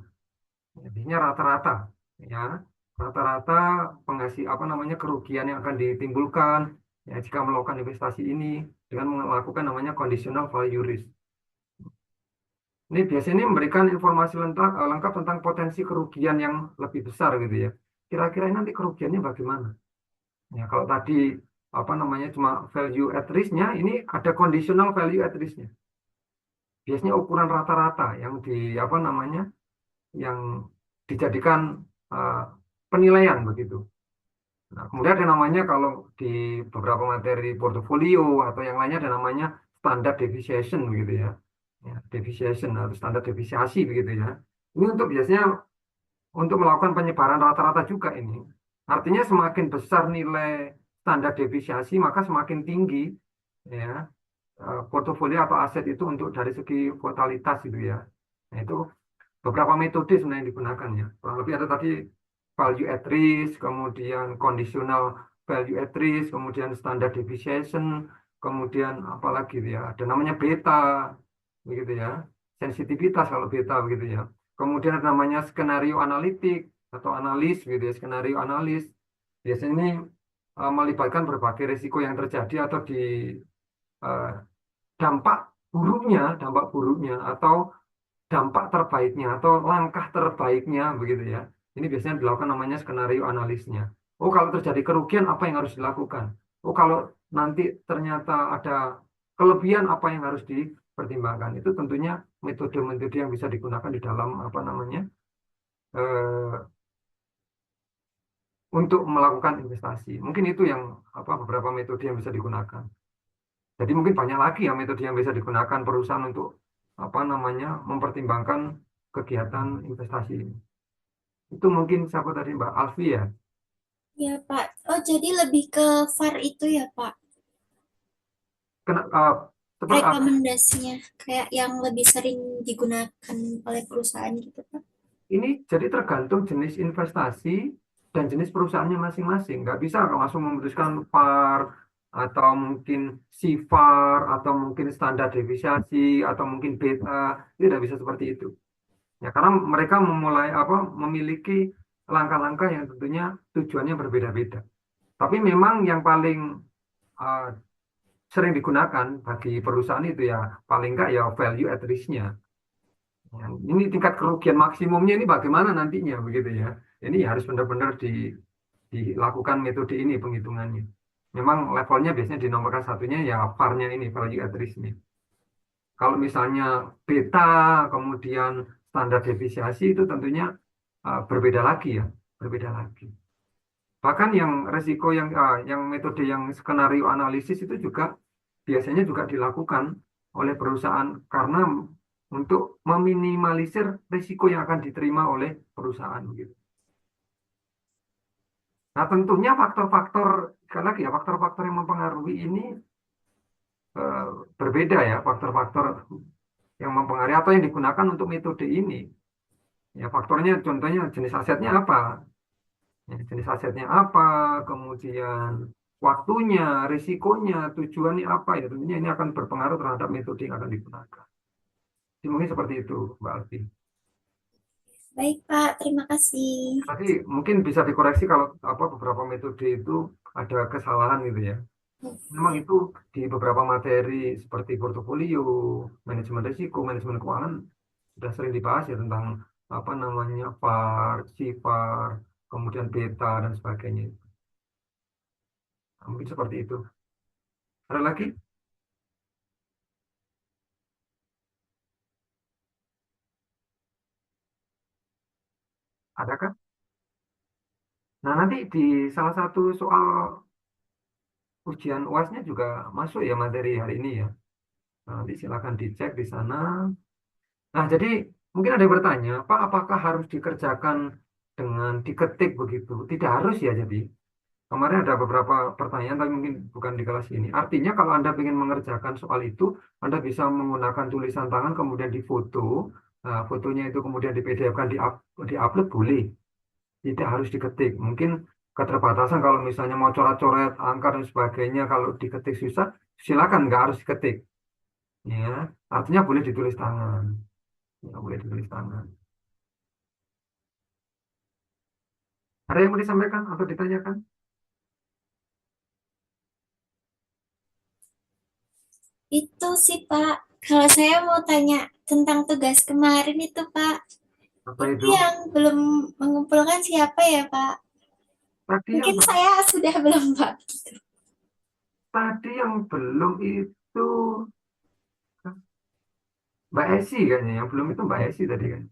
Ya, biasanya rata-rata ya. Rata-rata penghasil apa namanya kerugian yang akan ditimbulkan ya jika melakukan investasi ini dengan melakukan namanya conditional value risk. Ini biasanya memberikan informasi lengkap tentang potensi kerugian yang lebih besar gitu ya. Kira-kira nanti kerugiannya bagaimana? Ya, kalau tadi apa namanya cuma value at risk-nya, ini ada conditional value at risk-nya. Biasanya ukuran rata-rata yang di apa namanya yang dijadikan uh, penilaian begitu. Nah, kemudian ada namanya kalau di beberapa materi portofolio atau yang lainnya ada namanya standar deviation begitu ya. Ya, deviation atau standar deviasi begitu ya. Ini untuk biasanya untuk melakukan penyebaran rata-rata juga ini. Artinya semakin besar nilai standar deviasi maka semakin tinggi ya portofolio atau aset itu untuk dari segi totalitas itu ya. Nah, itu beberapa metode sebenarnya yang digunakan ya. Kurang lebih ada tadi value at risk, kemudian conditional value at risk, kemudian standard deviation, kemudian apalagi ya, ada namanya beta, begitu ya, sensitivitas kalau beta begitu ya. Kemudian ada namanya skenario analitik atau analis, gitu ya, skenario analis. Biasanya ini melibatkan berbagai risiko yang terjadi atau di eh, dampak buruknya atau dampak terbaiknya atau langkah terbaiknya begitu ya. Ini biasanya dilakukan namanya skenario analisnya. Oh, kalau terjadi kerugian apa yang harus dilakukan? Oh, kalau nanti ternyata ada kelebihan apa yang harus dipertimbangkan? Itu tentunya metode-metode yang bisa digunakan di dalam apa namanya eh, untuk melakukan investasi. Mungkin itu yang apa beberapa metode yang bisa digunakan. Jadi mungkin banyak lagi ya metode yang bisa digunakan perusahaan untuk apa namanya mempertimbangkan kegiatan investasi ini. Itu mungkin siapa tadi Mbak Alfi ya? Ya, Pak. Oh, jadi lebih ke VAR itu ya, Pak. Kena, seperti apa? Rekomendasinya kayak yang lebih sering digunakan oleh perusahaan gitu, Pak. Ini jadi tergantung jenis investasi dan jenis perusahaannya masing-masing. Nggak bisa langsung memutuskan PAR atau mungkin SIFAR atau mungkin standar deviasi atau mungkin beta. Tidak bisa seperti itu. Ya, karena mereka memulai apa memiliki langkah-langkah yang tentunya tujuannya berbeda-beda. Tapi memang yang paling uh, sering digunakan bagi perusahaan itu ya paling enggak ya value at risk-nya. Ya, ini tingkat kerugian maksimumnya ini bagaimana nantinya begitu ya. Ini harus benar-benar dilakukan metode ini penghitungannya. Memang levelnya biasanya dinomorkan satunya ya VAR-nya ini value at risk-nya. Kalau misalnya beta kemudian standar deviasi itu tentunya berbeda lagi ya, berbeda lagi. Bahkan yang resiko yang metode yang skenario analisis itu juga biasanya juga dilakukan oleh perusahaan karena untuk meminimalisir risiko yang akan diterima oleh perusahaan gitu. Nah, tentunya faktor-faktor sekali lagi ya faktor-faktor yang mempengaruhi ini eh, berbeda ya faktor-faktor yang mempengaruhi atau yang digunakan untuk metode ini. Ya, faktornya contohnya jenis asetnya apa? Ya, jenis asetnya apa, kemudian waktunya, risikonya, tujuannya apa ya tentunya ini akan berpengaruh terhadap metode yang akan digunakan. Jadi mungkin seperti itu, Mbak Alfi. Baik, Pak. Terima kasih. Tadi mungkin bisa dikoreksi kalau apa beberapa metode itu ada kesalahan gitu ya. Memang itu di beberapa materi seperti portofolio, manajemen risiko, manajemen keuangan sudah sering dibahas ya tentang apa namanya VAR, SIFAR, kemudian beta dan sebagainya. Nah, mungkin seperti itu. Ada lagi? Adakah? Nah, nanti di salah satu soal ujian UASnya juga masuk ya materi hari ini ya. Nah, nanti silakan dicek di sana. Nah, jadi mungkin ada yang bertanya, Pak, apakah harus dikerjakan dengan diketik begitu? Tidak harus ya, jadi. Kemarin ada beberapa pertanyaan, tapi mungkin bukan di kelas ini. Artinya kalau Anda ingin mengerjakan soal itu, Anda bisa menggunakan tulisan tangan, kemudian difoto. Nah, fotonya itu kemudian di PDF-kan, di-upload boleh. Tidak harus diketik. Mungkin keterbatasan kalau misalnya mau coret-coret angka dan sebagainya, kalau diketik susah, silakan nggak harus diketik. Ya, artinya boleh ditulis tangan. Ya, boleh ditulis tangan. Ada yang mau disampaikan atau ditanyakan? Itu sih, Pak. Kalau saya mau tanya tentang tugas kemarin itu, Pak. Apa Itu itu? yang belum mengumpulkan siapa ya, Pak? Tadi yang Mungkin saya sudah belum, Pak. tadi yang belum itu Mbak Esi kayaknya yang belum itu Mbak Esi tadi kan.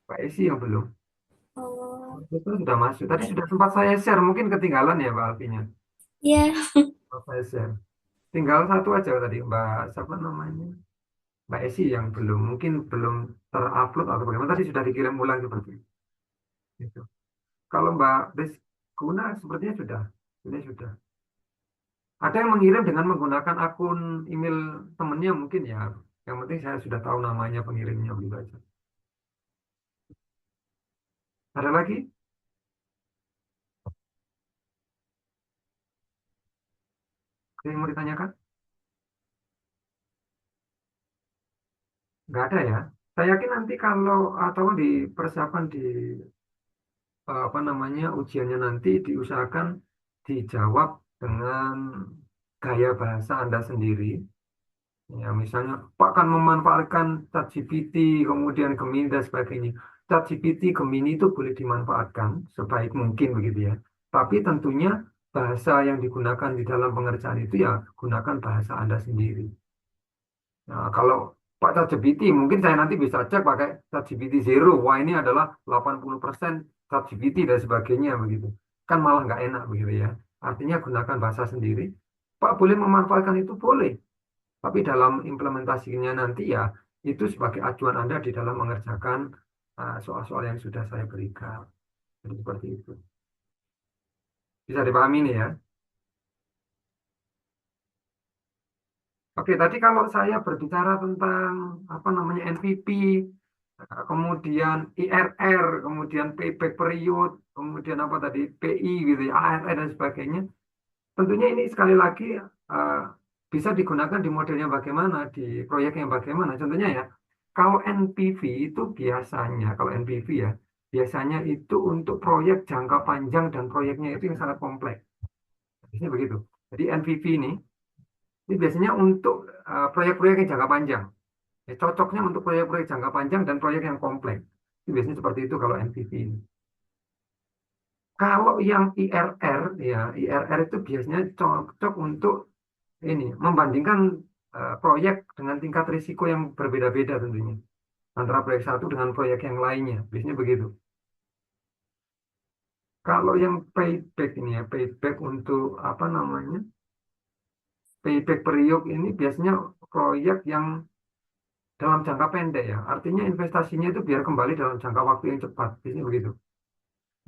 Mbak Esi yang belum. Oh, Itu sudah masuk. Tadi sudah sempat saya share, mungkin ketinggalan ya Mbak Alfinya. Ya, Sempat saya share. Tinggal satu aja tadi Mbak, siapa namanya? Mbak Esi yang mungkin belum terupload atau bagaimana. Tadi sudah dikirim ulang seperti itu. Kalau Mbak Guna sepertinya sudah. Ini sudah. Ada yang mengirim dengan menggunakan akun email temennya mungkin ya. Yang penting saya sudah tahu namanya pengirimnya begitu aja. Ada lagi? Ada yang mau ditanyakan? Nggak ada ya. Saya yakin nanti kalau atau di persiapan di apa namanya ujiannya nanti diusahakan dijawab dengan gaya bahasa Anda sendiri. Ya, misalnya Pak kan memanfaatkan ChatGPT, kemudian Gemini dan sebagainya. ChatGPT, Gemini itu boleh dimanfaatkan sebaik mungkin begitu ya. Tapi tentunya bahasa yang digunakan di dalam pengerjaan itu ya gunakan bahasa Anda sendiri. Nah, kalau Pak ChatGPT, mungkin saya nanti bisa cek pakai ChatGPT Zero. Wah, ini adalah 80% ChatGPT dan sebagainya begitu. Kan malah nggak enak begitu ya. Artinya gunakan bahasa sendiri. Pak boleh memanfaatkan itu boleh. Tapi dalam implementasinya nanti ya itu sebagai acuan Anda di dalam mengerjakan soal-soal yang sudah saya berikan. Jadi seperti itu. Bisa dipahami nih ya. Oke, tadi kalau saya berbicara tentang apa namanya NPP, kemudian IRR, kemudian payback period, kemudian apa tadi PI gitu ya, ARR dan sebagainya. Tentunya ini sekali lagi eh, bisa digunakan di modelnya bagaimana, di proyeknya bagaimana. Contohnya ya, kalau NPV itu biasanya, kalau NPV ya, biasanya itu untuk proyek jangka panjang dan proyeknya itu yang sangat kompleks. Biasanya begitu. Jadi NPV ini biasanya untuk proyek-proyek yang jangka panjang. Ya, cocoknya untuk proyek-proyek jangka panjang dan proyek yang kompleks. Itu biasanya seperti itu kalau NPV ini. Kalau yang IRR, ya IRR itu biasanya cocok untuk ini membandingkan proyek dengan tingkat risiko yang berbeda-beda tentunya antara proyek satu dengan proyek yang lainnya. Biasanya begitu. Kalau yang payback ini ya, payback untuk apa namanya? Payback period ini biasanya proyek yang dalam jangka pendek ya. Artinya investasinya itu biar kembali dalam jangka waktu yang cepat. Biasanya begitu.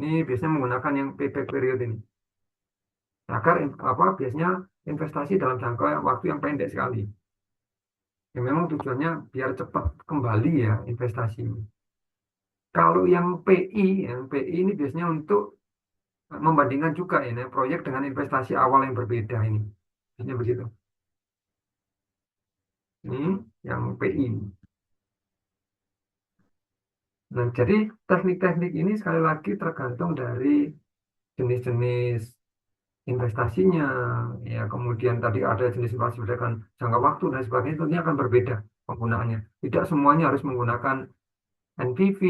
Ini biasanya menggunakan yang payback period ini. Agar apa biasanya investasi dalam jangka waktu yang pendek sekali. Ya, memang tujuannya biar cepat kembali ya investasinya. Kalau yang PI ini biasanya untuk membandingkan juga ini proyek dengan investasi awal yang berbeda ini. Biasanya begitu. Ini yang PI. Nah, jadi teknik-teknik ini sekali lagi tergantung dari jenis-jenis investasinya, ya kemudian tadi ada jenis investasi berdasarkan jangka waktu dan sebagainya, tentunya akan berbeda penggunaannya. Tidak semuanya harus menggunakan NPV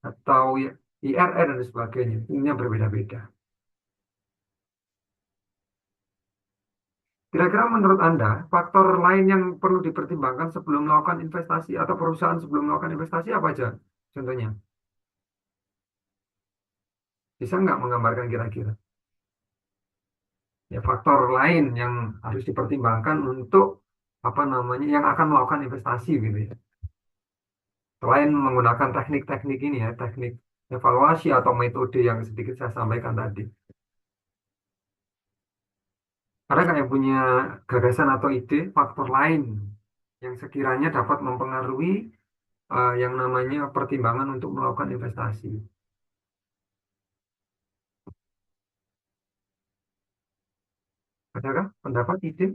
atau IRR dan sebagainya, ini berbeda-beda. Kira-kira menurut Anda, faktor lain yang perlu dipertimbangkan sebelum melakukan investasi atau perusahaan sebelum melakukan investasi apa aja? Contohnya, bisa nggak menggambarkan kira-kira? Ya, faktor lain yang harus dipertimbangkan untuk apa namanya yang akan melakukan investasi gitu ya. Selain menggunakan teknik-teknik ini ya, teknik evaluasi atau metode yang sedikit saya sampaikan tadi. Ada nggak yang punya gagasan atau ide faktor lain yang sekiranya dapat mempengaruhi yang namanya pertimbangan untuk melakukan investasi? Adakah pendapat ide?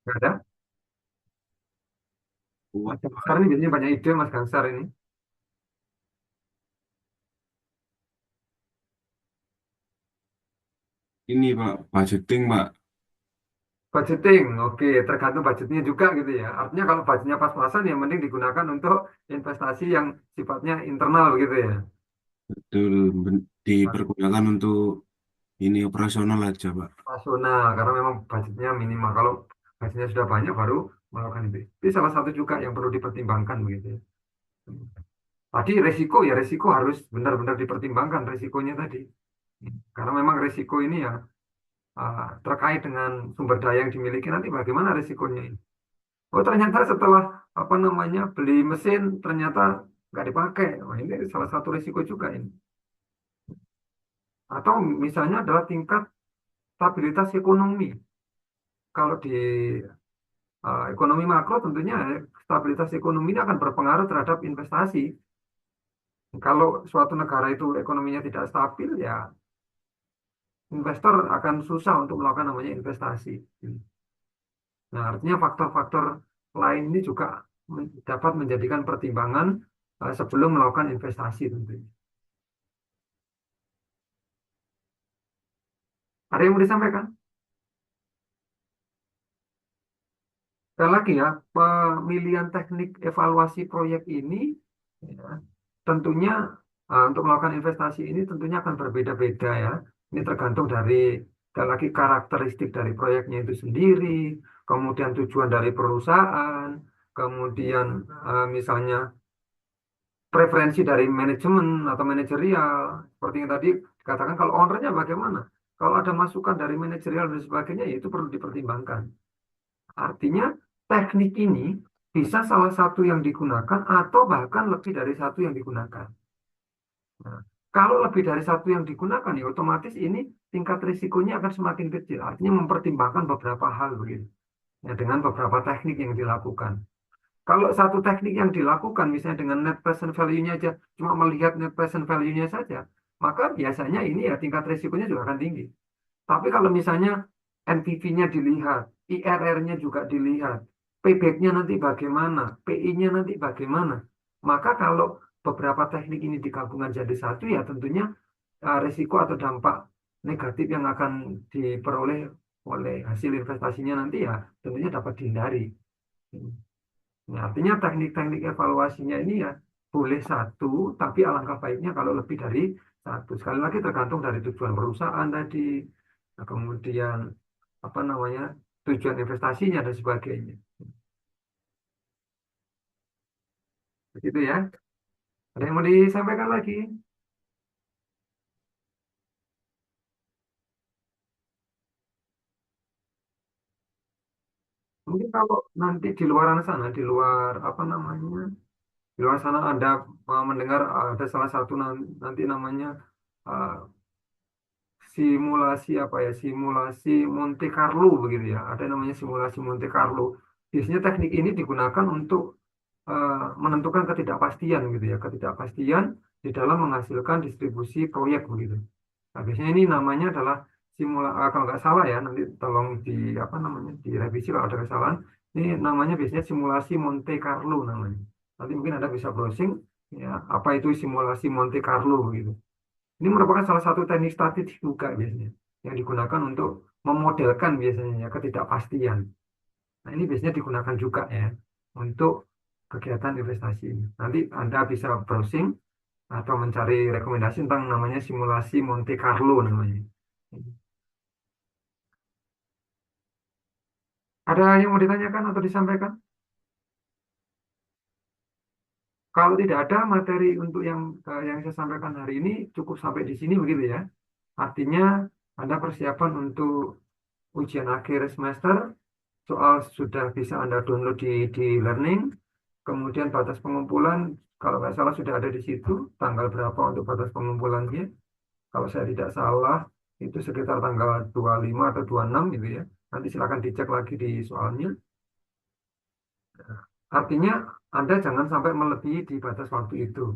Nggak ada? Mas Gansar ini biasanya banyak ide Mas Gansar ini. Ini Pak, budgeting Pak. Budgeting, oke, tergantung budgetnya juga gitu ya. Artinya kalau budgetnya pas-pasan ya mending digunakan untuk investasi yang sifatnya internal gitu ya. Betul, dipergunakan untuk ini operasional aja, Pak. Nasional karena memang budgetnya minimal. Kalau budgetnya sudah banyak baru melakukan itu. Itu salah satu juga yang perlu dipertimbangkan begitu ya. Tadi resiko ya resiko harus benar-benar dipertimbangkan resikonya tadi. Karena memang resiko ini ya terkait dengan sumber daya yang dimiliki nanti bagaimana resikonya ini. Oh ternyata setelah apa namanya beli mesin ternyata nggak dipakai. Wah, ini salah satu resiko juga ini. Atau misalnya adalah tingkat stabilitas ekonomi. Kalau di ekonomi makro tentunya stabilitas ekonomi ini akan berpengaruh terhadap investasi. Kalau suatu negara itu ekonominya tidak stabil, ya investor akan susah untuk melakukan namanya investasi. Nah, artinya faktor-faktor lain ini juga dapat menjadikan pertimbangan sebelum melakukan investasi tentunya. Ada yang mau disampaikan? Sekali lagi ya, pemilihan teknik evaluasi proyek ini ya, tentunya untuk melakukan investasi ini tentunya akan berbeda-beda ya. Ini tergantung dari sekali lagi karakteristik dari proyeknya itu sendiri, kemudian tujuan dari perusahaan, kemudian misalnya preferensi dari manajemen atau manajerial. Seperti yang tadi dikatakan kalau ownernya bagaimana? Kalau ada masukan dari manajerial dan sebagainya, ya itu perlu dipertimbangkan. Artinya teknik ini bisa salah satu yang digunakan atau bahkan lebih dari satu yang digunakan. Nah, kalau lebih dari satu yang digunakan ya otomatis ini tingkat risikonya akan semakin kecil. Artinya mempertimbangkan beberapa hal begitu. Ya, dengan beberapa teknik yang dilakukan. Kalau satu teknik yang dilakukan misalnya dengan net present value-nya aja cuma melihat net present value-nya saja, maka biasanya ini ya tingkat risikonya juga akan tinggi. Tapi kalau misalnya NPV-nya dilihat, IRR-nya juga dilihat, payback-nya nanti bagaimana, PI-nya nanti bagaimana, maka kalau beberapa teknik ini digabungkan jadi satu, ya tentunya risiko atau dampak negatif yang akan diperoleh oleh hasil investasinya nanti ya tentunya dapat dihindari. Nah, artinya teknik-teknik evaluasinya ini ya boleh satu, tapi alangkah baiknya kalau lebih dari satu. Sekali lagi tergantung dari tujuan perusahaan tadi, nah, kemudian apa namanya tujuan investasinya dan sebagainya. Begitu ya. Ada yang mau disampaikan lagi? Mungkin kalau nanti di luar sana, di luar apa namanya, di luar sana Anda mendengar ada salah satu nanti namanya uh, simulasi apa ya, simulasi Monte Carlo begitu ya. Ada namanya simulasi Monte Carlo. Biasanya teknik ini digunakan untuk menentukan ketidakpastian gitu ya, ketidakpastian di dalam menghasilkan distribusi proyek begitu. Nah, biasanya ini namanya adalah kalau nggak salah ya, nanti tolong di apa namanya direvisi kalau ada kesalahan. Ini namanya biasanya simulasi Monte Carlo namanya. Nanti mungkin Anda bisa browsing ya, apa itu simulasi Monte Carlo begitu. Ini merupakan salah satu teknik statistik juga biasanya yang digunakan untuk memodelkan biasanya ya, ketidakpastian. Nah, ini biasanya digunakan juga ya untuk kegiatan investasi ini. Nanti Anda bisa browsing atau mencari rekomendasi tentang namanya simulasi Monte Carlo namanya. Ada yang mau ditanyakan atau disampaikan? Kalau tidak ada materi untuk yang saya sampaikan hari ini cukup sampai di sini begitu ya. Artinya Anda persiapan untuk ujian akhir semester, soal sudah bisa Anda download di Learning, kemudian batas pengumpulan, kalau nggak salah sudah ada di situ, tanggal berapa untuk batas pengumpulannya. Kalau saya tidak salah, itu sekitar tanggal 25 atau 26 gitu ya. Nanti silakan dicek lagi di soalnya. Artinya Anda jangan sampai melebihi di batas waktu itu.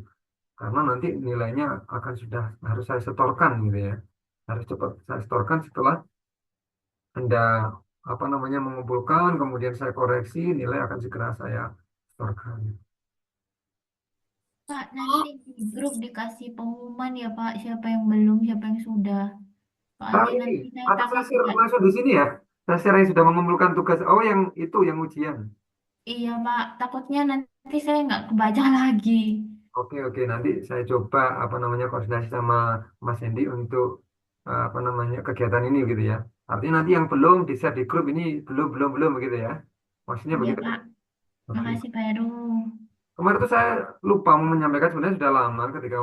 Karena nanti nilainya akan sudah harus saya setorkan gitu ya. Harus cepat saya setorkan setelah Anda apa namanya mengumpulkan, kemudian saya koreksi, nilai akan segera saya setorkan. Pak, nanti di grup dikasih pengumuman ya Pak, siapa yang belum, siapa yang sudah. Soalnya Ini, nanti saya atau takut saya share nggak. langsung di sini ya. Saya share yang sudah mengumpulkan tugas. Oh, yang itu yang ujian. Iya Pak, takutnya nanti saya nggak kebaca lagi. Oke, nanti saya coba apa namanya koordinasi sama Mas Hendy untuk apa namanya kegiatan ini gitu ya. Artinya nanti yang belum di-share di grup ini belum begitu ya. Maksudnya Iya, begitu. Pak. Oke. Makasih, Pak Heru. Kemarin itu saya lupa mau menyampaikan sebenarnya sudah lama ketika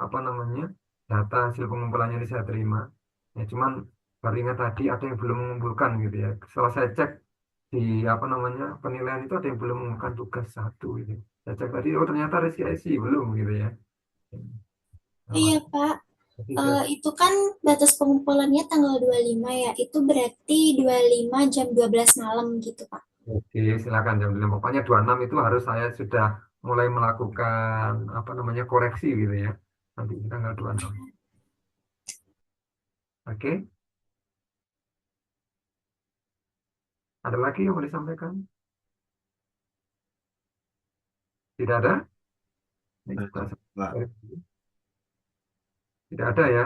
apa namanya data hasil pengumpulannya ini saya terima. Ya cuman baru ingat tadi ada yang belum mengumpulkan gitu ya. Setelah saya cek di apa namanya penilaian itu ada yang belum mengumpulkan tugas satu gitu. Saya cek tadi oh ternyata residensi belum gitu ya. Iya, Nah, Pak. jadi saya Itu kan batas pengumpulannya tanggal 25 ya. Itu berarti 25 jam 12 malam gitu, Pak. oke silakan jam 5. Pokoknya 26 itu harus saya sudah mulai melakukan apa namanya koreksi gitu ya. Nanti di tanggal 26. Oke, ada lagi yang mau disampaikan? Tidak ada? Ini kita Pak. tidak ada ya.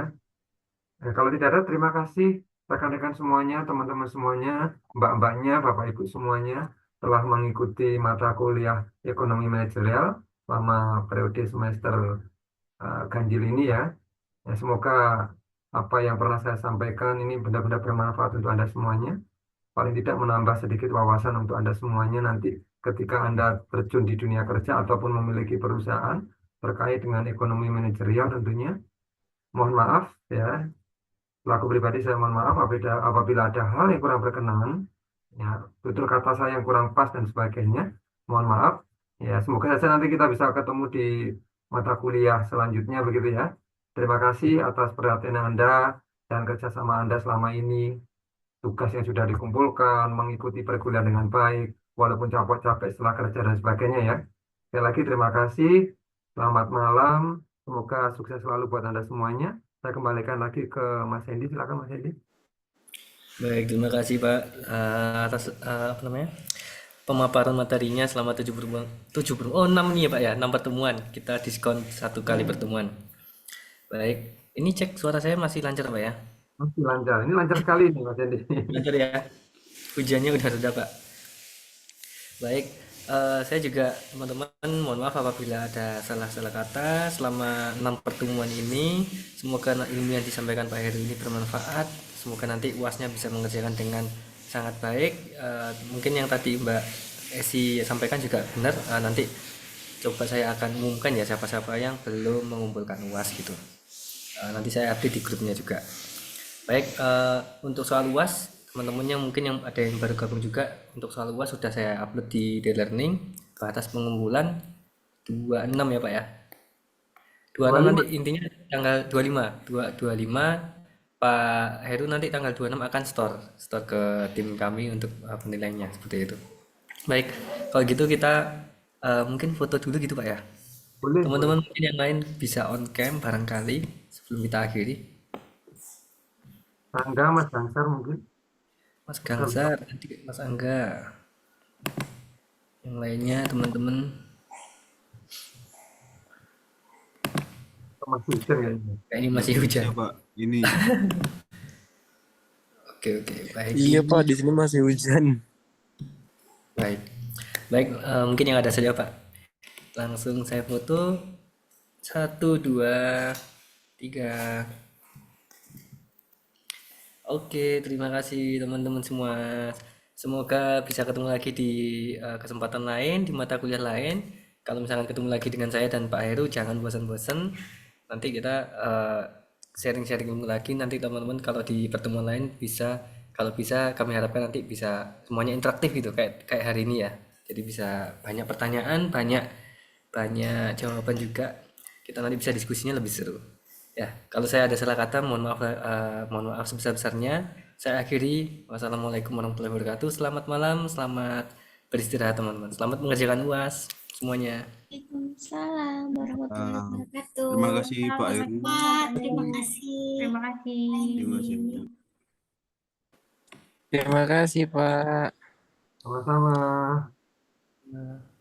Nah, kalau tidak ada, terima kasih rekan-rekan semuanya, teman-teman semuanya, mbak-mbaknya, bapak ibu semuanya telah mengikuti mata kuliah ekonomi manajerial selama periode semester ganjil ini ya. Ya, semoga apa yang pernah saya sampaikan ini benar-benar bermanfaat untuk Anda semuanya. Paling tidak menambah sedikit wawasan untuk Anda semuanya nanti ketika Anda terjun di dunia kerja ataupun memiliki perusahaan terkait dengan ekonomi manajerial tentunya. Mohon maaf ya, pelaku pribadi saya mohon maaf apabila ada hal yang kurang berkenan, ya, tutur kata saya yang kurang pas dan sebagainya. Mohon maaf. Ya, semoga saja nanti kita bisa ketemu di mata kuliah selanjutnya begitu ya. Terima kasih atas perhatian Anda dan kerjasama Anda selama ini. Tugas yang sudah dikumpulkan, mengikuti perkuliahan dengan baik, walaupun capek-capek setelah kerja dan sebagainya ya. Sekali lagi terima kasih. Selamat malam. Semoga sukses selalu buat Anda semuanya. Saya kembalikan lagi ke Mas Hendy. Silakan Mas Hendy. Baik, terima kasih Pak atas apa namanya pemaparan materinya selama 6 nih ya Pak ya, 6 pertemuan. Kita diskon 1 kali pertemuan. Baik, ini cek suara saya masih lancar Pak ya? Masih lancar. Ini lancar sekali nih Mas Hendy. Lancar ya? Hujannya udah reda Pak. Baik, saya juga teman-teman mohon maaf apabila ada salah-salah kata selama 6 pertemuan ini. Semoga ilmu yang disampaikan Pak Heru ini bermanfaat. Semoga nanti UASnya bisa mengerjakan dengan sangat baik. Mungkin yang tadi Mbak Esi sampaikan juga benar. Nanti coba saya akan umumkan ya siapa-siapa yang belum mengumpulkan UAS gitu. Nanti saya update di grupnya juga. Baik, untuk soal UAS, teman-teman yang mungkin yang ada yang baru gabung juga, untuk soal UAS sudah saya upload di Learning, batas pengumpulan 26 ya Pak ya. 26 nanti intinya tanggal 25 Pak Heru nanti tanggal 26 akan store ke tim kami untuk penilaiannya seperti itu. Baik, kalau gitu kita mungkin foto dulu gitu Pak ya. Boleh, boleh. Teman-teman mungkin yang lain bisa on cam barangkali sebelum kita akhiri. Angga, Mas Gangsar mungkin. Mas Gangsar, nanti Mas Angga. Yang lainnya teman-teman. Masih hujan kayaknya. Kayaknya masih hujan. Ya, Pak. Ini. Oke, baik. Iya Pak, di sini masih hujan. Baik, mungkin yang ada saja Pak. Langsung saya foto. 1, 2, 3. Oke, terima kasih teman-teman semua. Semoga bisa ketemu lagi di kesempatan lain, di mata kuliah lain. Kalau misalkan ketemu lagi dengan saya dan Pak Heru, jangan bosan-bosan. Nanti kita sharing-sharing ilmu lagi. Nanti teman-teman kalau di pertemuan lain bisa, kalau bisa kami harapkan nanti bisa semuanya interaktif gitu, kayak hari ini ya. Jadi bisa banyak pertanyaan, banyak jawaban juga. Kita nanti bisa diskusinya lebih seru. Ya, kalau saya ada salah kata, mohon maaf sebesar-besarnya. Saya akhiri. Wassalamualaikum warahmatullahi wabarakatuh. Selamat malam, selamat beristirahat teman-teman. Selamat mengerjakan UAS semuanya. Waalaikumsalam warahmatullahi wabarakatuh. Terima kasih Pak Heru. Pak, terima kasih. Terima kasih. Terima kasih. Terima kasih Pak. Sama-sama. Nah.